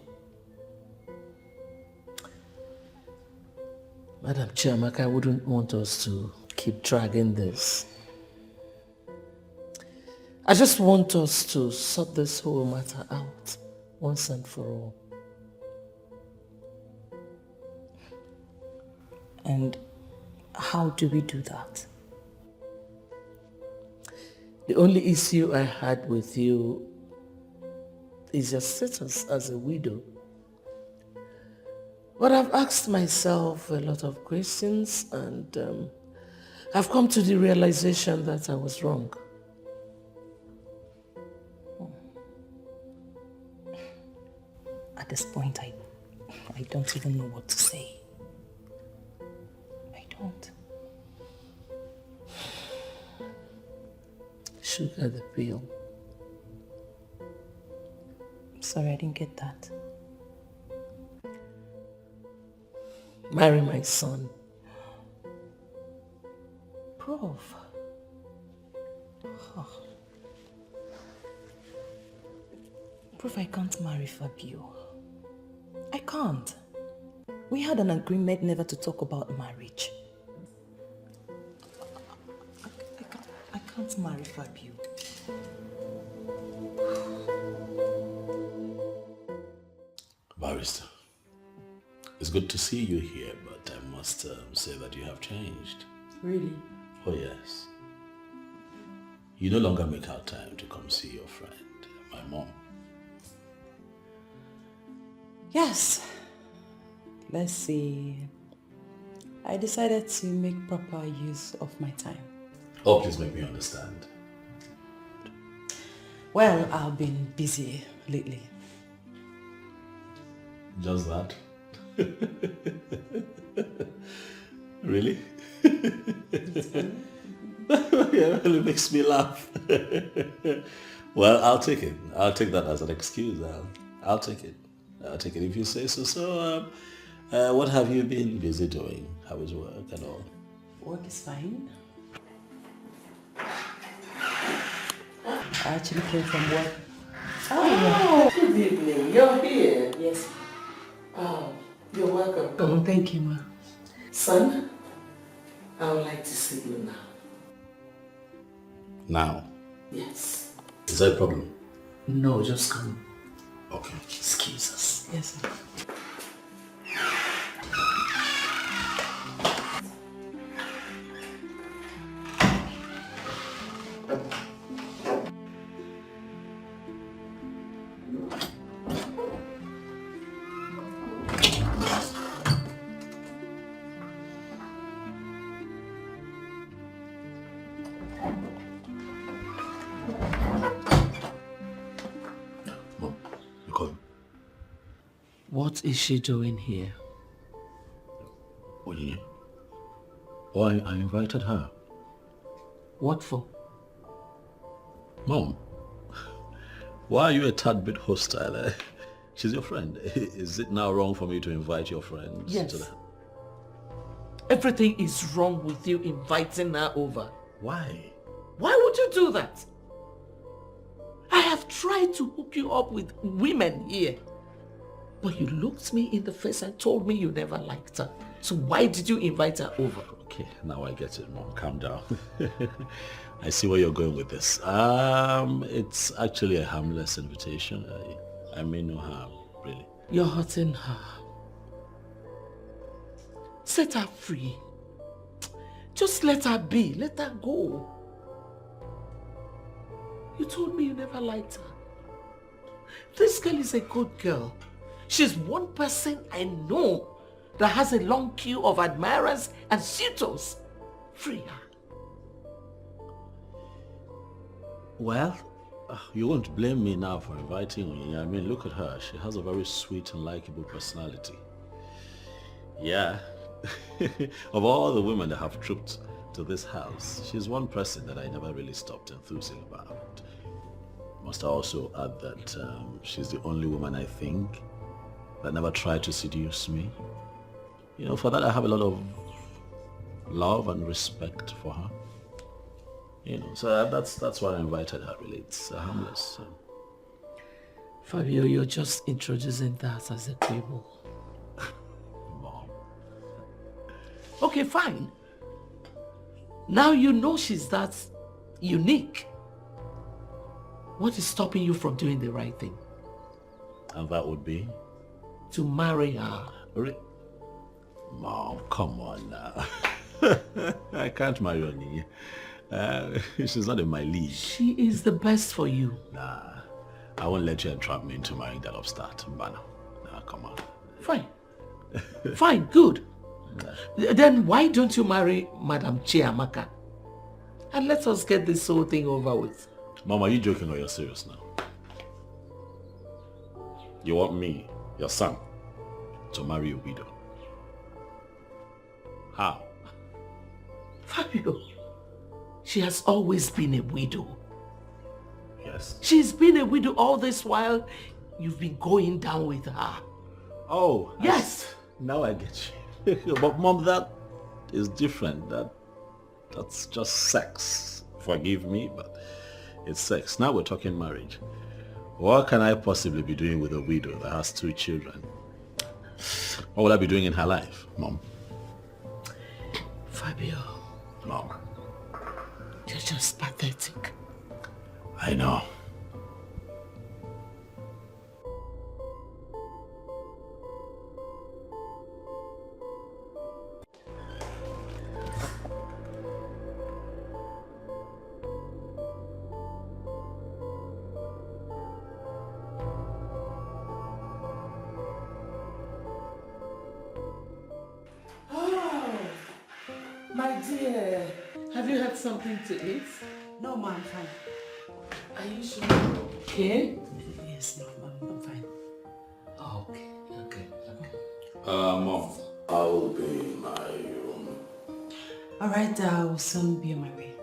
Madam Chiamaka, I wouldn't want us to keep dragging this. I just want us to sort this whole matter out once and for all. And how do we do that? The only issue I had with you is your status as a widow. But I've asked myself a lot of questions and I've come to the realization that I was wrong. At this point, I don't even know what to say. I don't. Sugar the pill. Sorry, I didn't get that. Marry my son. Prof. Oh. Prof, I can't marry Fabio. I can't. We had an agreement never to talk about marriage. I can't marry Fabio. Barrister, It's good to see you here, but I must say that you have changed. Really? Oh yes. You no longer make out time to come see your friend, my mom. Yes. Let's see. I decided to make proper use of my time. Oh, please make me understand. Well, I've been busy lately. Just that? Really? It really makes me laugh. Well, I'll take it. I'll take that as an excuse. I'll take it. I'll take it if you say so. So, what have you been busy doing? How is work and all? Work is fine. I actually came from work. Oh, good evening. You're here. Yes. Oh, you're welcome. Oh, thank you, ma. Son, I would like to see you now. Now? Yes. Is that a problem? No, just come. Okay. Excuse us. Yes, sir. What is she doing here? Onyi. Why, I invited her. What for? Mom, why are you a tad bit hostile? She's your friend. Is it now wrong for me to invite your friends? Yes. To the... Everything is wrong with you inviting her over. Why? Why would you do that? I have tried to hook you up with women here. But you looked me in the face and told me you never liked her. So why did you invite her over? Okay, now I get it, Mom. Calm down. I see where you're going with this. It's actually a harmless invitation. I mean no harm, really. You're hurting her. Set her free. Just let her be. Let her go. You told me you never liked her. This girl is a good girl. She's one person I know that has a long queue of admirers and suitors. Free her. Well, you won't blame me now for inviting Onyi. I mean, look at her. She has a very sweet and likable personality. Yeah. Of all the women that have trooped to this house, she's one person that I never really stopped enthusing about. Must I also add that she's the only woman I think that never tried to seduce me. You know, for that I have a lot of love and respect for her. You know, so that's why I invited her, really. It's harmless. Fabio, you're just introducing that as a quibble. Mom. Okay, fine. Now you know she's that unique. What is stopping you from doing the right thing? And that would be? To marry her. Mom, come on now. I can't marry Onyi. She's not in my league. She is the best for you. Nah, I won't let you entrap me into marrying that upstart. Nah, come on. Fine. Fine, good. Then why don't you marry Madam Chiamaka? And let us get this whole thing over with. Mom, are you joking or you're serious now? You want me, your son, to marry a widow? How? Fabio, she has always been a widow. Yes. She's been a widow all this while you've been going down with her. Oh. Yes. Now I get you. But Mom, that is different. That's just sex. Forgive me, but it's sex. Now we're talking marriage. What can I possibly be doing with a widow that has 2 children? What will I be doing in her life, Mom? Fabio. Mom. You're just pathetic. I know. dear. Have you had something to eat? No, ma, I'm fine. Are you sure you're okay? Yes, no, I'm fine. Oh, okay. Mom, I'll be in my room. All right, I'll soon be on my way.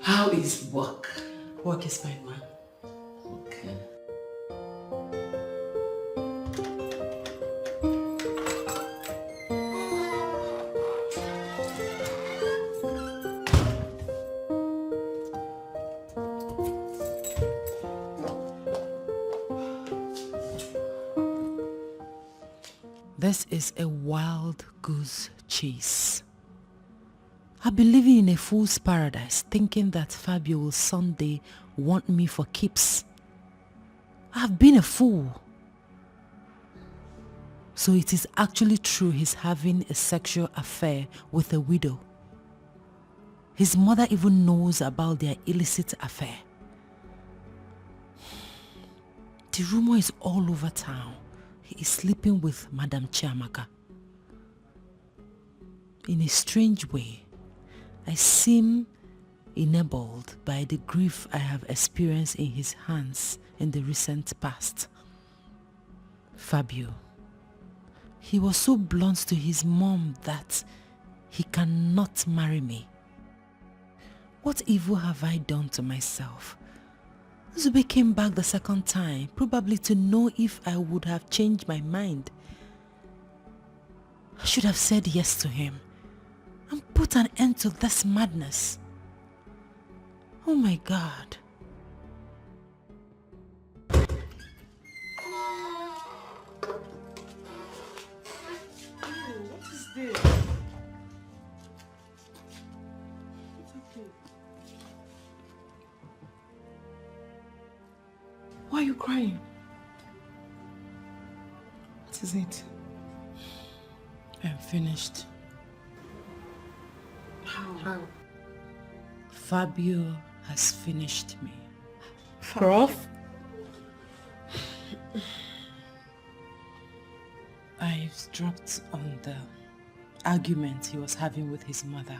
How is work? Work is fine, ma. Okay. This is a wild goose chase. I've been living in a fool's paradise thinking that Fabio will someday want me for keeps. I've been a fool. So it is actually true he's having a sexual affair with a widow. His mother even knows about their illicit affair. The rumor is all over town. He is sleeping with Madam Chiamaka. In a strange way, I seem enabled by the grief I have experienced in his hands in the recent past. Fabio. He was so blunt to his mom that he cannot marry me. What evil have I done to myself? Zube came back the second time, probably to know if I would have changed my mind. I should have said yes to him and put an end to this madness. Oh my God. What is this? Why are you crying? What is it? I'm finished. How? Fabio has finished me. Prof? I eavesdropped on the argument he was having with his mother.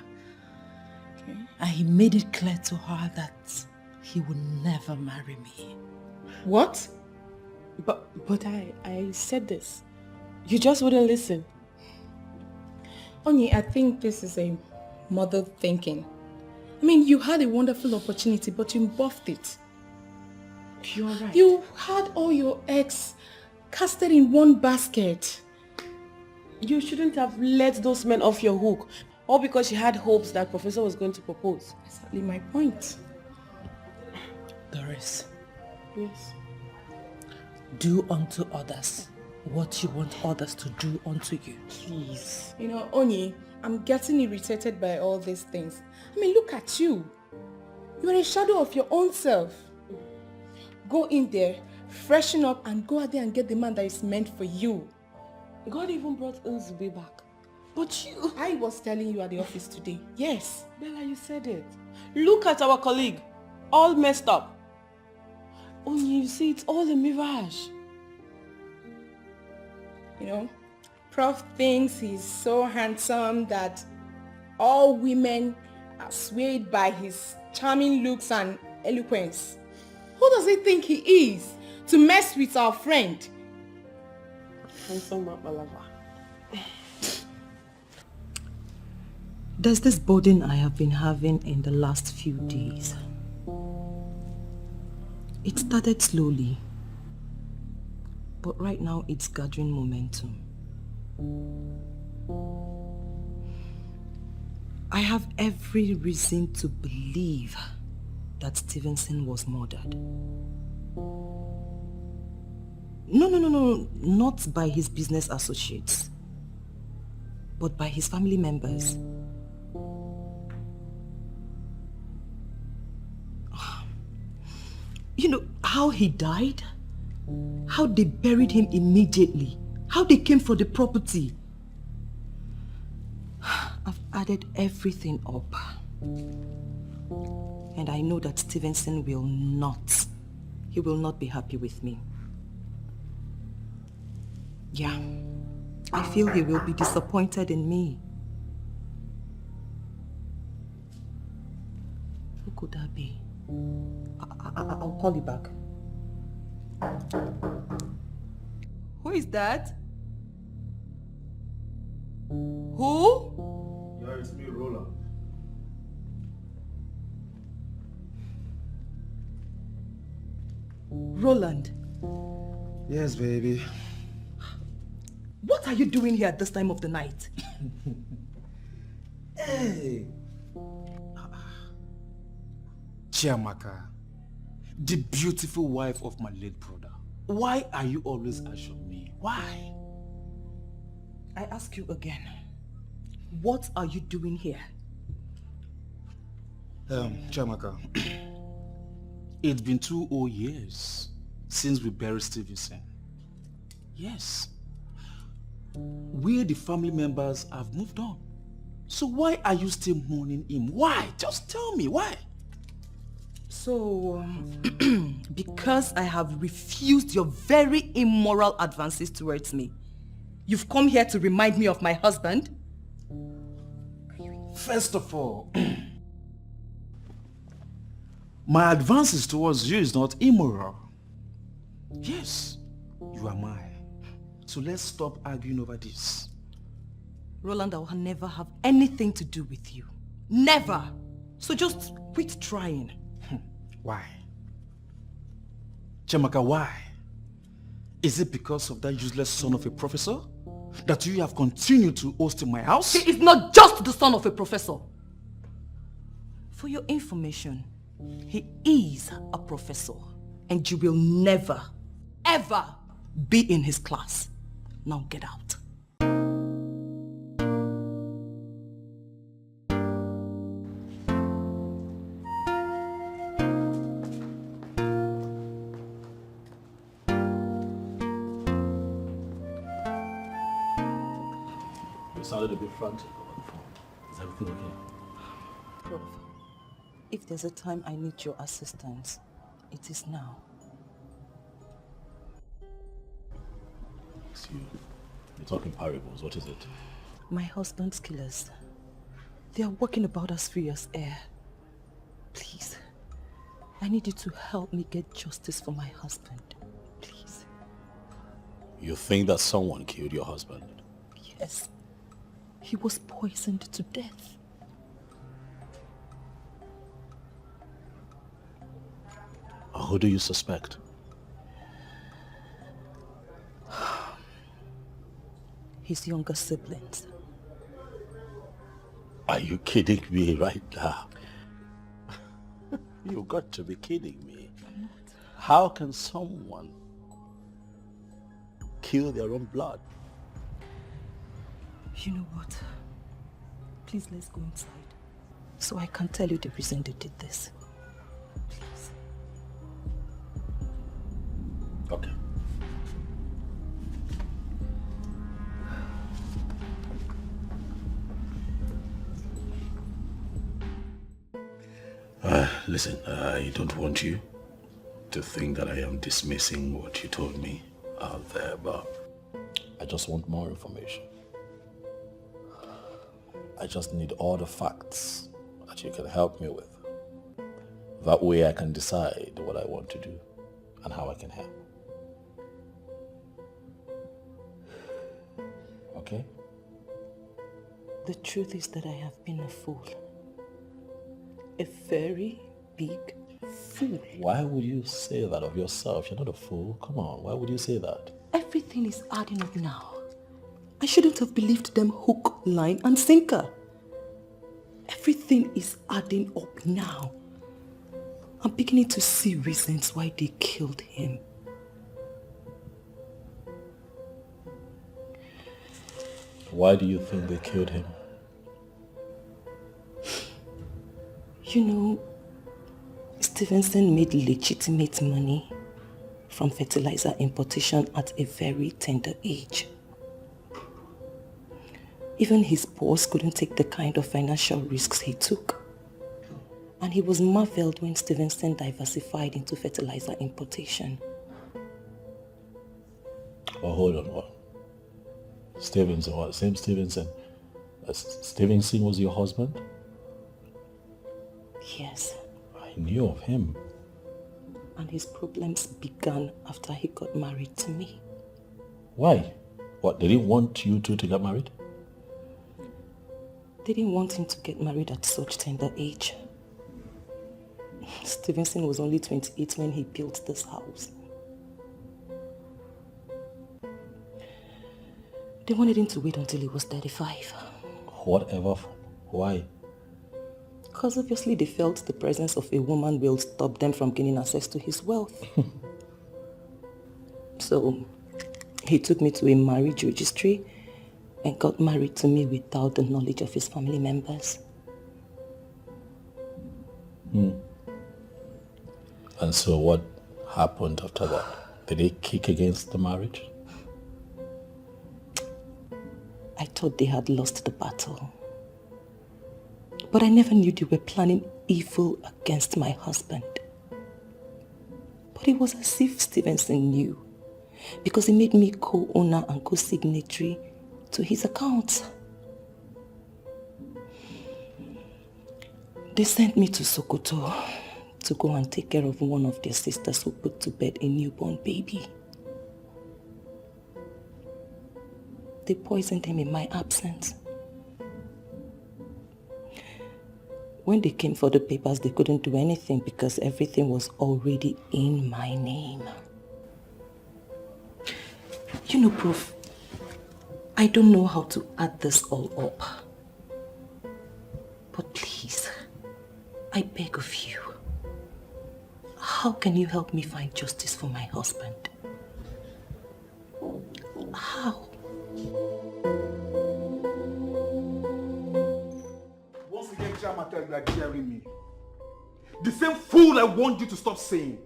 Okay. And he made it clear to her that he would never marry me. What? But I said this. You just wouldn't listen. Onyi, I think this is a mother thinking. I mean, you had a wonderful opportunity, but you buffed it. You're right. You had all your eggs casted in one basket. You shouldn't have let those men off your hook. All because you had hopes that Professor was going to propose. Exactly my point. Doris. Yes. Do unto others what you want others to do unto you. Please. You know, Onyi, I'm getting irritated by all these things. I mean, look at you. You are a shadow of your own self. Go in there, freshen up, and go out there and get the man that is meant for you. God even brought Nzube back. But you... I was telling you at the office today. Yes. Bella, you said it. Look at our colleague. All messed up. Only you see, it's all a mirage. You know, Prof thinks he's so handsome that all women are swayed by his charming looks and eloquence. Who does he think he is to mess with our friend? Handsome Balava. There's this burden I have been having in the last few days. It started slowly, but right now it's gathering momentum. I have every reason to believe that Stevenson was murdered. No, not by his business associates, but by his family members. You know how he died? How they buried him immediately? How they came for the property? I've added everything up. And I know that Stevenson will not he will not be happy with me. Yeah, I feel he will be disappointed in me. Who could that be? I'll call you back. Who is that? Who? Yeah, it's me, Roland. Roland. Yes, baby. What are you doing here at this time of the night? Hey! Chiamaka, the beautiful wife of my late brother. Why are you always asking me? Why? I ask you again. What are you doing here? Chiamaka, it's been 2 whole years since we buried Stevenson. Yes. We, the family members, have moved on. So why are you still mourning him? Why? Just tell me, why? So, because I have refused your very immoral advances towards me, you've come here to remind me of my husband? First of all, my advances towards you is not immoral. Yes, you are mine. So let's stop arguing over this. Roland, I will never have anything to do with you. Never! So just quit trying. Why? Chiamaka, why? Is it because of that useless son of a professor that you have continued to host in my house? He is not just the son of a professor. For your information, he is a professor, and you will never, ever be in his class. Now get out. You sounded a bit frantic over the phone. Is everything okay? Prof, if there's a time I need your assistance, it is now. You're talking parables. What is it? My husband's killers. They are walking about as free as air. Please, I need you to help me get justice for my husband. Please. You think that someone killed your husband? Yes. He was poisoned to death. Who do you suspect? His younger siblings. Are you kidding me right now? You got to be kidding me. How can someone kill their own blood? You know what? Please, let's go inside so I can tell you the reason they did this. Please. Okay. Listen, I don't want you to think that I am dismissing what you told me out there, but I just want more information. I just need all the facts that you can help me with. That way I can decide what I want to do and how I can help. Okay? The truth is that I have been a fool. A very big fool. Why would you say that of yourself? You're not a fool. Come on, why would you say that? Everything is adding up now. I shouldn't have believed them hook, line, and sinker. Everything is adding up now. I'm beginning to see reasons why they killed him. Why do you think they killed him? You know, Stevenson made legitimate money from fertilizer importation at a very tender age. Even his boss couldn't take the kind of financial risks he took. And he was marveled when Stevenson diversified into fertilizer importation. Oh, hold on. What? Stevenson, what? Same Stevenson? Stevenson was your husband? Yes. I knew of him. And his problems began after he got married to me. Why? What, they didn't want you two to get married? They didn't want him to get married at such tender age. Stevenson was only 28 when he built this house. They wanted him to wait until he was 35. Whatever. Why? Because obviously they felt the presence of a woman will stop them from gaining access to his wealth. So he took me to a marriage registry and got married to me without the knowledge of his family members. And so what happened after that? Did they kick against the marriage? I thought they had lost the battle. But I never knew they were planning evil against my husband. But it was as if Stevenson knew, because he made me co-owner and co-signatory to his account. They sent me to Sokoto to go and take care of one of their sisters who put to bed a newborn baby. They poisoned him in my absence. When they came for the papers, they couldn't do anything because everything was already in my name. You know, Prof, I don't know how to add this all up. But please, I beg of you, how can you help me find justice for my husband? How? Once again, Chiamaka, you are jeering me. The same fool I want you to stop saying.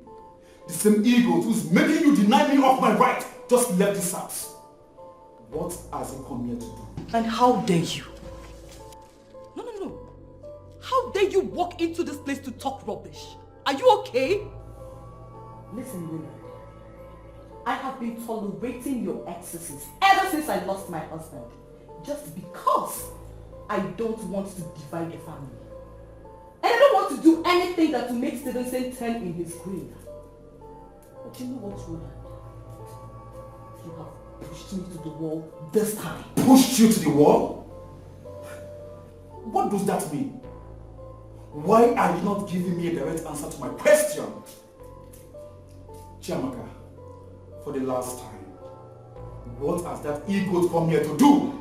The same ego who's making you deny me of my right just left this house. What has he come here to do? And how dare you? No. How dare you walk into this place to talk rubbish? Are you okay? Listen, Willard. I have been tolerating your excesses ever since I lost my husband. Just because I don't want to divide the family. And I don't want to do anything that will make Stevenson turn in his grave. But you know what, Roland? You have pushed me to the wall this time. Pushed you to the wall? What does that mean? Why are you not giving me a direct answer to my question? Chiamaka, for the last time, what has that ego come here to do?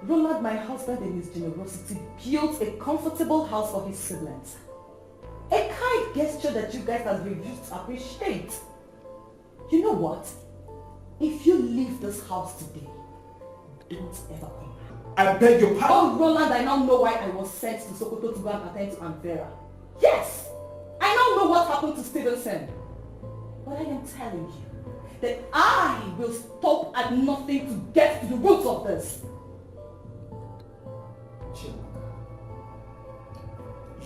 Roland, my husband, in his generosity, built a comfortable house for his siblings. A kind gesture that you guys have refused to appreciate. You know what? If you leave this house today, don't ever come back. I beg your pardon. Oh, Roland, I now know why I was sent to Sokoto to go and attend to Anvera. Yes! I now know what happened to Stevenson. But I am telling you that I will stop at nothing to get to the roots of this.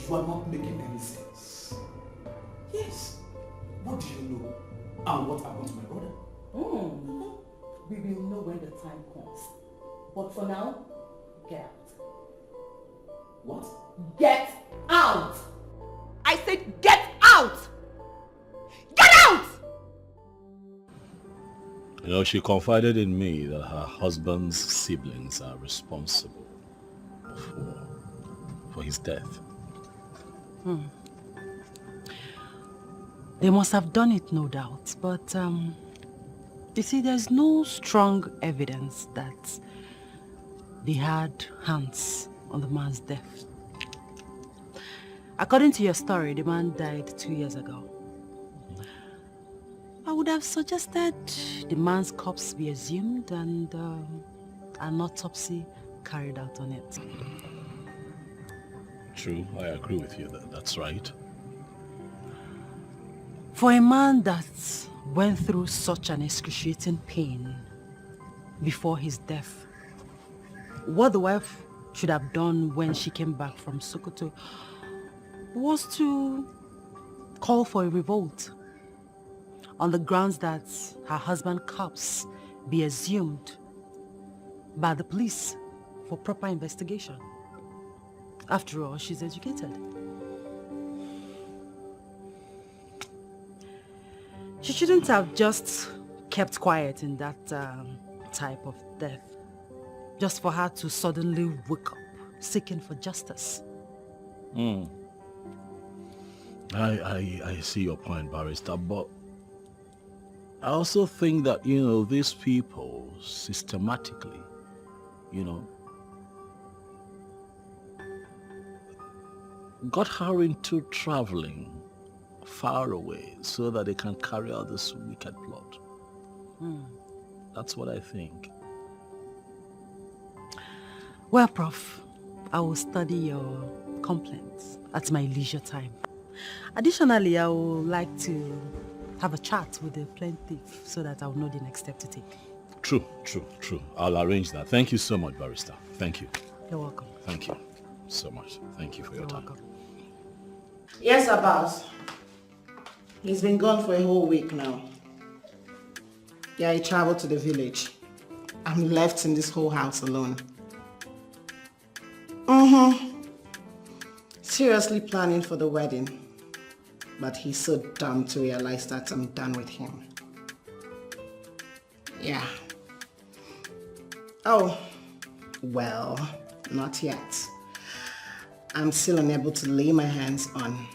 You are not making any sense. Yes. What do you know? And what happened to my brother? We will know when the time comes. But for now, get out. What? Get out! I said get out! Get out! You know, she confided in me that her husband's siblings are responsible for his death. They must have done it, no doubt. But, you see, there's no strong evidence that they had hands on the man's death. According to your story, the man died 2 years ago. I would have suggested the man's corpse be exhumed and an autopsy carried out on it. True, I agree with you. That's right. For a man that went through such an excruciating pain before his death, what the wife should have done when she came back from Sokoto was to call for a revolt on the grounds that her husband's corpse be exhumed by the police for proper investigation. After all, she's educated. She shouldn't have just kept quiet in that type of death, just for her to suddenly wake up seeking for justice. I see your point, Barrister, but I also think that, these people systematically, got her into traveling far away so that they can carry out this wicked plot. That's what I think. Well, Prof, I will study your complaints at my leisure time. Additionally, I would like to have a chat with the plaintiff so that I'll know the next step to take. True. I'll arrange that. Thank you so much, Barrister. Thank you. You're welcome. Thank you so much. Thank you for your time. Welcome. Yes, Abbas. He's been gone for a whole week now. Yeah, he traveled to the village. I'm left in this whole house alone. Seriously planning for the wedding. But he's so dumb to realize that I'm done with him. Yeah. Oh, well, not yet. I'm still unable to lay my hands on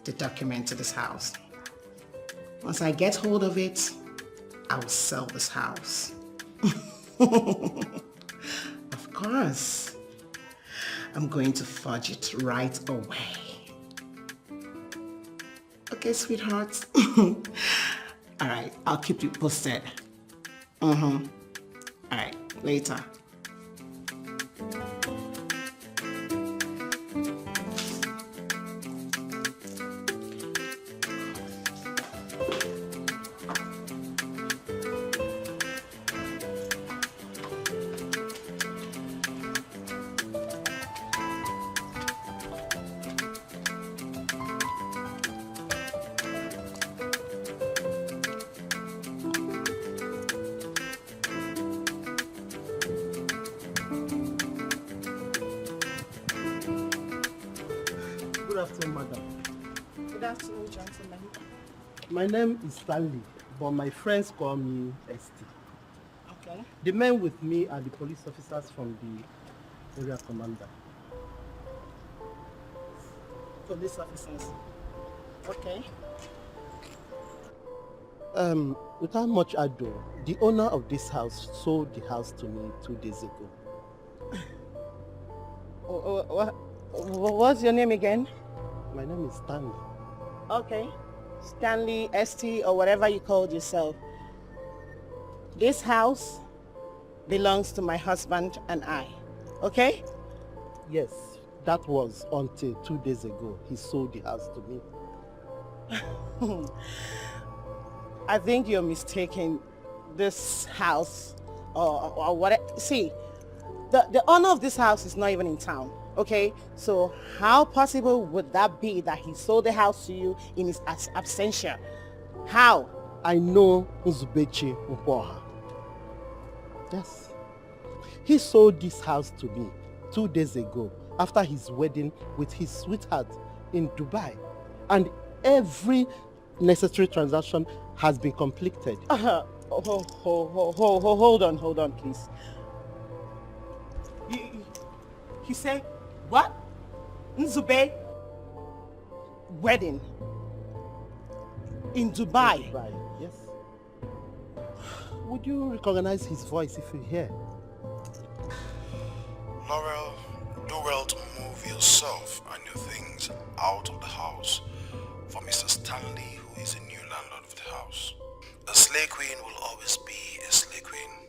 the document to this house. Once I get hold of it, I will sell this house. Of course. I'm going to forge it right away. Okay, sweetheart. All right, I'll keep you posted. All right, later. Good afternoon, madam. Good afternoon, gentlemen. My name is Stanley, but my friends call me ST. Okay. The men with me are the police officers from the area commander. Police officers. Okay. Without much ado, the owner of this house sold the house to me 2 days ago. What's your name again? My name is Stanley. Okay. Stanley, ST, or whatever you called yourself. This house belongs to my husband and I. Okay? Yes, that was until 2 days ago. He sold the house to me. I think you're mistaken. This house or what? See, the owner of this house is not even in town. Okay, so how possible would that be that he sold the house to you in his absentia? How? I know Nzubechi Mpoha. Yes. He sold this house to me 2 days ago after his wedding with his sweetheart in Dubai. And every necessary transaction has been completed. Hold on, please. You say, what? Nzube? Wedding? In Dubai? Dubai, yes. Would you recognize his voice if you hear? Laurel, do well to move yourself and your things out of the house for Mr. Stanley, who is a new landlord of the house. A slay queen will always be a slay queen.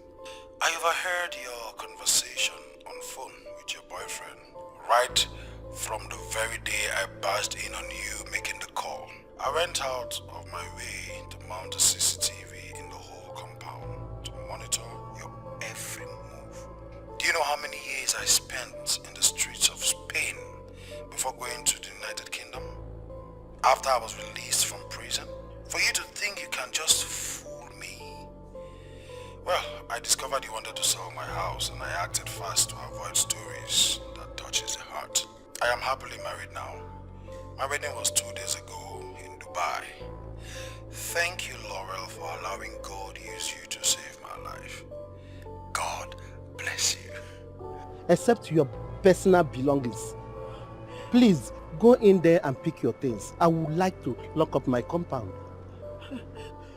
I overheard your conversation on phone with your boyfriend right from the very day I barged in on you making the call. I went out of my way to mount a CCTV in the whole compound to monitor your every move. Do you know how many years I spent in the streets of Spain before going to the United Kingdom? after I was released from prison? For you to think you can just fool me? Well, I discovered you wanted to sell my house and I acted fast to avoid stories that touches the heart. I am happily married now. My wedding was 2 days ago in Dubai. Thank you, Laurel, for allowing God use you to save my life. God bless you. Except your personal belongings. Please, go in there and pick your things. I would like to lock up my compound.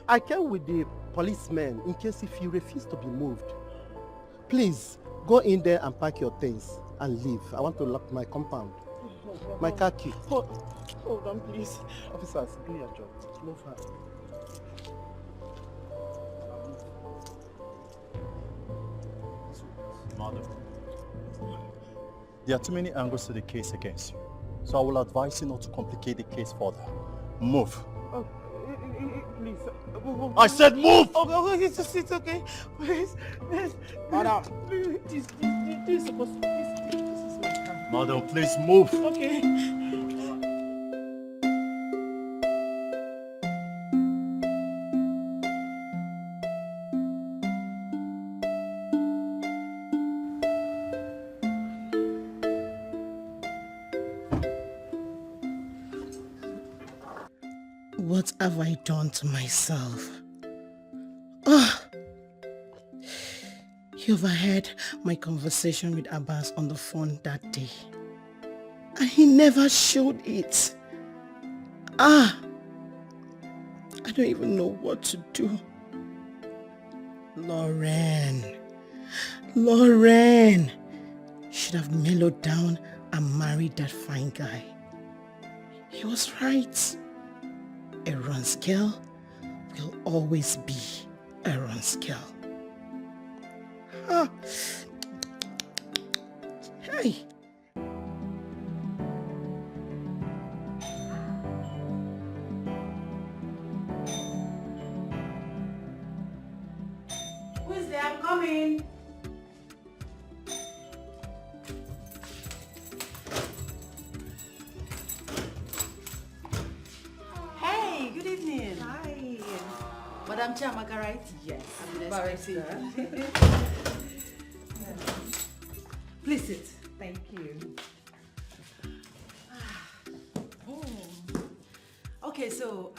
I came with the policemen in case if you refuse to be moved. Please, go in there and pack your things and leave. I want to lock my compound. My car key. Hold on, please. Officers, do your job. Move her. Madam, there are too many angles to the case against you, so I will advise you not to complicate the case further. Move. Oh, please. I said move! Oh, it's okay. Please. Madam. Please, this is supposed to be. This is my car. Madam, please move. Okay. What have I done to myself? Oh, you overheard my conversation with Abbas on the phone that day. And he never showed it. I don't even know what to do. Lauren should have mellowed down and married that fine guy. He was right. Aaron's girl will always be Aaron's girl. Hey. Who is there? I'm coming. Hey, good evening. Hi. Madam Chiamaka, right? Yes. I'm the Please sit. Thank you. Okay, so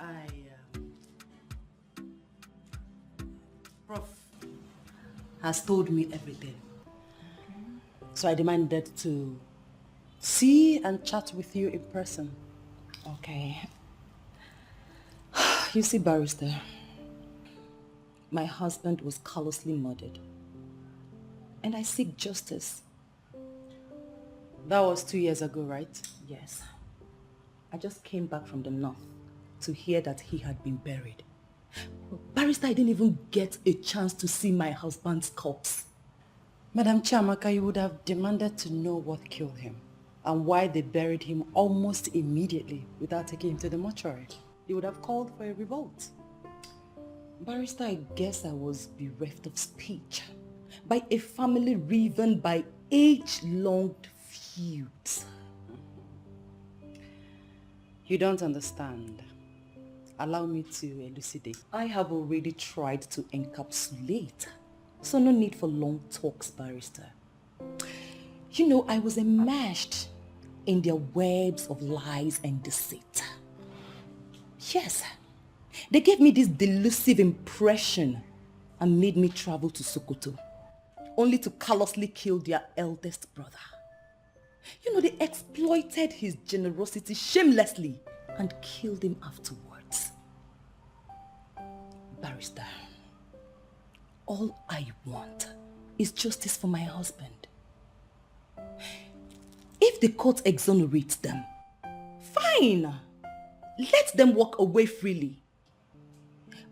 Prof has told me everything. So I demanded to see and chat with you in person. Okay. You see, barrister, my husband was callously murdered. And I seek justice. That was 2 years ago, right? Yes. I just came back from the north to hear that he had been buried. Barrister, I didn't even get a chance to see my husband's corpse. Madam Chiamaka, you would have demanded to know what killed him and why they buried him almost immediately without taking him to the mortuary. You would have called for a revolt. Barrister, I guess I was bereft of speech by a family riven by age-long feuds. You don't understand. Allow me to elucidate. I have already tried to encapsulate, so no need for long talks, barrister. You know, I was enmeshed in their webs of lies and deceit. Yes, they gave me this delusive impression and made me travel to Sokoto, only to callously kill their eldest brother. You know, they exploited his generosity shamelessly and killed him afterwards. Barrister, all I want is justice for my husband. If the court exonerates them, fine. Let them walk away freely.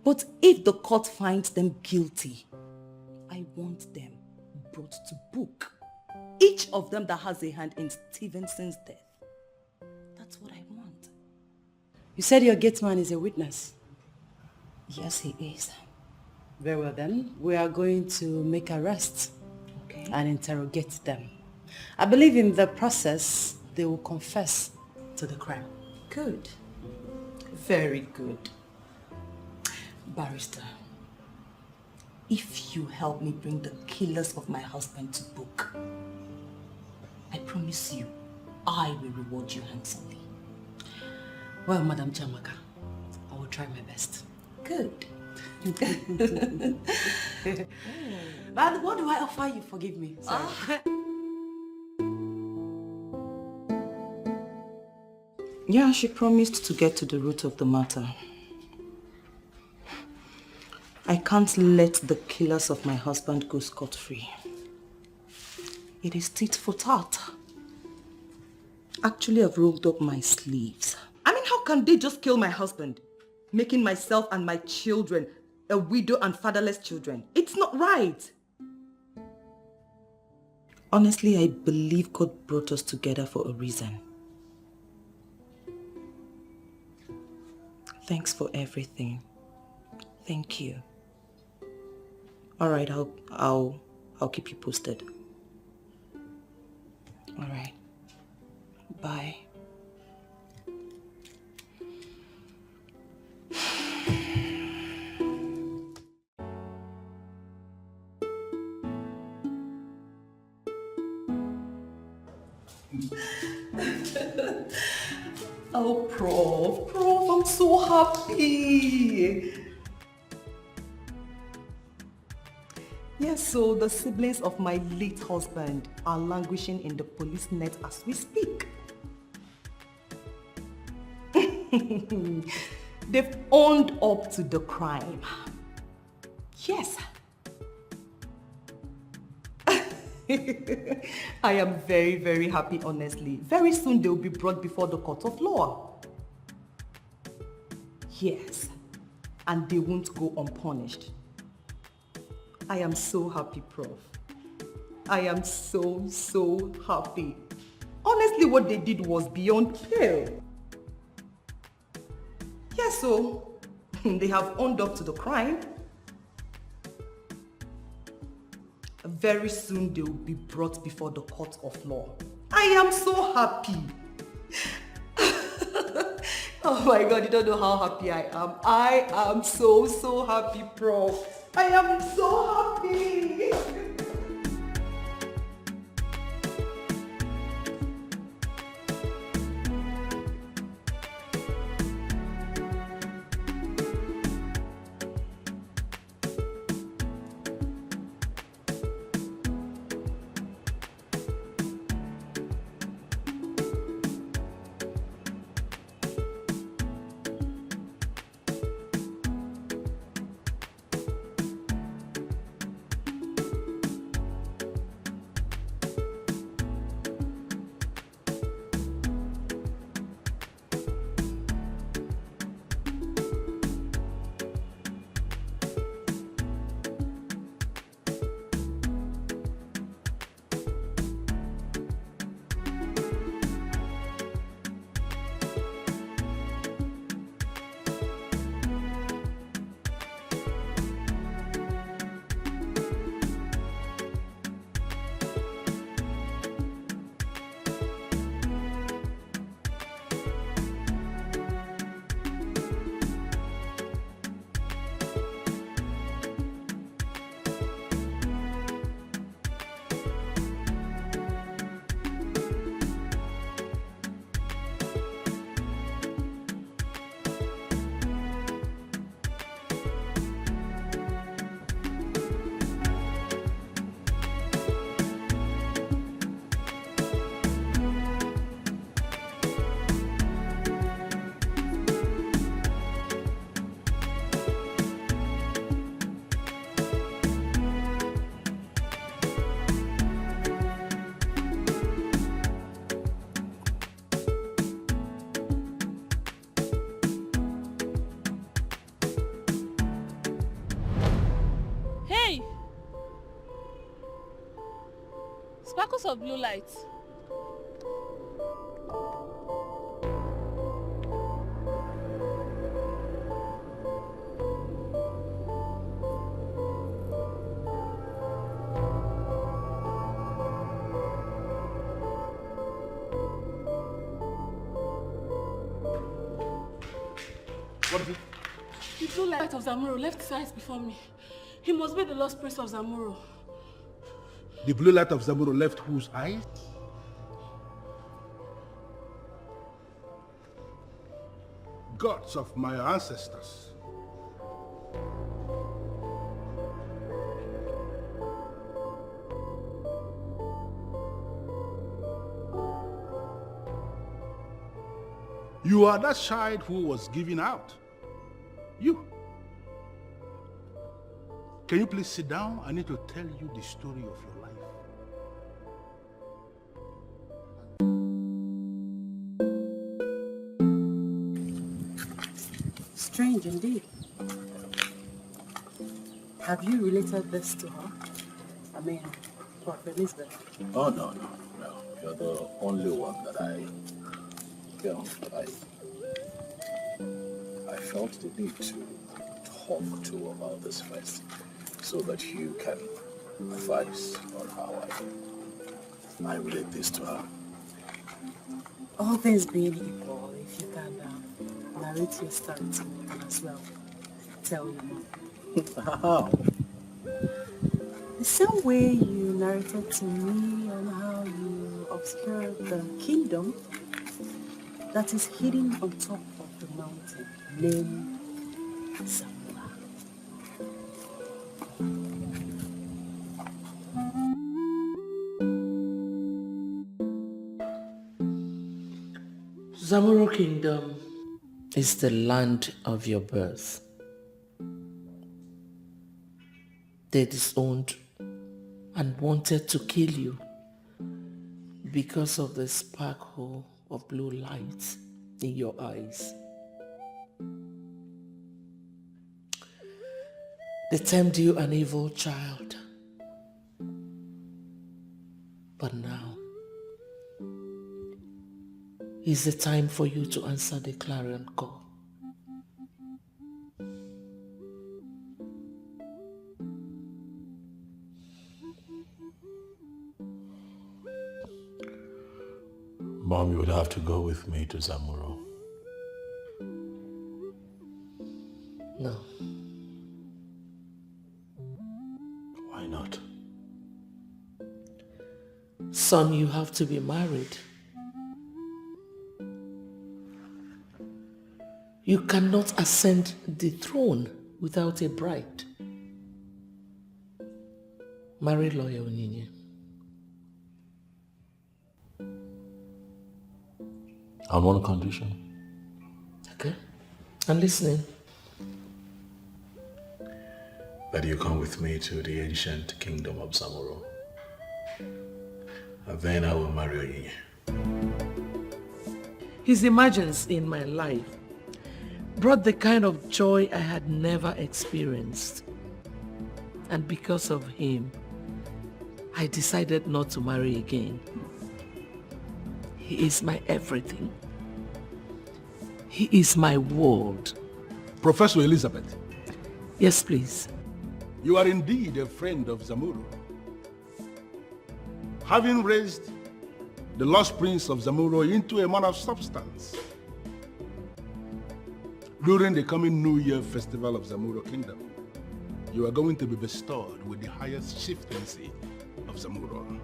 But if the court finds them guilty, I want them brought to book. Each of them that has a hand in Stevenson's death. That's what I want. You said your gate man is a witness? Yes, he is. Very well then, we are going to make arrests and interrogate them. I believe in the process, they will confess to the crime. Good. Very good. Barrister, if you help me bring the killers of my husband to book, I promise you, I will reward you handsomely. Well, Madam Chamaka, I will try my best. Good. But what do I offer you? Forgive me. Sorry. Yeah, she promised to get to the root of the matter. I can't let the killers of my husband go scot-free. It is tit for tat. Actually, I've rolled up my sleeves. I mean, how can they just kill my husband, making myself and my children a widow and fatherless children? It's not right. Honestly, I believe God brought us together for a reason. Thanks for everything. Thank you. All right, I'll keep you posted. All right. Bye. Oh, Prof, I'm so happy. Yes, so the siblings of my late husband are languishing in the police net as we speak. They've owned up to the crime. Yes. I am very, very happy, honestly. Very soon they will be brought before the court of law. Yes, and they won't go unpunished. I am so happy, Prof. I am so, so happy. Honestly, what they did was beyond pale. Yes, so they have owned up to the crime. Very soon they will be brought before the court of law. I am so happy. Oh my God, you don't know how happy I am. I am so, so happy, Prof. I am so happy. Sparkles of blue light. light of Zamuro left his eyes before me. He must be the lost prince of Zamuro. The blue light of Zamuro left whose eyes? Gods of my ancestors. You are that child who was given out. You. Can you please sit down? I need to tell you the story of your life. Strange indeed. Have you related this to her? I mean, Prof. Elizabeth? Oh, no. You're the only one that I felt the need to talk to about this first, so that you can advise on how I relate this to her. All things being equal, if you can narrate your story to me as well. Tell your mom. How? The same way you narrated to me on how you obscured the kingdom that is hidden on top of the mountain named Zamora. Zamuro Kingdom is the land of your birth. They disowned and wanted to kill you because of the sparkle of blue light in your eyes. They termed you an evil child. But now is the time for you to answer the clarion call. Mom, you would have to go with me to Zamuro. No. Why not? Son, you have to be married. You cannot ascend the throne without a bride. Marry lawyer Onyi. On one condition. Okay, I'm listening. That you come with me to the ancient kingdom of Zamuro. And then I will marry Onyi. His emergence in my life brought the kind of joy I had never experienced. And because of him, I decided not to marry again. He is my everything. He is my world. Professor Elizabeth. Yes, please. You are indeed a friend of Zamuro. Having raised the lost prince of Zamuro into a man of substance during the coming New Year festival of Zamuro Kingdom, you are going to be bestowed with the highest chieftaincy of Zamuro.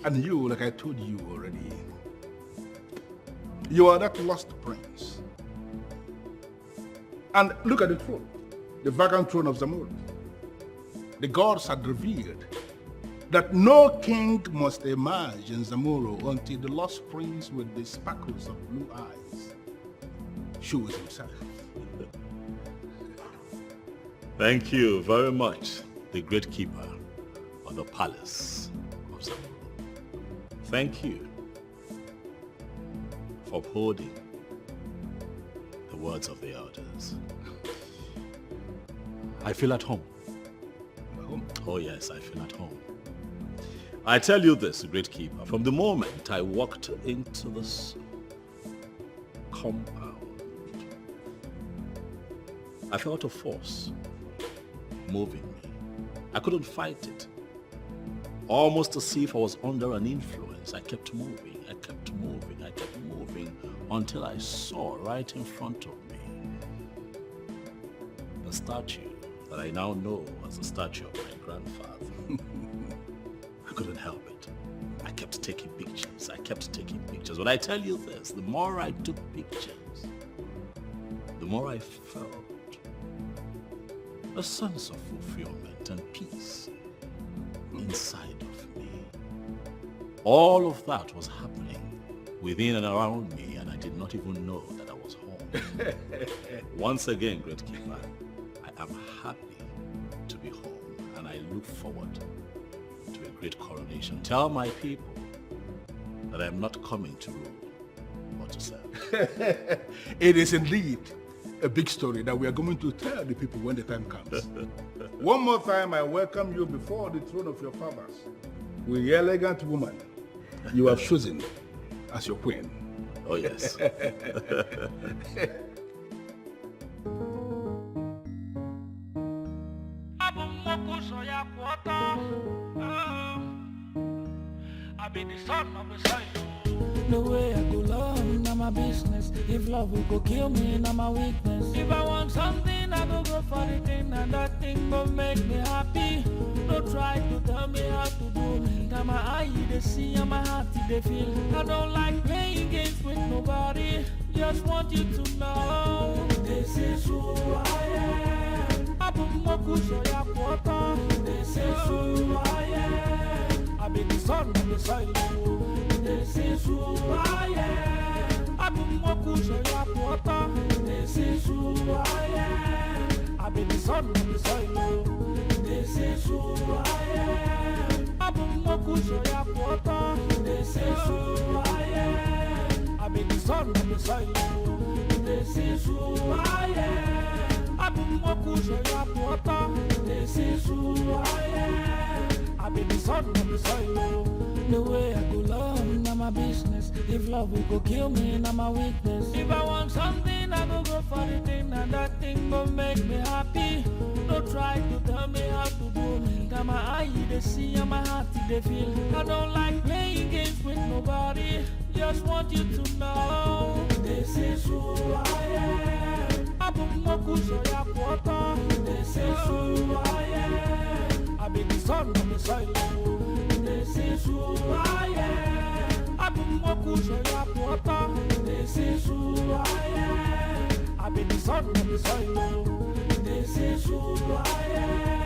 And you, like I told you already, you are that lost prince. And look at the throne, the vacant throne of Zamuro. The gods had revealed that no king must emerge in Zamuro until the lost prince with the sparkles of blue eyes shows himself. Thank you very much, the great keeper of the palace of Zamuro. Thank you for upholding the words of the elders. I feel at home. Oh yes, I feel at home. I tell you this, great keeper, from the moment I walked into this compound, I felt a force moving me. I couldn't fight it. Almost as if I was under an influence. I kept moving, I kept moving, I kept moving until I saw right in front of me a statue that I now know as a statue of my grandfather. I couldn't help it. I kept taking pictures. When I tell you this, the more I took pictures, the more I felt a sense of fulfillment and peace inside of me. All of that was happening within and around me, and I did not even know that I was home. Once again, Great Keeper, I am happy to be home, and I look forward to a great coronation. Tell my people that I am not coming to rule, but to serve. It is indeed a big story that we are going to tell the people when the time comes. One more time, I welcome you before the throne of your fathers, with the elegant woman you have chosen as your queen. Oh, yes. I be the son of the soil. The way I go love, now my business. If love will go kill me, now my weakness. If I want something, I go for the thing, and that thing will make me happy. Don't try to tell me how to do me. Got my eye, they see, and my heart, they feel. I don't like playing games with nobody. Just want you to know this is who I am. This is who I am. I be the son of the soil. This is who I am. This is who I am. I be the son of the soil. This is who I am. This is who I am. I be the son of the soil. This is who I am. This is who I am. I be the son of the soil. The way I go love, now my business. If love will go kill me, now my weakness. If I want something, I go for the thing, and that thing will make me happy. Don't try to tell me how to do me. Got my eye, they see, and my heart, they feel. I don't like playing games with nobody. Just want you to know this is who I am. This is who I am. I be the son of the soil. This is who I am. This is who I am. I be the son of the soil. This is who I am.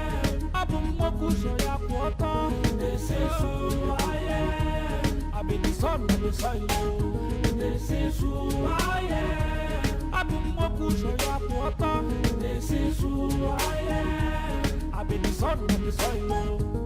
This is who I am. I be the son of the soil. This is who I am. This is who I am. I be the son of the soil.